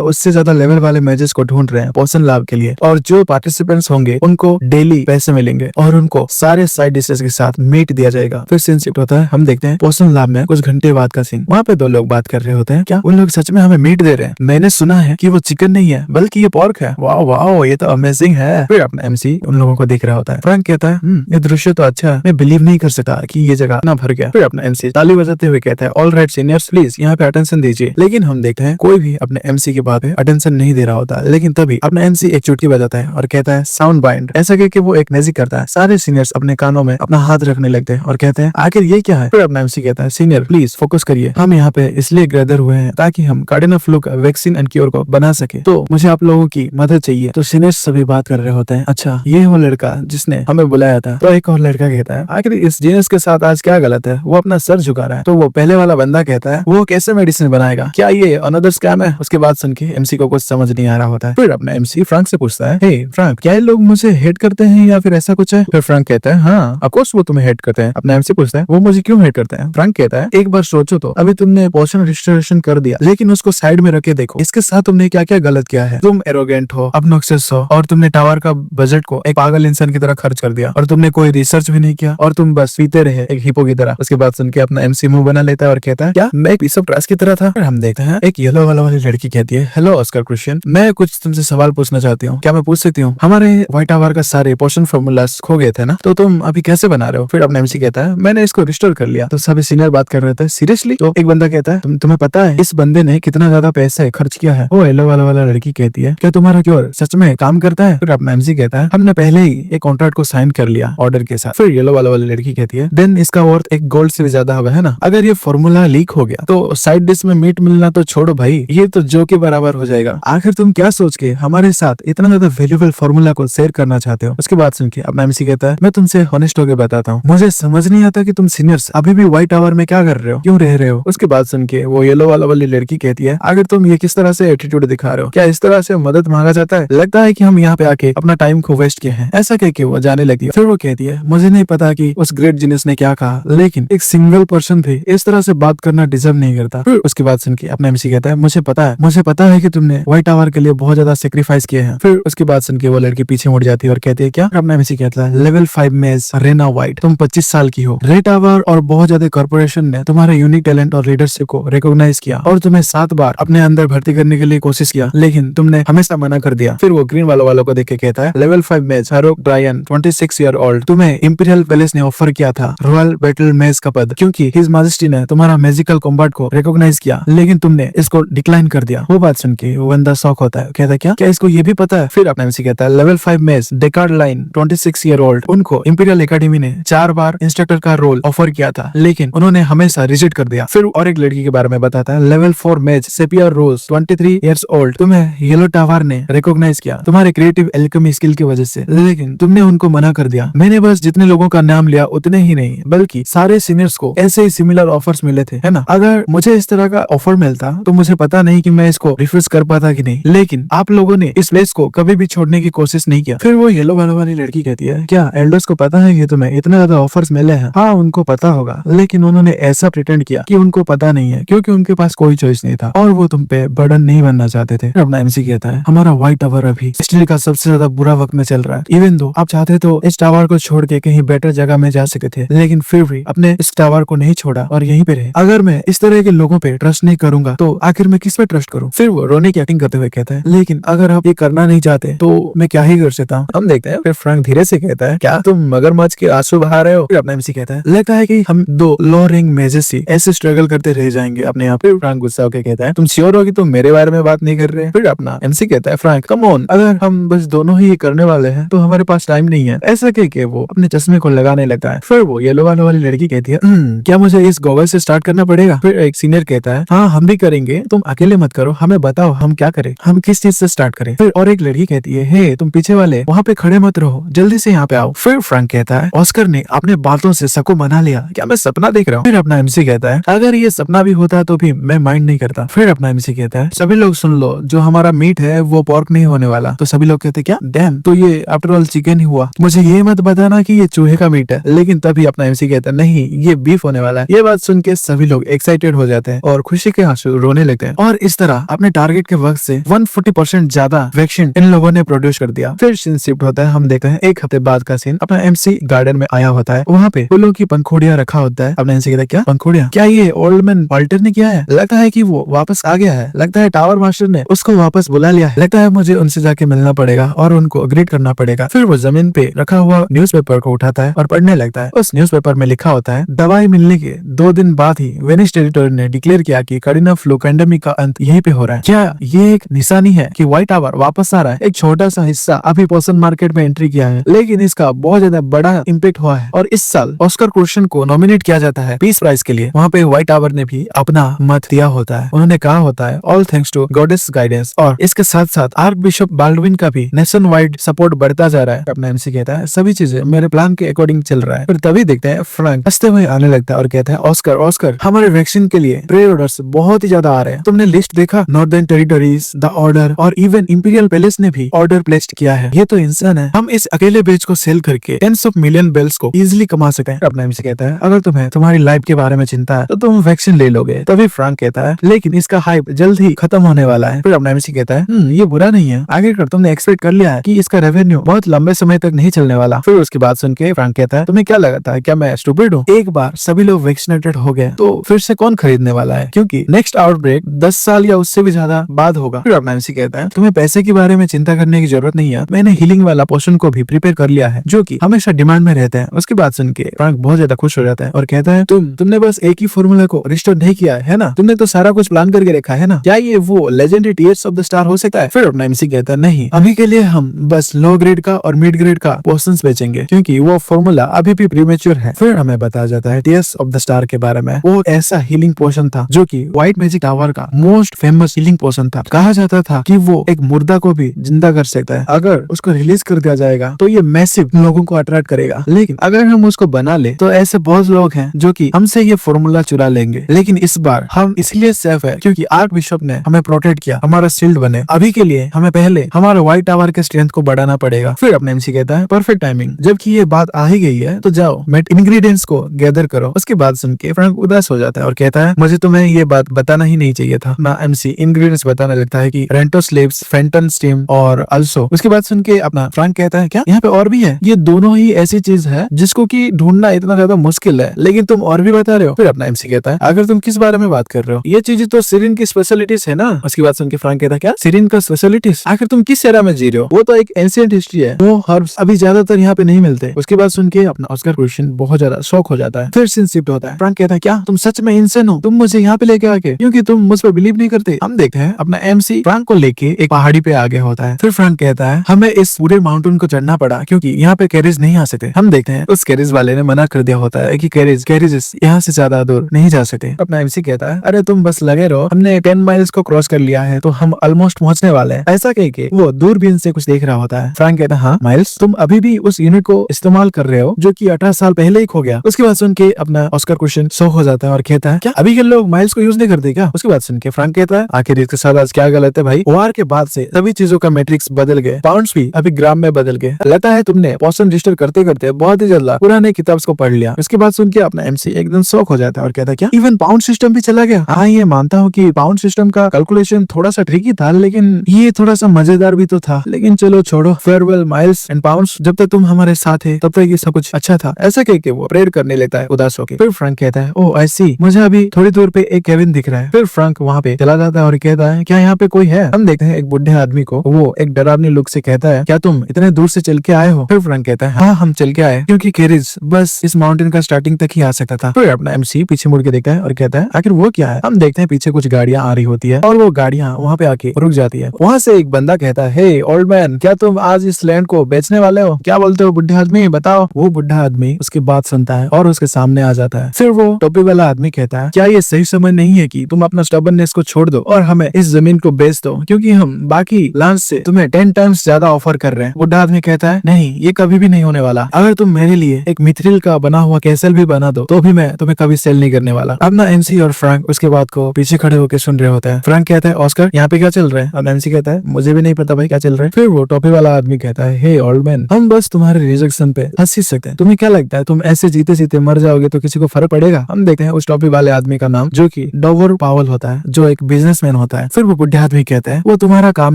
उससे ज्यादा लेवल वाले मेजेस को ढूंढ रहे हैं पोषण लाभ के लिए, और जो पार्टिसिपेंट्स होंगे उनको डेली पैसे मिलेंगे और उनको सारे साइड डिशेस के साथ मीट दिया जाएगा। फिर सीन शिफ्ट होता है, हम देखते हैं पोषण लाभ में कुछ घंटे बाद का सीन। वहाँ पे 2 लोग बात कर रहे होते हैं क्या उन लोग सच में हमें मीट दे रहे हैं, मैंने सुना है कि वो चिकन नहीं है बल्कि ये पोर्क है। वाह वाह ये तो अमेजिंग है। फिर अपना एमसी उन लोगों को देख रहा होता है। फ्रैंक कहता है ये दृश्य तो अच्छा है, मैं बिलीव नहीं कर सकता कि ये जगह ना भर गया। फिर अपना एमसी ताली बजाते हुए कहता है ऑल राइट सीनियर्स प्लीज यहाँ पे अटेंशन दीजिए। लेकिन हम देखते हैं कोई भी अपने एमसी की बात पे अटेंशन नहीं दे रहा होता। लेकिन तभी अपना एमसी एक चुटकी बजाता है और कहता है साउंड बाइंड। ऐसा कहकर वो एक मैजिक करता है, सारे सीनियर्स अपने कानों में अपना हाथ रखने लगते हैं और कहते हैं आखिर ये क्या है। फिर अपना एमसी कहता है सीनियर प्लीज फोकस करिए, हम यहाँ पे इसलिए गैदर हुए हैं ताकि हम कार्डिनल फ्लू का वैक्सीन एंड क्योर को बना सके, तो मुझे आप लोगों की मदद चाहिए। तो सीनियर्स सभी बात कर रहे होते हैं अच्छा ये वो लड़का जिसने हमें बुलाया था। तो एक और लड़का कहता है आखिर इस जीनियस के साथ आज क्या गलत है, वो अपना सर झुका रहा है। तो वो पहले वाला बंदा कहता है वो कैसे मेडिसिन बनाएगा, क्या ये अनदर स्कैम है। उसके बाद सुन के एमसी को कुछ समझ नहीं आ रहा होता है। फिर अपना एमसी फ्रैंक से पूछता है हे फ्रैंक क्या ये लोग मुझे हेट करते हैं या फिर ऐसा कुछ है। फिर फ्रैंक कहता है हाँ ऑफ कोर्स वो तुम्हें हेट करते हैं। अपना एमसी पूछता है वो मुझे क्यों हेट करते हैं। फ्रैंक कहता है एक बार सोचो तो अभी तुमने पोर्शन रिस्टोरेशन कर दिया, लेकिन उसको साइड में रखे देखो इसके साथ तुमने क्या क्या गलत किया है। तुम एरोगेंट हो, ऑब्नॉक्सियस हो, और तुमने टावर का बजट को एक पागल इंसान की तरह खर्च कर दिया, और तुमने कोई रिसर्च भी नहीं किया, और तुम बस पीते रहे एक हिपो की तरह। उसके बाद सुन के अपना एमसी मुंह बना लेता है और कहता है क्या मैं एक पीस ऑफ ट्रैश की तरह था। फिर हम देखते हैं एक येलो वाली लड़की कहती है हेलो ऑस्कर क्रिश्चियन, मैं कुछ तुमसे सवाल पूछना चाहती हूँ, क्या मैं पूछ सकती हूँ। हमारे व्हाइट टावर का सारे पोर्शन फॉर्मूलास खो गए थे ना, तो तुम अभी कैसे बना रहे हो। फिर अपना एमसी कहता है मैंने इसको रिस्टोर कर लिया। तो सभी सीनियर बात कर रहे थे सीरियसली। तो एक बंदा कहता है तुम्हें पता है इस बंदे ने कितना ज्यादा पैसे खर्च किया है। वो येलो वाला लड़की कहती है क्या तुम्हारा क्योर सच में काम करता है। फिर अपना एमसी कहता है हमने पहले ही एक कॉन्ट्रैक्ट को साइन कर लिया ऑर्डर के साथ। फिर येलो वाली लड़की कहती है देन इसका वर्थ एक गोल्ड से भी ज्यादा होगा है ना। अगर ये फॉर्मूला लीक हो गया तो साइड डिश में मीट मिलना तो छोड़ो भाई, ये तो जो के बराबर हो जाएगा। आखिर तुम क्या सोच के हमारे साथ इतना ज्यादा वैल्यूबल फॉर्मूला को शेयर करना चाहते हो? उसके बाद सुन के अपना एमसी कहता है, मैं तुमसे हॉनेस्ट होकर बताता हूँ, मुझे समझ नहीं आता कि तुम सीनियर्स अभी भी व्हाइट टावर में क्या कर रहे हो, क्यों रह रहे हो? उसके बाद सुन के वो येलो वाला वाली लड़की कहती है, अगर तुम ये किस तरह से एटीट्यूड दिखा रहे हो, क्या इस तरह से मदद मांगा जाता है? लगता है कि हम यहाँ पे आके अपना टाइम को वेस्ट किए हैं। ऐसा कह के वो जाने लगती है। फिर वो कहती है, मुझे नहीं पता कि उस ग्रेट जीनियस ने क्या कहा, लेकिन एक सिंगल पर्सन भी इस तरह से बात करना डिजर्व नहीं करता। फिर उसके बाद सुन के अपना एमसी कहता है, मुझे पता है कि तुमने व्हाइट टावर के लिए बहुत ज्यादा सेक्रीफाइस किए हैं। फिर उसके बाद सुन के वो लड़की पीछे मुड़ जाती है और कहती है, क्या? अपना एमसी कहता है, लेवल 5 मेज रेना व्हाइट, तुम 25 साल की हो। रेड टावर और बहुत ज्यादा कॉर्पोरेशन ने तुम्हारे यूनिक टैलेंट और लीडरशिप को रिकॉग्नाइज किया और तुम्हें 7 बार अपने अंदर भर्ती करने के लिए कोशिश किया, लेकिन तुमने हमेशा मना कर दिया। फिर वो ग्रीन वालों को देख के कहता है, लेवल 5 मेज हारोक ब्रायन 26 ईयर ओल्ड, तुम्हें इंपीरियल पैलेस ने ऑफर किया था रॉयल बैटल मेज का पद, क्योंकि हिज मैजेस्टी ने तुम्हारा मैजिकल कॉम्बैट को रिकॉग्नाइज किया, लेकिन तुमने इसको डिक्लाइन कर दिया। वो बात सुन के वो बंदा शॉक होता है, कहता है, क्या इसको ये भी पता है? फिर अपना एमसी कहता है, लेवल 5 मेज डेकार्ड लाइन 26 ईयर ओल्ड, उनको इंपीरियल एकेडमी ने 4 बार इंस्ट्रक्टर का रोल ऑफर किया था, लेकिन उन्होंने हमेशा रिजेक्ट कर दिया। फिर और एक लड़की के बारे में बताता है, लेवल 4 मेज सेपियर रोज 23 इयर्स ओल्ड, तुम्हें येलो टावर ने रिकॉग्नाइज किया तुम्हारे क्रिएटिव एल्केमी स्किल की वजह से, लेकिन तुमने उनको मना कर दिया। मैंने बस जितने लोगों का नाम लिया उतने ही नहीं, बल्कि सारे सीनियर्स को ऐसे ही सिमिलर ऑफर्स मिले थे, है ना? अगर मुझे इस तरह का ऑफर मिलता तो मुझे पता नहीं कि मैं इसको रिफ्यूज कर पाता कि नहीं, लेकिन आप लोगों ने इस प्लेस को कभी भी छोड़ने की कोशिश नहीं किया। फिर वो येलो वाली लड़की कहती है, क्या एल्डर्स को पता है कि तुम्हें इतने ज्यादा ऑफर्स मिले हैं? हाँ, उनको पता होगा, लेकिन उन्होंने ऐसा प्रिटेंड किया कि उनको पता नहीं है, क्योंकि उनके पास कोई चॉइस नहीं था और वो तुम पे बर्डन नहीं बनना चाहते थे। अपना एमसी कहता है, हमारा व्हाइट टावर अभी स्टील का सबसे ज्यादा बुरा वक्त में चल रहा है। इवन दो आप चाहते तो इस टावर को छोड़ के कहीं बेटर जगह में जा सकते थे, लेकिन फिर भी अपने इस टावर को नहीं छोड़ा और यहीं पे रहे। अगर मैं इस तरह के लोगों पे ट्रस्ट नहीं करूंगा तो आखिर मैं किस पे ट्रस्ट करूं? फिर वो रोने की एक्टिंग करते हुए कहता है, लेकिन अगर आप ये करना नहीं चाहते तो मैं क्या ही कर सकता हूँ? हम देखते हैं। फिर फ्रैंक धीरे से कहता है, क्या तुम मगरमच्छ के आंसू बहा रहे हो? फिर अपना एमसी कहता है, लगता है कि हम 2 लो रैंक मेजेस ही ऐसे स्ट्रगल करते रह जाएंगे अपने आप। फिर फ्रैंक गुस्सा होकर कहता है, तुम श्योर हो कि तुम मेरे बारे में बात नहीं कर रहे? फिर अपना एमसी कहता है, फ्रैंक कम ऑन, अगर हम बस दोनों ही करने वाले हैं तो हमारे पास टाइम नहीं है। ऐसा कह के वो अपने चश्मे को लगाने लगता है। फिर वो येलो वाली लड़की कहती है, क्या मुझे इस गॉगल से स्टार्ट करना पड़ेगा? फिर एक सीनियर कहता है, हाँ हम भी करेंगे, तुम अकेले मत करो, हमें बताओ हम क्या करें, हम किस चीज से स्टार्ट करें? फिर और एक लड़की कहती है, हे तुम पीछे वाले वहाँ पे खड़े मत रहो, जल्दी से यहाँ पे आओ। फिर फ्रैंक कहता है, ऑस्कर ने अपने बातों से सबको मना लिया, क्या मैं सपना देख रहा हूँ? फिर अपना एमसी कहता है, अगर ये सपना भी होता तो भी मैं माइंड नहीं करता। फिर अपना एमसी कहता है, सभी लोग सुन लो, जो हमारा मीट है वो पोर्क नहीं होने वाला। तो सभी लोग कहते हैं, क्या डैम, तो ये आफ्टर ऑल चिकन ही हुआ, मुझे ये मत बताना कि ये चूहे का मीट है। लेकिन तभी अपना एमसी कहता है, नहीं ये बीफ होने वाला है। ये बात सुन के सभी लोग एक्साइटेड हो जाते हैं और खुशी के आंसू रोने लगते हैं। और इस तरह अपने टारगेट के वक्त से 140% ज्यादा वैक्सीन इन लोगों ने प्रोड्यूस कर दिया। फिर सीन शिफ्ट होता है, हम देखते हैं 1 हफ्ते बाद का सीन। अपना एमसी गार्डन में आया होता है, वहाँ पे फूलों की पंखुड़ियां रखा होता है। अपना एमसी कहता है, क्या पंखुड़ियां? क्या ये ओल्ड मैन वाल्टर ने किया है? लगता है कि वो वापस आ गया है, लगता है टावर मास्टर ने उसको वापस बुला लिया है, लगता है मुझे उनसे जाके मिलना पड़ेगा और उनको ग्रीट करना पड़ेगा। फिर वो जमीन पे रखा हुआ न्यूज़पेपर को उठाता है और पढ़ने लगता है। उस न्यूज़पेपर में लिखा होता है, दवाई मिलने के 2 दिन बाद ही वेनिस टेरिटोरी ने डिक्लेयर किया कि कार्डिना फ्लू पैंडेमिक का अंत यहीं पे हो रहा है। क्या ये एक निशानी है कि व्हाइट टावर वापस आ रहा है? एक छोटा सा हिस्सा अभी पोषण मार्केट में एंट्री किया है, लेकिन इसका बहुत ज्यादा बड़ा इम्पैक्ट हुआ है और इस साल ऑस्कर क्रूशन को नॉमिनेट किया जाता है पीस प्राइज के लिए। वहाँ पे व्हाइट टावर ने भी अपना मत दिया होता है। उन्होंने कहा होता है, all thanks to goddess guidance. और इसके साथ साथ आर्क बिशप बाल्डविन का भी नेशन वाइड सपोर्ट बढ़ता जा रहा है। अपना एमसी कहता है, सभी चीजें मेरे प्लान के अकॉर्डिंग चल रहा है। फिर तभी देखते हैं फ्रैंक हंसते हुए आने लगता है और कहता है, ऑस्कर हमारे वैक्सीन के लिए प्रे ऑर्डर्स बहुत ही ज्यादा आ रहे हैं। तुमने लिस्ट देखा? नॉर्दर्न टेरिटरीज, द ऑर्डर और इवन इंपीरियल पैलेस ने भी ऑर्डर प्लेस्ड किया है। ये तो इंसान है, हम इस अकेले बेच को सेल करके टेंस ऑफ मिलियन बेल्स को इजिली कमा सकते हैं। अपना एमसी कहता है, अगर तुम्हें तुम्हारी लाइफ के बारे में चिंता है तो तुम वैक्सीन ले लोगे। तभी फ्रैंक कहता है, लेकिन इसका हाइप जल्द ही खत्म होने वाला है। फिर अपना एमसी कहता है, ये बुरा नहीं है, आगे कर तुमने एक्सपेक्ट कर लिया है कि इसका रेवेन्यू बहुत लंबे समय तक नहीं चलने वाला। फिर उसकी बात सुन के फ्रैंक कहता है, तुम्हें क्या लगा था, क्या मैं स्टूपिड हूँ? एक बार सभी लोग वैक्सीनेटेड हो गए तो फिर से कौन खरीदने वाला है, क्योंकि नेक्स्ट आउटब्रेक 10 साल या उससे भी ज्यादा बाद होगा। फिर अपना एमसी कहता है, तुम्हें पैसे के बारे में चिंता करने की जरूरत नहीं है, मैंने हीलिंग वाला पोशन को भी प्रिपेयर कर लिया है जो कि हमेशा डिमांड में रहते हैं। उसकी बात सुन के फ्रैंक बहुत ज्यादा खुश हो जाता है और कहता है, तुमने बस एक ही फॉर्मूला को रिस्टोर नहीं किया है ना, तुमने तो सारा कुछ प्लान करके रखा है ना, क्या ये वो legendary tears of the star हो सकता है? फिर अपना एमसी कहता है, नहीं, अभी के लिए हम बस लो ग्रेड का और मिड ग्रेड का पोशंस बेचेंगे क्योंकि वो फॉर्मूला अभी भी प्रीमेच्योर है। फिर हमें बताया जाता है टीयर्स ऑफ द स्टार के बारे में। वो ऐसा हीलिंग पोशन था जो कि व्हाइट मैजिक टावर का मोस्ट फेमस हीलिंग पोशन पसंद था। कहा जाता था कि वो एक मुर्दा को भी जिंदा कर सकता है। अगर उसको रिलीज कर दिया जाएगा तो ये मैसिव लोगों को अट्रैक्ट करेगा, लेकिन अगर हम उसको बना ले तो ऐसे बहुत लोग हैं जो कि हमसे ये फॉर्मूला चुरा लेंगे। लेकिन इस बार हम इसलिए सेफ है क्योंकि आर्क बिशप ने हमें प्रोटेक्ट किया, हमारा शील्ड बने। अभी के लिए हमें पहले हमारे व्हाइट टावर के स्ट्रेंथ को बढ़ाना पड़ेगा। फिर अपने एमसी कहता है परफेक्ट टाइमिंग, जबकि ये बात आ ही गई है तो जाओ इंग्रेडिएंट्स को गैदर करो। उसकी बात सुन के फ्रैंक उदास हो जाता है और कहता है मुझे तुम्हें ये बात बताना ही नहीं चाहिए था। ना एमसी इंग्रेडिएंट्स बताने लगता है कि रेंटो स्लेव्स, फेंटन स्टीम और अल्सो। उसकी बात सुन के अपना फ्रैंक कहता है क्या यहाँ पे और भी है? ये दोनों ही ऐसी चीज है जिसको कि ढूंढना इतना ज्यादा मुश्किल है, लेकिन तुम और भी बता रहे हो। फिर अपना एमसी कहता है अगर तुम किस बारे में बात कर रहे हो, ये चीजें तो सिरिन की स्पेशलिटीज है ना। उसकी बात सुन के फ्रैंक कहता है क्या सिरिन का स्पेशलिटीज? आखिर तुम किस एरा में जी रहे हो? वो तो एक एंशिएंट हिस्ट्री है, वो हर्ब्स अभी ज्यादातर यहाँ पे नहीं मिलते। उसकी बात सुन के अपना ऑस्कर क्रिश्चियन बहुत ज्यादा शॉक हो जाता है। फिर सीन शिफ्ट होता है। फ्रैंक कहता है क्या तुम सच में इंसान हो? तुम मुझे यहाँ पे लेके आके क्योंकि तुम मुझ पर बिलीव नहीं करते। हम देखते हैं अपना एमसी फ्रैंक को लेके एक पहाड़ी पे आगे होता है। फिर फ्रैंक कहता है हमें इस पूरे माउंटेन को चढ़ना पड़ा क्योंकि यहाँ पे कैरेज नहीं आ सकते। हम देखते हैं उस कैरेज वाले ने मना कर दिया होता है कि कैरेजेस यहाँ से ज्यादा दूर नहीं जा सकते। अपना एमसी कहता है अरे तुम बस लगे रहो, हमने 10 माइल्स को क्रॉस कर लिया है तो हम ऑलमोस्ट पहुंचने वाले हैं। ऐसा कह के वो दूरबीन से कुछ देख रहा होता है। फ्रैंक कहता है हाँ माइल्स, तुम अभी भी उस यूनिट को इस्तेमाल कर रहे हो जो कि 18 साल पहले ही खो गया। उसकी बात सुन के अपना ऑस्कर क्वेश्चन शो हो जाता है और कहता है क्या अभी के लोग माइल्स को यूज नहीं करते क्या? उसकी बात सुन के फ्रैंक कहता है आखिर इसके साथ आज क्या गलत है भाई? वार के बाद से सभी चीजों का मैट्रिक्स बदल गए, पाउंड्स भी अभी ग्राम में बदल गए। लगता है तुमने पोर्शन रजिस्टर करते करते बहुत ही जल्द पुराने किताब को पढ़ लिया। उसके बाद सुन के अपना एमसी एकदम शॉक हो जाता है और कहता है क्या इवन पाउंड सिस्टम भी चला गया? हाँ ये मानता हूँ कि पाउंड सिस्टम का कैलकुलेशन थोड़ा सा ट्रिकी था, लेकिन ये थोड़ा सा मजेदार भी तो था। लेकिन चलो छोड़ो, फेयरवेल माइल्स एंड पाउंड्स, जब तक तुम हमारे साथ है तब तक ये सब कुछ अच्छा था। ऐसा कह के वो प्रेयर करने लगता है उदास होकर। फिर फ्रैंक कहता है ओह आई सी, मुझे अभी थोड़ी दूर पे एक केबिन दिख रहा है। फिर फ्रैंक वहाँ पे चला जाता है और कहता है क्या यहाँ पे कोई है? हम देखते हैं एक बुढ़े आदमी को, वो एक डरावनी लुक से कहता है क्या तुम इतने दूर से चल के आए हो? फिर फ्रैंक कहता है हाँ हम चल के आए क्योंकि कैरेज बस इस माउंटेन का स्टार्टिंग तक ही आ सकता था। फिर अपना एमसी पीछे मुड़ के देखता है और कहता है आखिर वो क्या है? हम देखते हैं पीछे कुछ गाड़ियां आ रही होती है और वो गाड़ियां वहाँ पे आके रुक जाती है। वहाँ से एक बंदा कहता है हे ओल्ड मैन, क्या तुम आज इस लैंड को बेचने वाले हो? क्या बोलते हो बुढ़े आदमी, बताओ। वो बुढ़ा आदमी उसकी बात सुनता है और उसके सामने आ जाता है। फिर वो टोपी वाला आदमी कहता है क्या ये सही समय नहीं है कि तुम अपना स्टबर्ननेस को छोड़ दो और हमें इस जमीन को बेच दो, क्योंकि हम बाकी लैंड से तुम्हें 10 टाइम्स ज्यादा ऑफर कर रहे हैं। बुढ़ा आदमी कहता है नहीं, ये कभी भी नहीं होने वाला। अगर तुम मेरे लिए एक मिथ्रिल का बना हुआ कैसल भी बना दो तो भी मैं तुम्हें कभी सेल नहीं करने वाला। अब ना एमसी और फ्रैंक उसके बात को पीछे खड़े होकर सुन रहे होते हैं। फ्रैंक कहता है ऑस्कर यहाँ पे क्या चल रहा है? अब एमसी कहता है मुझे भी नहीं पता भाई क्या चल रहा है। फिर वो टोपी वाला आदमी कहता है हे ओल्ड मैन, हम बस तुम्हारे रिजेक्शन पे हंस ही सकते हैं। तुम्हें क्या लगता है तुम ऐसे जीते जीते मर जाओगे तो किसी को फर्क पड़ेगा? हम देखते हैं उस टोपी वाले आदमी का नाम जो कि डोवर पावल होता है, जो एक बिजनेसमैन होता है। फिर वो बुढ़े आदमी कहता है वो तुम्हारा काम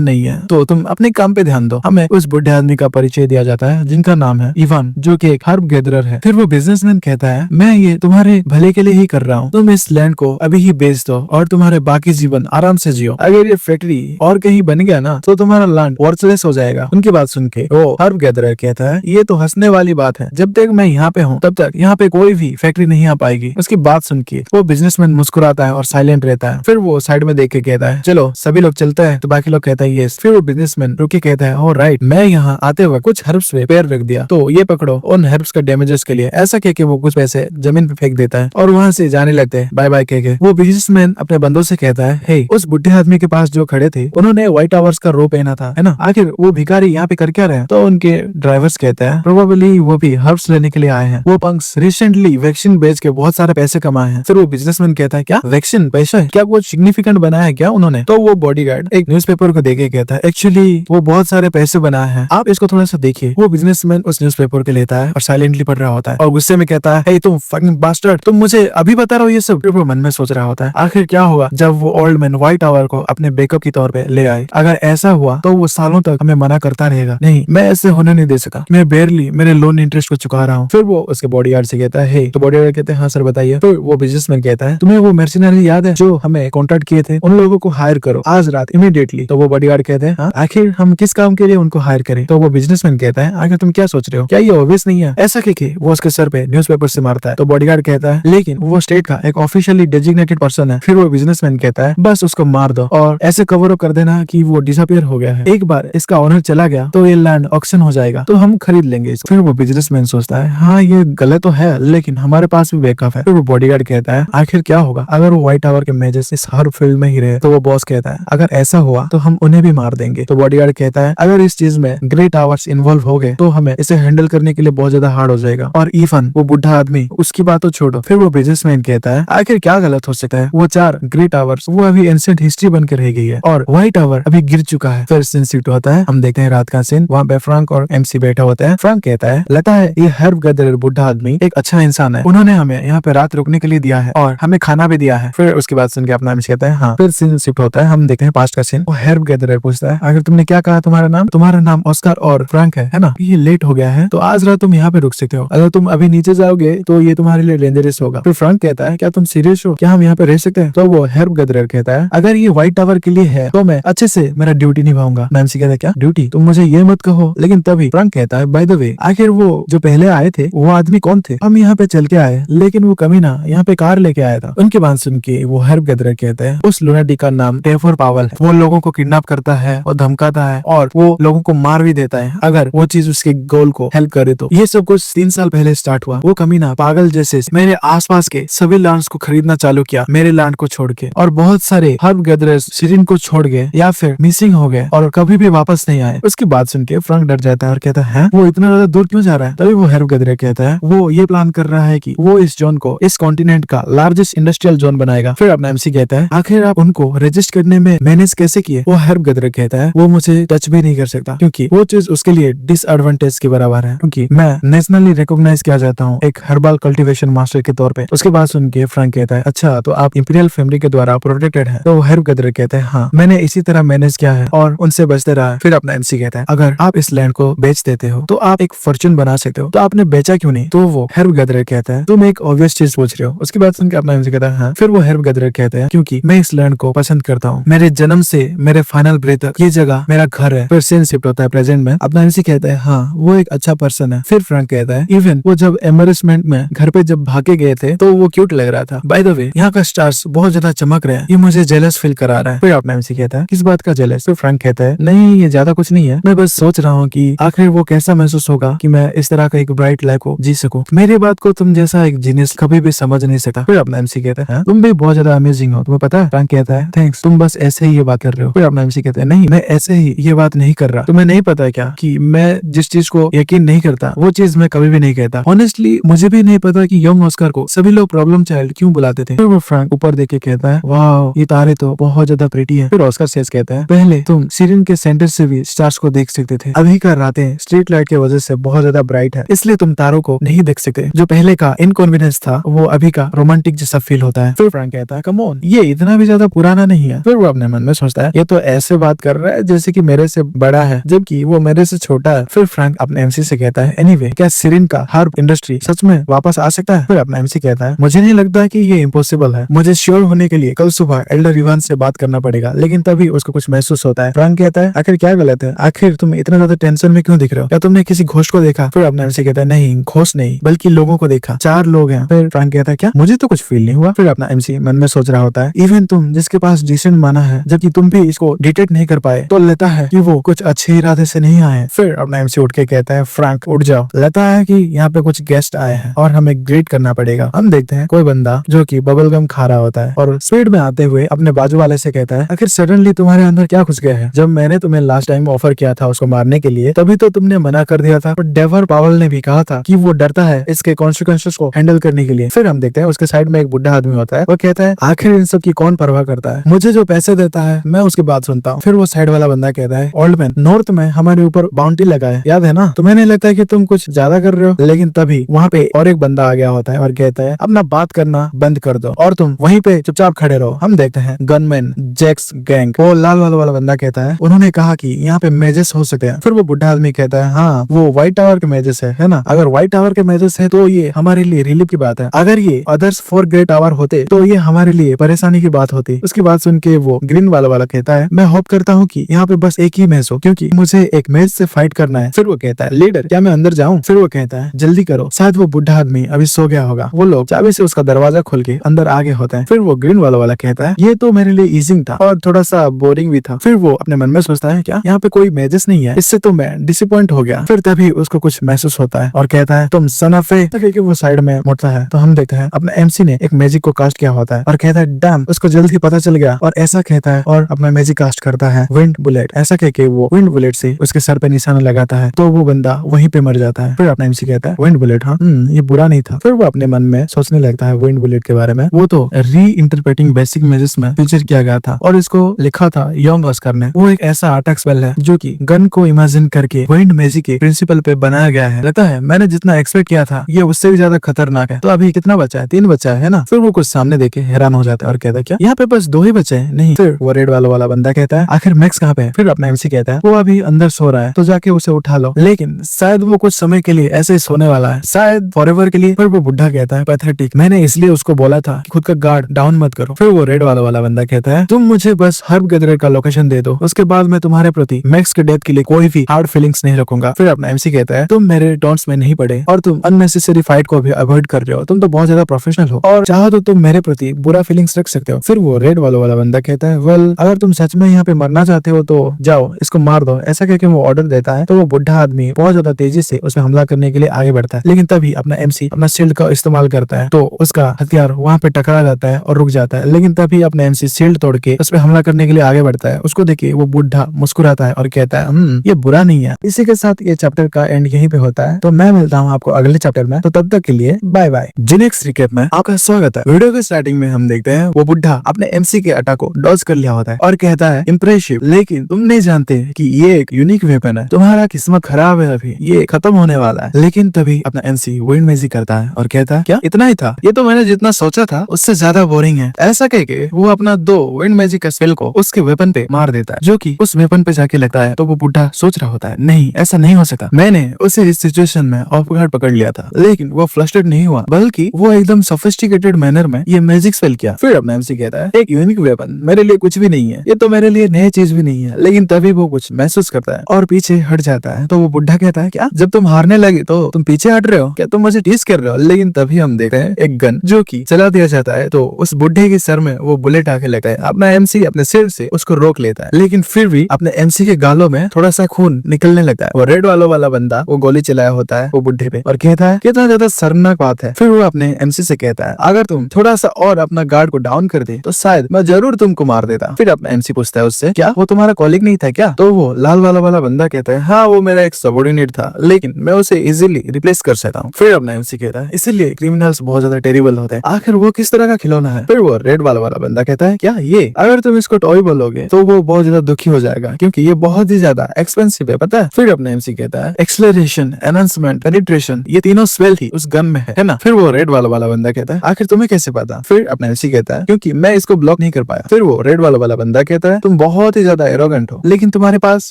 नहीं है तो तुम अपने काम पे ध्यान दो। हमें उस बुढ़े आदमी का परिचय दिया जाता है जिनका नाम है इवान, जो कि एक हर्ब गैदरर है। फिर वो बिजनेसमैन कहता है मैं ये तुम्हारे भले के लिए ही कर रहा हूँ, तुम इस लैंड को अभी ही बेच दो और तुम्हारे बाकी जीवन आराम से जियो। अगर ये फैक्ट्री और कहीं बन गया ना तो तुम्हारा लैंड वर्थलेस हो जाएगा। उनकी बात सुन के वो हर्ब गैदरर कहता है ये तो हंसने वाली बात है, जब तक मैं यहाँ पे हूँ तब तक यहाँ पे कोई भी फैक्ट्री नहीं आ पाएगी। उसकी बात सुन के वो बिजनेसमैन मुस्कुराता है और साइलेंट रहता है। फिर वो साइड में देख के कहता है चलो सभी लोग चलते हैं, तो बाकी लोग कहता है यस। फिर वो बिजनेसमैन रुक के कहता है ओ राइट, मैं यहाँ आते वक्त कुछ हर्ब्स पे पैर रख दिया तो ये पकड़ो उन हर्ब्स का डैमेजेस के लिए। ऐसा कह के वो कुछ पैसे जमीन पे फेंक देता है और वहाँ से जाने लगते हैं बाय बाय कह के। वो बिजनेसमैन अपने बंदों से कहता है हे उस बुढ़े आदमी के पास जो खड़े थे उन्होंने व्हाइट आवर्स का रो पहना था है ना, आखिर वो भिखारी यहाँ पे कर क्या रहे? तो उनके ड्राइवर्स कहते हैं प्रोबेबली वो भी हर्ब्स लेने के लिए आए हैं। वो पंक्स रिसेंटली वैक्सीन बेच के बहुत सारे पैसे कमाए हैं। फिर वो बिजनेसमैन कहता है क्या वैक्सीन पैसा क्या कुछ सिग्निफिकेंट बनाया है क्या उन्होंने? तो वो बॉडीगार्ड एक न्यूज़पेपर को देके कहता है एक्चुअली वो बहुत सारे पैसे बनाए हैं, आप इसको थोड़ा सा देखिए। वो बिजनेसमैन उस न्यूज़पेपर के लेता है और साइलेंटली पढ़ रहा होता है और गुस्से में कहता है हे तुम फकिंग बास्टर्ड, तुम मुझे अभी बता रहे हो ये सब? फिर वो मन में सोच रहा होता है आखिर क्या होगा जब वो ओल्ड मैन व्हाइट टावर को अपने बैकअप के तौर पे ले आए। अगर ऐसा हुआ तो वो सालों तक हमें मना करता रहेगा। नहीं, मैं ऐसे होने नहीं दे सका, मैं बेरली मेरे लोन इंटरेस्ट को चुका रहा हूँ। फिर वो उसके बॉडीगार्ड से कहता है तो बॉडीगार्ड कहते हैं हाँ सर बताइए। फिर वो बिजनेसमैन कहता है तुम्हें वो मर्सिनरी याद है जो हमें कॉन्टेक्ट किए थे? उन लोगों को हायर करो आज रात इमीडिएटली। तो वो बॉडीगार्ड कहते हैं हाँ आखिर हम किस काम के लिए उनको हायर करें? तो वो बिजनेसमैन कहता है आखिर तुम क्या सोच रहे हो, क्या ये ऑब्वियस नहीं है? ऐसा कह के वो उसके सर पे न्यूज़पेपर से मारता है। तो बॉडीगार्ड कहता है लेकिन वो स्टेट का एक ऑफिशियली डेजिग्नेटेड पर्सन है। फिर वो बिजनेसमैन कहता है बस उसको मार दो और ऐसे कवर अप कर देना कि वो डिसअपियर हो गया है। एक बार इसका ऑनर चला गया तो ये लैंड ऑक्शन हो जाएगा तो हम खरीद लेंगे इसको। फिर वो बिजनेसमैन सोचता है हाँ ये गलत तो है लेकिन हमारे पास भी बैकअप है। फिर वो बॉडीगार्ड कहता है आखिर क्या होगा अगर वो व्हाइट टावर के मेजर्स इस हर फील्ड में ही रहे? तो वो बॉस कहता है अगर ऐसा हुआ तो हम उन्हें भी मार देंगे। तो बॉडीगार्ड कहता है अगर इस चीज में ग्रेट आवर्स इन्वॉल्व हो गए तो हमें इसे हैंडल करने के लिए बहुत ज्यादा हार्ड हो जाएगा। और इवन वो बुढ़ा आदमी उसकी बात तो छोड़ो, फिर वो बिजनेसमैन कहता है आखिर क्या गलत हो सकता है, वो 4 ग्रेट आवर्स वो अभी एंशिएंट हिस्ट्री बन के रह गई है और व्हाइट टावर अभी गिर चुका है। फिर सीन शिफ्ट होता है, हम देखते हैं रात का सीन, वहाँ पे फ्रैंक और एमसी बैठा होता है। फ्रैंक कहता है लगता है ये हर्ब गदर बुढ़ा आदमी एक अच्छा इंसान है, उन्होंने हमें यहाँ पे रात रुकने के लिए दिया है और हमें खाना भी दिया है। फिर उसके बाद सुन के अपना एमसी कहता है हाँ। फिर सीन शिफ्ट होता है, हम देखते हैं पास्ट का सीन, वो हर्ब गदर पूछता है अगर तुमने क्या कहा तुम्हारा नाम ऑस्कर और फ्रैंक है ना, ये लेट हो गया है तो आज रात तुम यहाँ पे रुक सकते हो, अगर तुम अभी नीचे जाओगे तो ये तुम्हारे लिए डेंजरस होगा। फिर फ्रैंक कहता है क्या तुम सीरियस हो, क्या हम यहाँ पे रह सकते हैं? तो वो हर्ब गदर कहता है अगर ये व्हाइट टावर के लिए है तो मैं अच्छे से मेरा ड्यूटी निभाऊंगा। एमसी कहता है क्या ड्यूटी, तुम मुझे ये मत कहो। लेकिन तभी फ्रैंक कहता है बाय द वे आखिर वो जो पहले आए थे वो आदमी कौन थे? हम यहाँ पे चल के आए लेकिन वो कमीना यहाँ पे कार लेके आया था। उनकी बात सुन के वो हर्ब गदर कहते हैं उस लुनाटिक का नाम टेफर पावल है, वो लोगों को किडनैप करता है और धमकाता है और वो लोगों को मार भी देता है अगर वो चीज उसके गोल को हेल्प करे तो। ये सब कुछ 3 साल पहले स्टार्ट हुआ। वो कमीना पागल जैसे मेरे आसपास के सभी लैंड्स को खरीदना चालू किया मेरे लैंड को छोड़ के, और बहुत सारे हर्ब गदरर्स सिरिन को छोड़ गए या फिर मिसिंग हो गए और कभी भी वापस नहीं आए। उसकी बात सुन के फ्रैंक डर जाता है और कहता है वो इतना ज्यादा दूर क्यों जा रहा है? तभी वो हर्ब गदर कहता है वो ये प्लान कर रहा है कि वो इस जोन को इस कॉन्टिनेंट का लार्जेस्ट इंडस्ट्रियल जोन बनाएगा। फिर अपना एमसी कहता है आखिर आप उनको रजिस्ट करने में मैनेज कैसे किए? वो हर्ब गदर कहता है वो मुझे टच भी नहीं कर सकता क्योंकि वो चीज उसके लिए डिसएडवांटेज के बराबर है, क्योंकि मैं नेशनली रिकॉग्नाइज किया जाता हूँ एक हर्बल कल्टीवेशन मास्टर के तौर पे। उसके बाद सुन के फ्रैंक कहता है अच्छा तो आप इंपीरियल फैमिली के द्वारा प्रोटेक्टेड है? तो हर्ब गदर कहते हैं हाँ मैंने इसी तरह मैनेज किया है और उनसे बचते रहा है। फिर अपना एमसी कहता है अगर आप इस लैंड को बेच देते हो तो आप एक फॉर्चून बना सकते हो, तो आपने बेचा क्यों नहीं? तो वो हर्ब गदर कहता है तुम एक ऑब्वियस चीज पूछ रहे हो। उसके बाद सुन के अपना एमसी कहता है हाँ। फिर वो हर्ब गदर कहते हैं क्योंकि मैं इस लैंड को पसंद करता हूँ, मेरे जन्म से मेरे फाइनल ब्रेथ तक ये जगह मेरा घर है। फिर सीन शिफ्ट होता है प्रेजेंट में, अपना एमसी कहता है हाँ वो एक अच्छा पर्सन है। फिर फ्रैंक कहता है इवन वो जब एम्बेरसमेंट में घर पे जब भागे गए थे तो वो क्यूट लग रहा था। बाय द वे यहाँ का स्टार्स बहुत ज्यादा चमक रहे हैं, ये मुझे जेलस फील करा रहा है। फिर अपना एमसी कहता है किस बात का जेलस? फिर फ्रैंक कहता है नहीं ये ज्यादा कुछ नहीं है, मैं बस सोच रहा हूँ कि आखिर वो कैसा महसूस होगा कि मैं इस तरह का एक ब्राइट लाइफ को जी सकूं। मेरी बात को तुम जैसा एक जीनियस कभी भी समझ नहीं सकता। फिर अपना एमसी कहता है तुम भी बहुत ज्यादा अमेजिंग हो, तुम्हें पता है? फ्रैंक कहता है थैंक्स, तुम बस ऐसे ही ये बात कर रहे हो। फिर अपना एमसी कहता है नहीं मैं ऐसे ही ये बात नहीं कर रहा, तुम्हें नहीं पता क्या कि मैं जिस चीज को यकीन नहीं करता वो चीज मैं कभी भी नहीं कहता। ऑनेस्टली मुझे भी नहीं पता कि यंग ऑस्कर को सभी लोग प्रॉब्लम चाइल्ड क्यों बुलाते थे। फिर वो फ्रैंक ऊपर देख के कहता है वाह ये तारे तो बहुत ज्यादा प्रिटी है। फिर ऑस्कर सेज कहता है पहले तुम सिरिन के सेंटर से भी स्टार्स को देख सकते थे, अभी का रातें स्ट्रीट लाइट की वजह से बहुत ज्यादा ब्राइट है इसलिए तुम तारों को नहीं देख सकते। जो पहले का इनकॉन्फिडेंस था वो अभी का रोमांटिक जैसा फील होता है। फिर फ्रैंक कहता है कम ऑन ये इतना भी ज्यादा पुराना नहीं है। फिर वो अपने मन में सोचता है ये तो ऐसे बात कर रहा है जैसे कि मेरे से बड़ा है जबकि वो मेरे से छोटा है। फिर फ्रैंक अपने एमसी से कहता है एनीवे क्या सिरिन का हर्ब इंडस्ट्री सच में वापस आ सकता है? फिर अपना एमसी कहता है मुझे नहीं लगता कि ये इम्पॉसिबल है, मुझे श्योर होने के लिए कल सुबह एल्डर इवान से बात करना पड़ेगा, लेकिन तभी उसको कुछ महसूस होता है। फ्रैंक कहता है आखिर क्या गलत है, आखिर तुम इतना ज्यादा टेंशन में क्यों दिख रहे हो, क्या तुमने किसी घोस्ट को देखा? फिर अपना एमसी कहता है नहीं घोस्ट नहीं बल्कि लोगों को देखा, 4 लोग हैं। फिर फ्रैंक कहता है क्या, मुझे तो कुछ फील नहीं हुआ। फिर अपना एमसी मन में सोच रहा होता है इवन तुम जिसके पास डिसेंट माना है जबकि तुम भी इसको डिटेक्ट नहीं कर पाए तो लगता है कि वो कुछ अच्छे इरादे से नहीं आए। फिर अपना एमसी उठ के कहता है फ्रैंक उठ जाओ, लगता है कि यहाँ पे कुछ गेस्ट आए हैं और हमें ग्रीट करना पड़ेगा। हम देखते हैं कोई बंदा जो कि बबल गम खा रहा होता है और स्पीड में आते हुए अपने बाजू वाले से कहता है आखिर सडनली तुम्हारे अंदर क्या घुस गया है? जब मैंने तुम्हें लास्ट टाइम ऑफर किया था उसको मारने के लिए तभी तो तुमने मना कर दिया था, पर डेवर पावल ने भी कहा था कि वो डरता है इसके कॉन्सिक्वेंसेस को हैंडल करने के लिए। फिर हम देखते हैं उसके साइड में एक बुढ़ा आदमी होता है, वो कहता है आखिर इन सब की कौन परवाह करता है, मुझे जो पैसे देता है मैं उसकी बात सुनता हूँ। फिर वो साइड वाला बंदा कहता है ओल्ड मैन नॉर्थ में हमारे ऊपर बाउंड्री लगा है याद है ना, तुम्हें नहीं लगता है कि तुम कुछ ज्यादा कर रहे हो? लेकिन तभी वहाँ पे और एक बंदा आ गया होता है और कहता है अपना बात करना बंद कर दो और तुम वहीं पे चुपचाप खड़े रहो। हम देखते हैं गनमैन जैक्स गैंग, वो लाल वाला बंदा कहता है उन्होंने कहा कि यहाँ पे मेजेस हो सकते हैं। फिर वो बुढ़ा आदमी कहता है हाँ वो व्हाइट टावर के मेजेस है ना, अगर व्हाइट टावर के मेजेस है तो ये हमारे लिए रिलीफ की बात है, अगर ये अदर्स 4 ग्रे टावर होते तो ये हमारे लिए परेशानी की बात होती। उसकी बात सुन के वो ग्रीन वाला कहता है मैं होप करता हूँ कि यहाँ पे बस एक ही मैच हो क्योंकि मुझे एक मैच से फाइट करना है। फिर वो कहता है लीडर क्या मैं अंदर जाऊँ? फिर वो कहता है जल्दी करो, शायद वो बुढ़ा आदमी अभी सो गया होगा। वो लोग चाबी से उसका दरवाजा खोल के अंदर आगे होते हैं। फिर वो ग्रीन वाला कहता है ये तो मेरे लिए ईजिंग था और थोड़ा सा बोरिंग भी था। फिर वो अपने मन में सोचता है क्या यहाँ पे कोई मैजेस नहीं है, इससे तो मैं डिसअपॉइंट हो गया। फिर तभी उसको कुछ महसूस होता है और कहता है तुम सन ऑफ ए, क्योंकि वो साइड में मुड़ता है तो हम देखते हैं अपने एमसी ने एक मैजिक को कास्ट किया होता है और कहता है डैम उसको जल्द ही पता चल गया और ऐसा कहता है और अपना मैजिक कास्ट करता है विंड बुलेट। ऐसा कह के वो विंड बुलेट से उसके सर पे निशाना लगाता है तो वो बंदा वहीं पे मर जाता है। फिर अपना एमसी कहता है विंड बुलेट, हाँ ये बुरा नहीं था। फिर वो अपने मन में सोचने लगता है विंड बुलेट के बारे में। वो तो री इंटरप्रेटिंग बेसिक मैजिक्स में फीचर किया गया था और इसको लिखा था यंग ऑस्कर ने। वो एक ऐसा आर्ट स्पेल है जो कि गन को इमेजिन करके विंड मैजिक के प्रिंसिपल पे बनाया गया है। लगता है मैंने जितना एक्सपेक्ट किया था ये उससे भी ज्यादा खतरनाक है। तो अभी कितना बचा है? 3 बचा है ना। फिर वो कुछ सामने देखे हैरान हो जाता है और कहता है क्या यहाँ पे बस 2 ही बचे हैं? नहीं। फिर वो रेड वाला बंदा कहता है आखिर मैक्स कहाँ पे है? फिर अपना एमसी कहता है वो अभी अंदर सो रहा है तो जाके उसे उठा लो। लेकिन शायद वो कुछ समय के लिए ऐसे ही सोने वाला है, शायद फॉरएवर के लिए। फिर वो बुढ़ा कहता है पैथेटिक, मैंने इसलिए उसको बोला था खुद का गार्ड डाउन मत करो। फिर वो रेड वाला बंदा कहता है तुम मुझे बस हर्ब गैदरर का लोकेशन दे दो, उसके बाद मैं तुम्हारे प्रति मैक्स के डेथ के लिए कोई भी हार्ड फीलिंग्स नहीं रखूंगा। फिर अपना एमसी कहता है तुम मेरे टॉन्ट्स में नहीं पड़े और तुम अननेसेसरी फाइट को भी अवॉइड कर रहे हो। तुम तो बहुत ज्यादा प्रोफेशनल हो और चाहो तो तुम मेरे प्रति बुरा फीलिंग्स रख सकते हो। फिर वो रेड वाला बंदा कहता है वेल अगर तुम सच में यहाँ पे मरना चाहते हो तो जाओ इसको मार दो। ऐसा कहकर वो ऑर्डर देता है तो वो बुढ़ा आदमी बहुत ज्यादा तेजी से उस पर हमला करने के लिए आगे बढ़ता है। लेकिन तभी अपना एमसी अपना शील्ड का इस्तेमाल करता है तो उसका हथियार वहाँ पे टकरा जाता है और रुक जाता है। लेकिन तभी अपना एमसी शील्ड तोड़ के उस पर हमला करने के लिए आगे बढ़ता है। उसको देखे वो बुढ़ा मुस्कुराता है और कहता है ये बुरा नहीं है। इसी के साथ ये चैप्टर का एंड यहीं पे होता है। तो मैं मिलता हूँ आपको अगले चैप्टर में, तो तब तक के लिए बाय बाय। जिनेक्स रिकैप में आपका स्वागत है। वीडियो के स्टार्टिंग में हम देखते हैं वो बुढ़ा अपने एमसी के अटैक को डॉज कर लिया होता है और कहता है इम्प्रेसिव, लेकिन तुम नहीं जानते कि ये एक यूनिक वेपन है, तुम्हारा किस्मत खराब है, अभी ये खत्म होने वाला है। लेकिन तभी अपना एमसी विंड मैजिक करता है और कहता है क्या इतना ही था? ये तो मैंने जितना सोचा था उससे ज्यादा बोरिंग है। ऐसा कह के वो अपना 2 विंड मैजिक का स्पेल को उसके वेपन पे मार देता है जो कि उस वेपन पे जाके लगता है। तो वो बुढ़ा सोच रहा होता है नहीं ऐसा नहीं हो सकता, मैंने उसे इस सिचुएशन में ऑफ गार्ड पकड़ लिया था। लेकिन वो फ्लस्टर्ड नहीं हुआ बल्कि वो एकदम सोफिस्टिकेटेड मैनर में ये मैजिक स्पेल किया। फिर अपना एमसी कहता है एक यूनिक वेपन मेरे लिए कुछ भी नहीं है, ये तो मेरे लिए नई चीज भी नहीं है। लेकिन तभी वो कुछ महसूस करता है और पीछे हट जाता है। तो वो बुढ़ा कहता है क्या जब तुम हारने लगे तो तुम पीछे हट रहे हो क्या? तुम मुझे टीज कर रहे हो? लेकिन तभी हम देखते हैं एक गन जो कि चला दिया जाता है तो उस बुढ़े के सर में वो बुलेट आके लगता है। अपना एमसी अपने सिर से उसको रोक लेता है लेकिन फिर भी अपने एमसी के गालों में थोड़ा सा खून निकलने लगता है। वो रेड वाला बंदा वो गोली चलाया होता है वो बुढ़े पे और कहता है कितना ज्यादा शर्मनाक बात है। फिर वो अपने एमसी से कहता है अगर तुम थोड़ा सा और अपना गार्ड को डाउन कर दे तो शायद मैं जरूर तुमको मार देता। फिर अपना एमसी पूछता है उससे क्या वो तुम्हारा कॉलिग नहीं था क्या? तो वो लाल वाला बंदा कहता है हाँ वो मेरा एक सबॉर्डिनेट था लेकिन मैं उसे इजीली रिप्लेस कर सकता हूँ। फिर अपना एमसी कहता है इसलिए क्रिमिनल्स बहुत ज्यादा टेरिबल होते हैं, आखिर वो किस तरह का खिलौना है? फिर वो रेड वाला बंदा कहता है क्या ये अगर तुम इसको टॉय बोलोगे तो वो बहुत ज्यादा दुखी हो जाएगा क्योंकि ये बहुत ही ज्यादा एक्सपेंसिव है पता है। फिर अपना एमसी कहता है एक्सेलरेशन, एनहांसमेंट, पेनिट्रेशन ये तीनों स्पेल ही उस गन में है ना। फिर वो रेड वाला बंदा कहता है आखिर तुम्हें कैसे पता? फिर अपना एमसी कहता है क्योंकि मैं इसको ब्लॉक नहीं कर पाया। फिर वो रेड वाला बंदा कहता है तुम बहुत ही ज्यादा एरोगेंट हो लेकिन तुम्हारे पास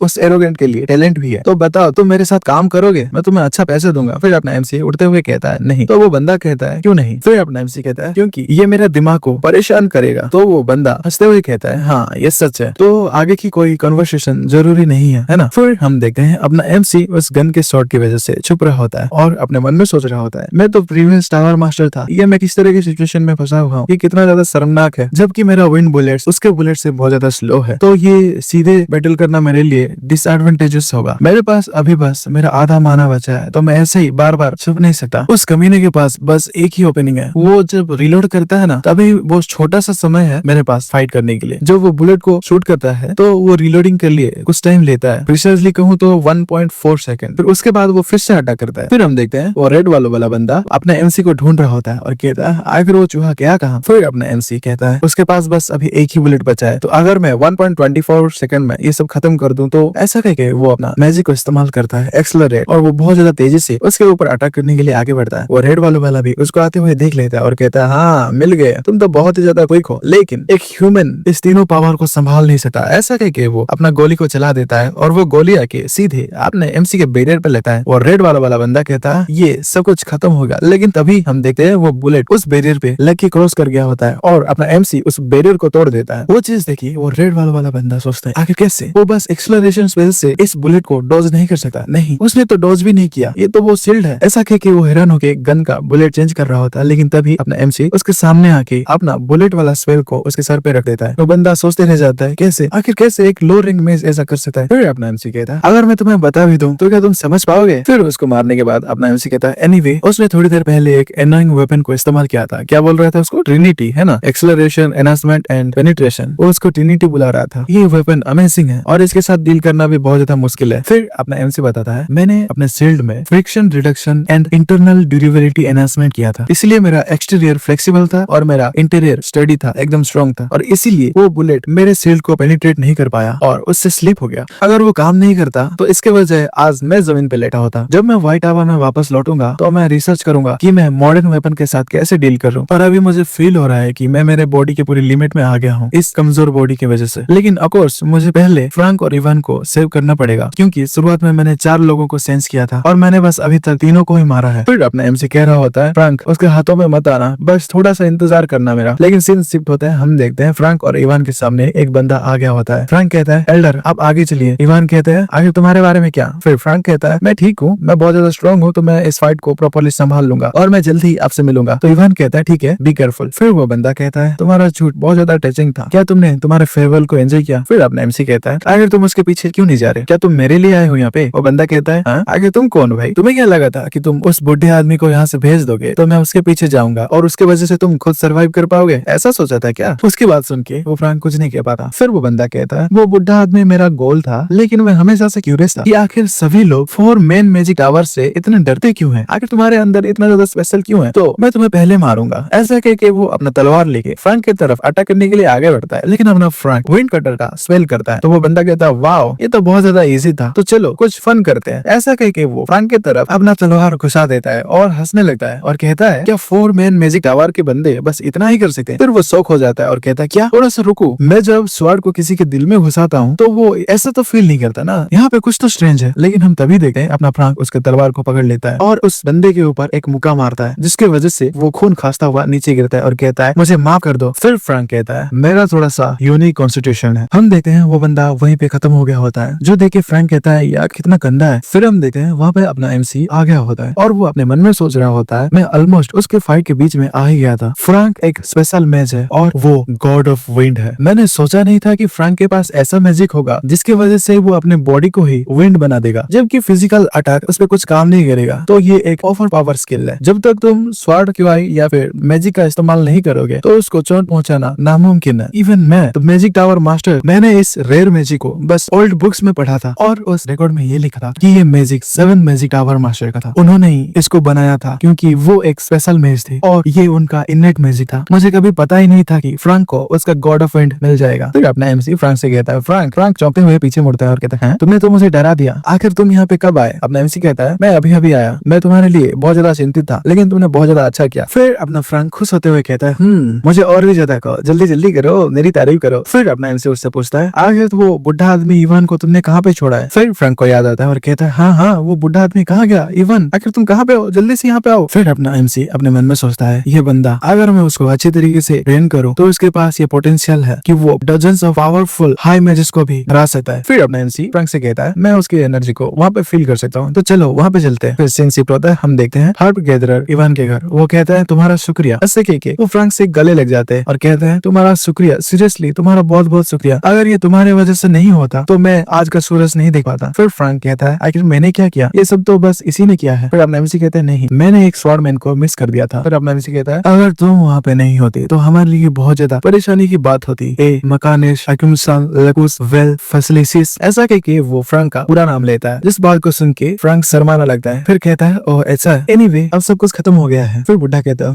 उस एरोगेंट के लिए टैलेंट भी है, तो बताओ तुम मेरे साथ काम करोगे? मैं तुम्हें अच्छा पैसे दूंगा। फिर अपना एमसी उठते हुए कहता है नहीं। तो वो बंदा कहता है क्यों नहीं? फिर अपना एमसी कहता है क्योंकि ये मेरा दिमाग को परेशान करेगा। तो वो बंदा हंसते हुए कहता है हाँ ये सच है, तो आगे की कोई कन्वर्सेशन जरूरी नहीं है ना। फिर हम देखते हैं अपना एमसी उस गन के शॉट की वजह से चुप रहा होता है और अपने मन में सोच रहा होता है मैं तो प्रीवियस टावर मास्टर था, ये मैं किस तरह की सिचुएशन में फंसा हुआ हूँ, ये कितना ज्यादा शर्मनाक है। जबकि मेरा विंड बुलेट्स उसके बुलेट से बहुत ज्यादा स्लो है तो ये सीधे बैटल करना मेरे लिए डिसएडवांटेजेस होगा। मेरे पास अभी बस मेरा आधा माना बचा है तो मैं ऐसे ही बार बार छुप नहीं सकता। उस कमीने के पास बस एक ही ओपनिंग है, वो जब रिलोड करता है ना तभी वो छोटा सा समय है मेरे पास फाइट करने के लिए। जब वो बुलेट को शूट करता है तो वो रिलोडिंग के लिए कुछ टाइम लेता है, प्रिसाइजली कहूँ तो 1.4 सेकंड। फिर उसके बाद वो फिर से अटैक करता है। फिर हम देखते हैं वो रेड वाला बंदा अपने एमसी को ढूंढ रहा होता है और कहता है आखिर वो चूहा गया कहाँ? फिर अपना एमसी कहता है उसके पास बस अभी एक ही बुलेट बचा है, तो अगर मैं 1.24 सेकंड में ये सब खत्म कर दूं तो ऐसा कह के वो अपना मैजिक को इस्तेमाल करता है एक्सेलरेट, और वो बहुत ज्यादा तेजी से उसके ऊपर अटैक करने के लिए आगे बढ़ता है। वो रेड वाला भी उसको आते हुए देख लेता है और कहता है हाँ मिल गए, तुम तो बहुत ही ज्यादा क्विक हो, लेकिन एक ह्यूमन इस तीनों पावर को संभाल नहीं सकता। ऐसा कह के वो अपना गोली को चला देता है और वो गोली आके सीधे अपने एमसी के बैरियर पर लेता है। और रेड वाला बंदा कहता है ये सब कुछ खत्म होगा, लेकिन तभी हम देखते हैं वो बुलेट उस बैरियर पे लग के क्रॉस कर गया होता है और अपना एमसी उस बैरियर को तोड़ देता है। वो चीज देखी वो रेड वाला बंदा सोचता है आखिर कैसे? वो बस एक्सेलरेशन स्पेल से इस बुलेट को डॉज नहीं कर सकता। नहीं, उसने तो डॉज भी नहीं किया, ये तो वो शील्ड है। ऐसा कह के वो हैरान होके गन का बुलेट चेंज कर रहा होता है, लेकिन तभी अपना एमसी उसके सामने आके अपना बुलेट वाला स्पेल को उसके सर पे रख देता है। वो बंदा सोचते रह जाता है कैसे, आखिर कैसे एक लो रैंक मेज ऐसा कर सकता है। फिर अपना एमसी कहता है अगर मैं तुम्हें बता भी दूं तो क्या तुम समझ पाओगे? फिर उसको मारने के बाद अपना एमसी कहता है एनीवे उसने थोड़ी देर पहले एक एनोइंग वेपन को इस्तेमाल किया था, क्या बोल रहा था उसको? ट्रिनिटी है ना, एक्सेलरेशन, एनहांसमेंट, एंड पेनिट्रेशन। वो उसको ट्रिनिटी बुला रहा था। ये वेपन अमेजिंग है और इसके साथ डील करना भी बहुत ज्यादा मुश्किल है। फिर अपना एमसी बताता है, मैंने अपने शील्ड में friction reduction and internal durability enhancement किया था, इसलिए मेरा एक्सटीरियर फ्लेक्सिबल था और मेरा इंटीरियर स्टडी था, एकदम स्ट्रॉन्ग था, और इसीलिए वो बुलेट मेरे शील्ड को पेनिट्रेट नहीं कर पाया और उससे स्लिप हो गया। अगर वो काम नहीं करता तो इसके वजह आज मैं जमीन पे लेटा होता। जब मैं व्हाइट टावर में वापस लौटूंगा तो मैं रिसर्च करूंगा कि मैं मॉडर्न वेपन के साथ कैसे डील करूं, और अभी मुझे फील हो रहा है कि मैं मेरे बॉडी के पूरी लिमिट में आ गया हूं इस कमजोर बॉडी की वजह से। लेकिन ऑफ कोर्स मुझे पहले फ्रैंक और इवान को सेव करना पड़ेगा, क्योंकि शुरुआत में मैंने 4 लोगों को सेंस किया था और मैंने बस अभी तक 3 को ही मारा है। फिर अपना एमसी कह रहा होता है, फ्रैंक उसके हाथों में मत आना, बस थोड़ा सा इंतजार करना मेरा। लेकिन सीन शिफ्ट होता है, हम देखते हैं फ्रैंक और इवान के सामने एक बंदा आ गया होता है। फ्रैंक कहता है, एल्डर आप आगे चलिए। इवान कहते हैं, आगे तुम्हारे बारे में क्या? फिर फ्रैंक कहता है, मैं ठीक हूँ, मैं बहुत ज्यादा स्ट्रॉन्ग हूँ, तो मैं इस फाइट को प्रॉपर्ली संभाल लूंगा और मैं जल्दी आपसे मिलूंगा। तो इवान कहता है, ठीक है, बी केयरफुल। फिर वो बंदा कहता है, तुम्हारा झूठ बहुत ज्यादा टचिंग था, क्या तुमने तुम्हारे फेयरवेल को एंजॉय किया? फिर अपना एमसी कहता है, आगे तुम उसके पीछे क्यों नहीं जा रहे? क्या तुम मेरे लिए आए हो यहाँ पे? वो बंदा कहता है, हाँ? आगे तुम कौन भाई? तुम्हें क्या लगा था कि तुम उस बुढ़े आदमी को यहाँ से भेज दोगे तो मैं उसके पीछे जाऊंगा और उसके वजह से तुम खुद सर्वाइव कर पाओगे? ऐसा सोचा था क्या? उसकी बात सुन के वो फ्रैंक कुछ नहीं कह पाता। फिर वो बंदा कहता है, वो बुढ़ा आदमी मेरा गोल था, लेकिन मैं हमेशा से क्यूरियस था कि आखिर सभी लोग 4 मेन मैजिक टावर से इतने डरते क्यों हैं? आखिर तुम्हारे अंदर इतना ज्यादा स्पेशल क्यों है? तो मैं तुम्हें पहले मारूंगा। ऐसा कह के वो अपना तलवार लेके फ्रैंक की तरफ अटैक करने के लिए आगे बढ़ता है, लेकिन अपना फ्रैंक विंड कटर का स्पेल करता है। तो वो बंदा कहता है, वाओ ये तो बहुत ज्यादा इजी था, तो चलो कुछ फन करते हैं। ऐसा कह के वो फ्रैंक की तरफ अपना तलवार घुसा देता है और हंसने लगता है और कहता है, क्या 4 मेन मैजिक टावर के बंदे बस इतना ही कर सकते हैं? फिर वो शौक हो जाता है और कहता है, क्या? थोड़ा सा रुको, मैं जब स्वॉर्ड को किसी के दिल में घुसाता हूँ तो वो ऐसा तो फील नहीं करता ना, यहाँ पे कुछ तो स्ट्रेंज है। लेकिन हम तभी देखते हैं अपना फ्रैंक उसके तलवार को पकड़ लेता है और उस बंदे के ऊपर एक मुक्का मारता है, जिसकी वजह से वो खून खांसता हुआ नीचे गिरता है और कहता है, मुझे माफ कर दो। फिर फ्रैंक कहता है, मेरा थोड़ा सा यूनिक कॉन्स्टिट्यूशन है। हम देखते हैं वो बंदा वहीं पे खत्म हो गया होता है, जो देख के फ्रैंक कहता है, यार कितना गंदा है। फिर हम देखते हैं वहाँ पे अपना एमसी आ गया होता है और वो अपने मन में सोच रहा होता है, मैं ऑलमोस्ट उसके फाइट के बीच में आ ही गया था। फ्रैंक एक स्पेशल मैच है और वो गॉड ऑफ विंड है। मैंने सोचा नहीं था कि फ्रैंक के पास ऐसा मैजिक होगा जिसकी वजह से वो अपने बॉडी को ही विंड बना देगा, जबकि फिजिकल अटैक उस पर कुछ काम नहीं करेगा। तो ये एक ओवर पावर स्किल है। जब तक तुम स्वॉर्ड क्यूआई या फिर मैजिक का इस्तेमाल नहीं करोगे तो उसको चोट पहुंचाना नामुमकिन है। इवन मैं तो मैजिक टावर मास्टर, मैंने इस रेयर मैजिक को बस ओल्ड बुक्स में पढ़ा था और उस रिकॉर्ड में ये लिखा था कि ये मैजिक 7 मैजिक टावर मास्टर का था। उन्होंने ही इसको बनाया था क्योंकि वो एक स्पेशल मैज थे और ये उनका इननेट मैजिक था। मुझे कभी पता ही नहीं था कि फ्रैंक को उसका गॉड ऑफ विंड मिल जाएगा। फिर अपना एमसी फ्रैंक से कहता है, फ्रैंक चौंकते हुए पीछे मुड़ता है और कहता है, तुमने तो मुझे डरा दिया, आखिर तुम यहाँ पे कब आए? अपना एमसी कहता है, मैं अभी अभी आया, मैं तुम्हारे लिए बहुत ज्यादा चिंतित था, लेकिन तुमने बहुत ज्यादा अच्छा किया। फिर अपना फ्रैंक खुश होते हुए कहता है, मुझे और भी ज्यादा कहो, जल्दी जल्दी करो, मेरी तारीफ करो। फिर अपना एमसी उससे पूछता है, आखिर तो वो बुढ़ा आदमी इवान को तुमने कहाँ पे छोड़ा है? फिर फ्रैंक को याद आता है और कहता है, हाँ वो बुढ़ा आदमी कहाँ गया? इवान आखिर तुम कहाँ पे हो? जल्दी से यहाँ पे आओ। फिर अपना एमसी अपने मन में सोचता है, ये बंदा अगर मैं उसको अच्छे तरीके से ट्रेन करूँ तो उसके पास ये पोटेंशियल है कि वो dozens of powerful high magics को भी हरा सकता है। फिर अपना एमसी फ्रैंक से कहता है, मैं उसकी एनर्जी को वहाँ पे फील कर सकता हूँ, तो चलो वहाँ पे चलते हैं। फिर सीन शिफ्ट होता है, हम देखते हैं हर्ब गैदरर इवान के घर। वो कहता है, तुम्हारा शुक्रिया। ऐसे कह के वो फ्रैंक से गले लग जाते हैं और कहते हैं, तुम्हारा शुक्रिया, सीरियसली तुम्हारा बहुत बहुत शुक्रिया, अगर ये तुम्हारे वजह से नहीं होता तो मैं आज का सूरज नहीं देख पाता। फिर फ्रैंक कहता है, आखिर मैंने क्या किया? ये सब तो बस इसी ने किया है। फिर अपना एमसी कहते हैं, नहीं, मैंने एक स्वॉर्डमैन को मिस कर दिया था। फिर अपना एमसी कहता है, अगर तुम वहाँ पे नहीं होते तो हमारे लिए बहुत ज्यादा परेशानी की बात होती। ए मकानिश अकुमसन लकुस वेल फैसिलिटीज, ऐसा कह के वो फ्रैंक का पूरा नाम लेता है। जिस बात को सुन के फ्रैंक शर्माने लगता है। फिर कहता है, ओह ऐसा है, एनीवे अब सब कुछ खत्म हो गया है। फिर बुढ़ा कहता है,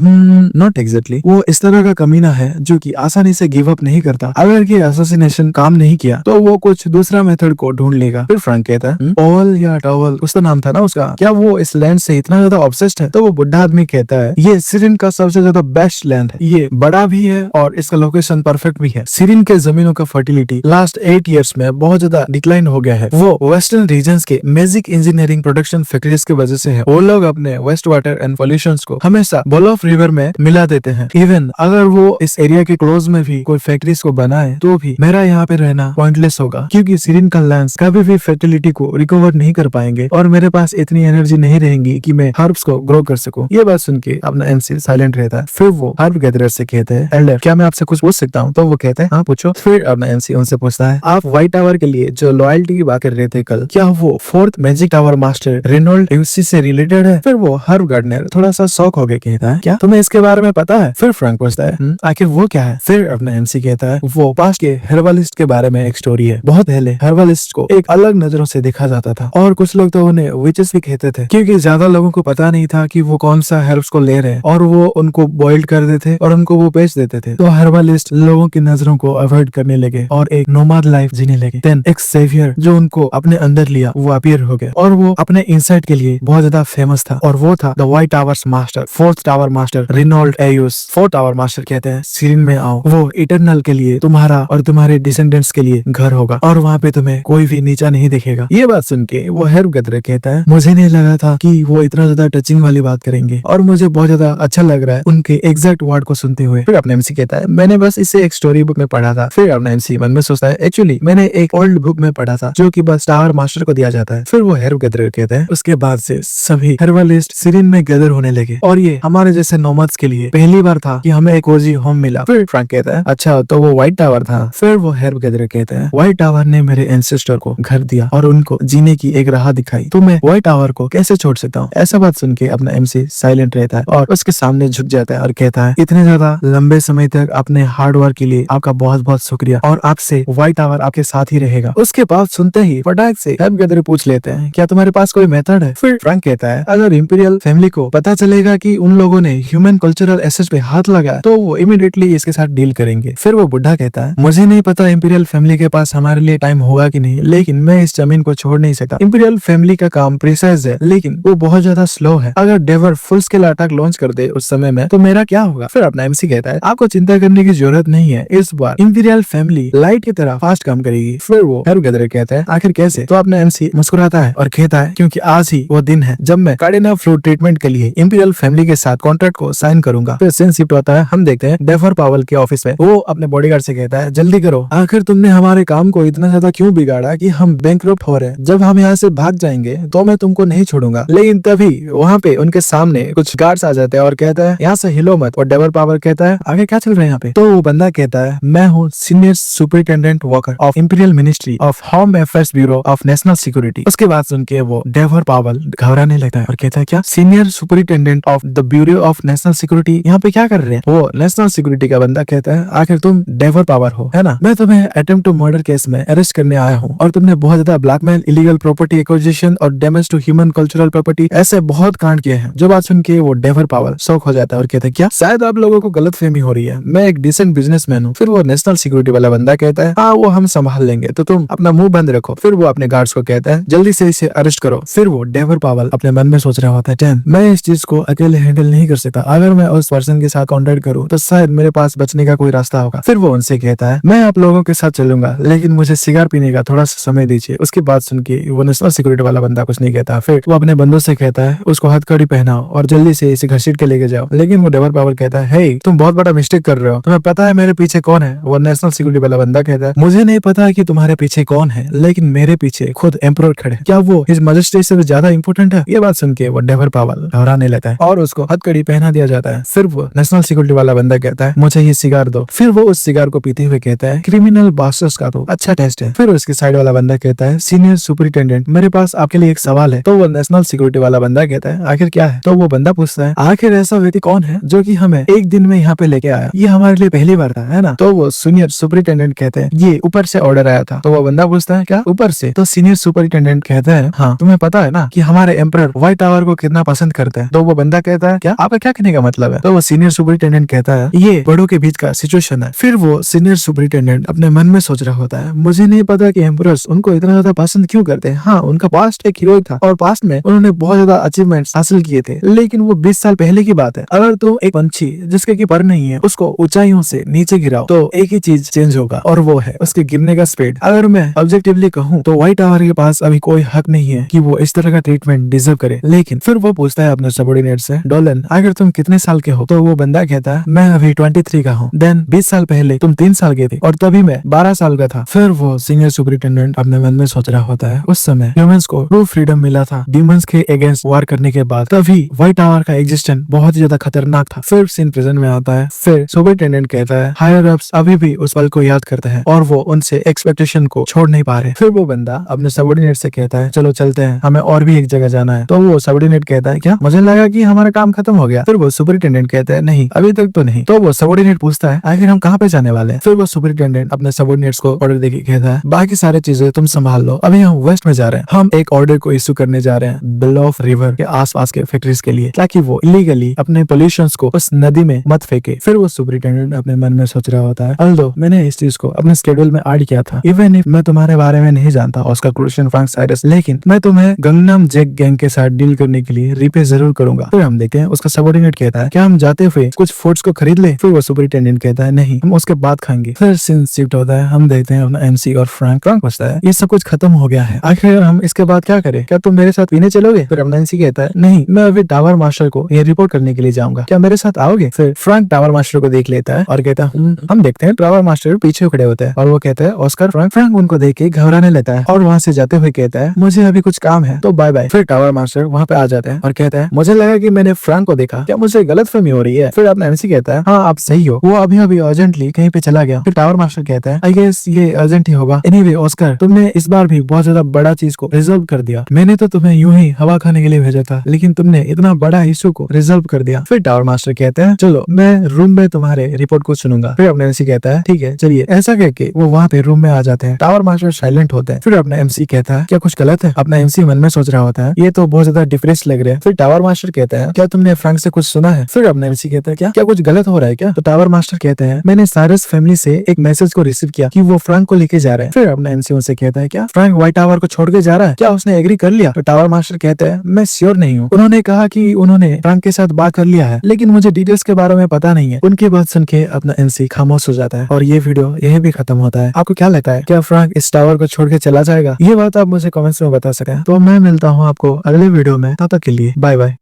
नॉट एग्जैक्टली, वो इस तरह का कमीना है जो कि आसानी से गिव अप नहीं करता। अगर ये असोसिनेशन काम नहीं किया तो वो कुछ दूसरा मेथड को ढूंढ लेगा। फिर फ्रैंक कहता है, ओवल या टॉवल कुछ तो नाम था ना उसका, क्या वो इस लैंड से इतना ज्यादा ऑब्सेस्ड है? तो वो बुढ़ा आदमी कहता है, ये सिरिन का सबसे ज्यादा बेस्ट लैंड है, ये बड़ा भी है और इसका लोकेशन परफेक्ट भी है। सिरिन के जमीनों का फर्टिलिटी लास्ट 8 इयर्स में बहुत ज्यादा डिक्लाइन हो गया है। वो वेस्टर्न रीजन्स के मैजिक इंजीनियरिंग प्रोडक्शन फैक्ट्रीज की वजह से है। वो लोग अपने वेस्ट वाटर एंड पॉल्यूशन को हमेशा बोलोफ रिवर में मिला देते हैं। इवन अगर वो इस एरिया के क्लोज में भी कोई फैक्ट्रीज को बनाए तो भी मेरा यहाँ पे रहना पॉइंटलेस होगा, क्योंकि सिरिन का लैंड्स कभी भी फर्टिलिटी को रिकवर नहीं कर पाएंगे और मेरे पास इतनी एनर्जी नहीं रहेगी कि मैं हर्ब्स को ग्रो कर सकूं। ये बात सुन के अपना एमसी साइलेंट रहता है। फिर वो हर्ब गैदरर से कहते हैं, एल्डर क्या मैं आपसे कुछ पूछ सकता हूँ? तो वो कहते हैं, हाँ पूछो। फिर अपना एमसी उनसे पूछता है, आप व्हाइट टावर के लिए जो लॉयल्टी की बात कर रहे थे कल, क्या वो 4th magic tower master Reynold यूसी से रिलेटेड है? फिर वो हर्ब गार्डनर थोड़ा सा शॉक हो गया, कहता है, क्या तुम्हें इसके बारे में पता है? फिर फ्रैंक पूछता है, आखिर वो क्या है? फिर अपना एमसी कहता है वो पास्ट के हर्बलिस्ट के बारे में एक स्टोरी है। बहुत पहले हर्बलिस्ट को एक अलग नजरों से देखा जाता था और कुछ लोग तो उन्हें विचेस भी कहते थे, क्योंकि ज्यादा लोगों को पता नहीं था कि वो कौन सा हर्ब्स को ले रहे हैं और वो उनको बॉइल्ड कर देते और उनको वो बेच देते थे। तो हर्बलिस्ट लोगों की नजरों को अवॉइड करने लगे और एक नोमाड लाइफ जीने लगे। देन एक सेवियर जो उनको अपने अंदर लिया वो अपीयर हो गया और वो अपने इंसाइट के लिए बहुत ज्यादा फेमस था और वो था the white towers master, fourth tower master रिनोल्ड एयूस। फोर्थ टावर मास्टर कहते हैं सीरिन में आओ, वो इटरनल के लिए तुम्हारा और तुम्हारे डिसेंडेंट्स के लिए घर होगा और वहाँ पे तुम्हें कोई भी नीचा नहीं दिखेगा। ये बात सुन के वो हर्ब गदर कहता है मुझे नहीं लगा था कि वो इतना ज्यादा टचिंग वाली बात करेंगे और मुझे बहुत ज्यादा अच्छा लग रहा है उनके एग्जैक्ट वर्ड को सुनते हुए। फिर अपने एमसी कहता है मैंने बस इसे एक स्टोरी बुक में पढ़ा था। फिर अपने एमसी मन में सोचता है एक्चुअली मैंने एक ओल्ड बुक में पढ़ा था जो कि बस टावर मास्टर को दिया जाता है। फिर वो हर्ब गदर कहता है उसके बाद से सभी हर्बलिस्ट सीरिन में गदर होने लगे और ये हमारे जैसे नोमैड्स के लिए पहली बार था कि हमें एक कोजी होम मिला। फिर फ्रैंक कहता है अच्छा तो वो व्हाइट टावर था। फिर वो हर्ब गदर कहता है व्हाइट टावर ने मेरे एंसेस्टर को घर दिया और उनको जीने की एक राह दिखाई, तो मैं व्हाइट टावर को कैसे छोड़ सकता हूँ। ऐसा बात सुन के अपना एमसी साइलेंट रहता है और उसके सामने झुक जाता है और कहता है इतने ज्यादा लंबे समय तक अपने हार्ड वर्क के लिए आपका बहुत बहुत शुक्रिया और आपसे व्हाइट टावर आपके साथ ही रहेगा। उसके बाद सुनते ही फटाक से हर्ब गदर पूछ लेते हैं क्या तुम्हारे पास कोई मेथड है। फिर फ्रैंक कहता है अगर इंपीरियल फैमिली को पता चलेगा कि उन लोगों ने ह्यूमन कल्चरल एसेट्स पे हाथ लगाया तो वो इमीडिएटली इसके साथ डील करेंगे। फिर वो बुढ़ा कहता है मुझे नहीं पता इंपीरियल फैमिली के पास हमारे लिए टाइम होगा कि नहीं, लेकिन मैं इस जमीन को छोड़ नहीं सकता। इंपीरियल फैमिली का काम प्रिसाइज है लेकिन वो बहुत ज्यादा स्लो है। अगर डेवर फुल स्केल अटैक लॉन्च कर दे उस समय में तो मेरा क्या होगा। फिर अपना एमसी कहता है आपको चिंता करने की जरूरत नहीं है, इस बार इंपीरियल फैमिली लाइट की तरह फास्ट काम करेगी। फिर वो हर्ब गदर कहता है आखिर कैसे। तो अपना एमसी मुस्कुराता है और कहता है क्योंकि आज ही वो दिन है जब मैं कार्डिनल फ्लू ट्रीटमेंट के लिए इंपीरियल फैमिली के साथ कॉन्ट्रैक्ट को साइन करूंगा। फिर सीन शिफ्ट होता है, हम देखते हैं डेवर पावल के ऑफिस में। वो अपने बॉडीगार्ड से कहता है जल्दी करो, आखिर तुमने हमारे काम को इतना ज्यादा क्यों बिगाड़ा कि हम बैंकरप्ट हो रहे हैं। जब हम यहाँ से भाग जाएंगे तो मैं तुमको नहीं छोड़ूंगा। लेकिन तभी वहाँ पे उनके सामने कुछ गार्ड्स आ जाते हैं और कहता है यहाँ से हिलो मत। और डेवर पावल कहता है आगे क्या चल रहा है यहाँ पे। तो वो बंदा कहता है मैं हूँ senior superintendent walker of imperial ministry of home affairs bureau of national security. उसके बाद सुन के वो डेवर पावल घबराने लगता है और कहता है क्या senior superintendent of the bureau of national security यहाँ पे क्या कर रहे हैं। वो नेशनल सिक्योरिटी का बंदा कहता है आखिर तुम डेवर पावर हो है ना, मैं तुम्हें अटेम्प्ट टू मर्डर केस में अरेस्ट करने आया हूँ और तुमने बहुत ज्यादा ब्लैकमेल, इलीगल प्रॉपर्टी एक्विजिशन और damage to human cultural property ऐसे बहुत कांड किए हैं। जो बात सुन के वो डेवर पावर शौक हो जाता है और कहता है क्या शायद आप लोगों को गलत फहमी हो रही है, मैं एक डिसेंट बिजनेसमैन हूँ। फिर वो नेशनल सिक्योरिटी वाला बंदा कहता है हाँ वो हम संभाल लेंगे, तो तुम अपना मुंह बंद रखो। फिर वो अपने गार्ड्स को कहता है जल्दी से इसे अरेस्ट करो। फिर वो डेवर पावल अपने मन में सोच रहा होता है डैम मैं इस चीज को अकेले हैंडल नहीं कर सकता, अगर मैं उस पर्सन के साथ कॉन्टेक्ट करूँ तो शायद मेरे पास बचने का कोई रास्ता होगा। फिर वो उनसे कहता है मैं आप लोगों के साथ चलूंगा लेकिन मुझे सिगार पीने का थोड़ा सा समय दीजिए। उसकी बात सुन के वो नेशनल सिक्योरिटी वाला बंदा कुछ नहीं कहता। फिर वो अपने बंदों से कहता है उसको हथकड़ी पहनाओ और जल्दी से इसे घसीट के लेके जाओ। लेकिन वो डेवर पावर कहता है हे तुम बहुत बड़ा मिस्टेक कर रहे हो, तुम्हें पता है मेरे पीछे कौन है। वो नेशनल सिक्योरिटी वाला बंदा कहता है मुझे नहीं पता कि तुम्हारे पीछे कौन है लेकिन मेरे पीछे खुद एम्परर खड़े, क्या वो हिज मैजेस्टी से ज्यादा इंपॉर्टेंट है। ये बात सुन के वो डेवर पावल घबराने लगता है और उसको हथकड़ी पहना दिया जाता है। फिर वो नेशनल सिक्योरिटी वाला बंदा कहता है मुझे ये सिगार दो। फिर वो उस सिगार को पीते हुए कहता है क्रिमिनल बास्टर्स का तो अच्छा टेस्ट है। फिर उसके साइड वाला बंदा कहता है सीनियर सुपरिटेंडेंट मेरे पास आपके लिए एक सवाल है। तो वो नेशनल सिक्योरिटी वाला बंदा कहता है आखिर क्या है। तो वो बंदा पूछता है आखिर ऐसा व्यक्ति कौन है जो कि हमें एक दिन में यहाँ पे लेके आया, ये हमारे लिए पहली बार था है ना। तो वो सीनियर सुपरिटेंडेंट कहते हैं ये ऊपर से ऑर्डर आया था। तो वो बंदा पूछता है क्या ऊपर से। तो सीनियर सुपरिटेंडेंट कहता है हाँ तुम्हें पता है ना कि हमारे एम्परर व्हाइट टावर को कितना पसंद करते हैं। तो वो बंदा कहता है क्या आपका क्या कहने का मतलब है। तो वो सीनियर सुपरिटेंडेंट कहता है ये बड़ों के बीच का सिचुएशन है। फिर वो सीनियर सुपरिटेंडेंट अपने मन में सोच रहा होता है मुझे नहीं पता कि एम्परर्स उनको इतना ज्यादा पसंद क्यों करते हैं। हाँ उनका पास्ट एक हीरोइक था और पास्ट में उन्होंने बहुत ज्यादा अचीवमेंट्स हासिल किए थे, लेकिन वो 20 साल पहले की बात है। अगर तुम एक पंछी जिसके की पर नहीं है उसको ऊंचाइयों से नीचे गिराओ तो एक ही चीज चेंज होगा और वो है उसके गिरने का स्पीड। अगर मैं ऑब्जेक्टिवली कहूँ तो व्हाइट टावर के पास अभी कोई हक नहीं है कि वो इस तरह का ट्रीटमेंट डिजर्व करे। लेकिन फिर वो पूछता है अपने सबऑर्डिनेट से डोलन आखिर तुम कितने साल के हो। तो वो बंदा कहता है मैं अभी 23 का हूँ। देन 20 साल पहले तुम 3 साल के थे और तभी मैं 12 साल का था। फिर वो सीनियर सुपरिटेंडेंट अपने मन में सोच रहा होता है उस समय ह्यूमंस को ट्रू फ्रीडम मिला था डीमंस के अगेंस्ट वार करने के बाद, तभी व्हाइट टावर का एग्जिस्टेंस बहुत ही ज्यादा खतरनाक था। फिर सीन प्रेजेंट में आता है। फिर सुपरिटेंडेंट कहता है हायर अप्स अभी भी उस पल को याद करते हैं और वो उनसे एक्सपेक्टेशन को छोड़ नहीं पा रहे। फिर वो बंदा अपने सबऑर्डिनेट से कहता है चलो चलते हैं, हमें और भी एक जगह जाना है। तो वो सबऑर्डिनेट कहता है क्या मुझे लगा कि हमारा काम खत्म हो गया। फिर वो सुपरिटेंडेंट कहता है नहीं अभी तक तो नहीं। तो वो सबऑर्डिनेट पूछता पूछता है आखिर हम कहाँ पे जाने वाले हैं। फिर वो सुपरिटेंडेंट अपने सबऑर्डिनेट्स को ऑर्डर देके कहता है बाकी सारी चीजें तुम संभाल लो, अभी हम वेस्ट में जा रहे हैं, हम एक ऑर्डर को इश्यू करने जा रहे हैं बिलोफ रिवर के आसपास के फैक्ट्रीज के लिए ताकि वो इलीगली अपने पोल्यूशंस को उस नदी में मत फेंके। फिर वो सुपरिटेंडेंट अपने मन में सोच रहा होता है अल्दो मैंने इस चीज को अपने स्केड्यूल में ऐड किया था, इवन इफ मैं तुम्हारे बारे में नहीं जानता ऑस्कर क्रूशन फ्रैंक साइरस, लेकिन मैं तुम्हें गंगनम जैक गैंग के साथ डील करने के लिए रिपे जरूर करूंगा। फिर हम देखते हैं उसका सबऑर्डिनेट कहता है क्या हम जाते हुए कुछ फूड्स को खरीद ले। फिर वो सुपरिटेंडेंट कहता है नहीं, हम उसके बाद खाएंगे। फिर सीन शिफ्ट होता है, हम देखते हैं अपना एमसी और फ्रैंक पूछता है ये सब कुछ खत्म हो गया है, आखिर हम इसके बाद क्या करें, क्या तुम मेरे साथ पीने चलोगे। फिर अपना एमसी कहता है नहीं, मैं अभी टावर मास्टर को ये रिपोर्ट करने के लिए जाऊंगा, क्या मेरे साथ आओगे। फिर फ्रैंक टावर मास्टर को देख लेता है और कहता है हम देखते हैं टावर मास्टर पीछे खड़े होते हैं और वो कहता है ऑस्कर फ्रैंक उनको देख के घबराने लगता है और वहाँ से जाते हुए कहता है मुझे अभी कुछ काम है तो बाय बाय। फिर टावर मास्टर वहाँ पे आ जाते हैं और कहता है मुझे लगा कि मैंने फ्रैंक को देखा, क्या मुझे गलतफहमी हो रही है। फिर अपना एमसी कहता है हाँ आप सही हो, वो अभी अर्जेंटली कहीं पे चला गया। फिर टावर मास्टर कहता है आई गेस ये अर्जेंट ही होगा। एनीवे ऑस्कर तुमने इस बार भी बहुत ज्यादा बड़ा चीज को रिजॉल्व कर दिया, मैंने तो तुम्हें यूं ही हवा खाने के लिए भेजा था लेकिन तुमने इतना बड़ा इशू को रिजॉल्व कर दिया। फिर टावर मास्टर कहते हैं चलो मैं रूम में तुम्हारे रिपोर्ट को सुनूंगा। फिर अपना एमसी कहता है ठीक है चलिए। ऐसा कह के वो वहाँ पे रूम में आ जाते हैं। टावर मास्टर साइलेंट होते हैं। फिर अपना एमसी कहता है क्या कुछ गलत है। अपना एमसी मन में सोच रहा होता है ये तो बहुत ज्यादा डिप्रेस लग रहे हैं। फिर टावर मास्टर कहता है क्या तुमने फ्रैंक से कुछ सुना है। फिर अपना एमसी कहता है क्या कुछ गलत हो रहा है क्या। तो टावर मास्टर कहते हैं मैंने साइरस फैमिली से एक मैसेज को रिसीव किया कि वो फ्रैंक को लेके जा रहे हैं। फिर अपना एमसी उनसे कहता है क्या फ्रैंक व्हाइट टावर को छोड़ के जा रहा है, क्या उसने एग्री कर लिया। तो टावर मास्टर कहते हैं मैं श्योर नहीं हूँ, उन्होंने कहा कि उन्होंने फ्रैंक के साथ बात कर लिया है लेकिन मुझे डिटेल्स के बारे में पता नहीं है। उनकी बात सुन के अपना एमसी खामोश हो जाता है और ये वीडियो यही भी खत्म होता है। आपको क्या लगता है क्या फ्रैंक इस टावर को छोड़ के चला जाएगा? ये बात आप मुझे कमेंट्स में बता सकें। तो मैं मिलता हूँ आपको अगले वीडियो में, तब तक के लिए बाय बाय।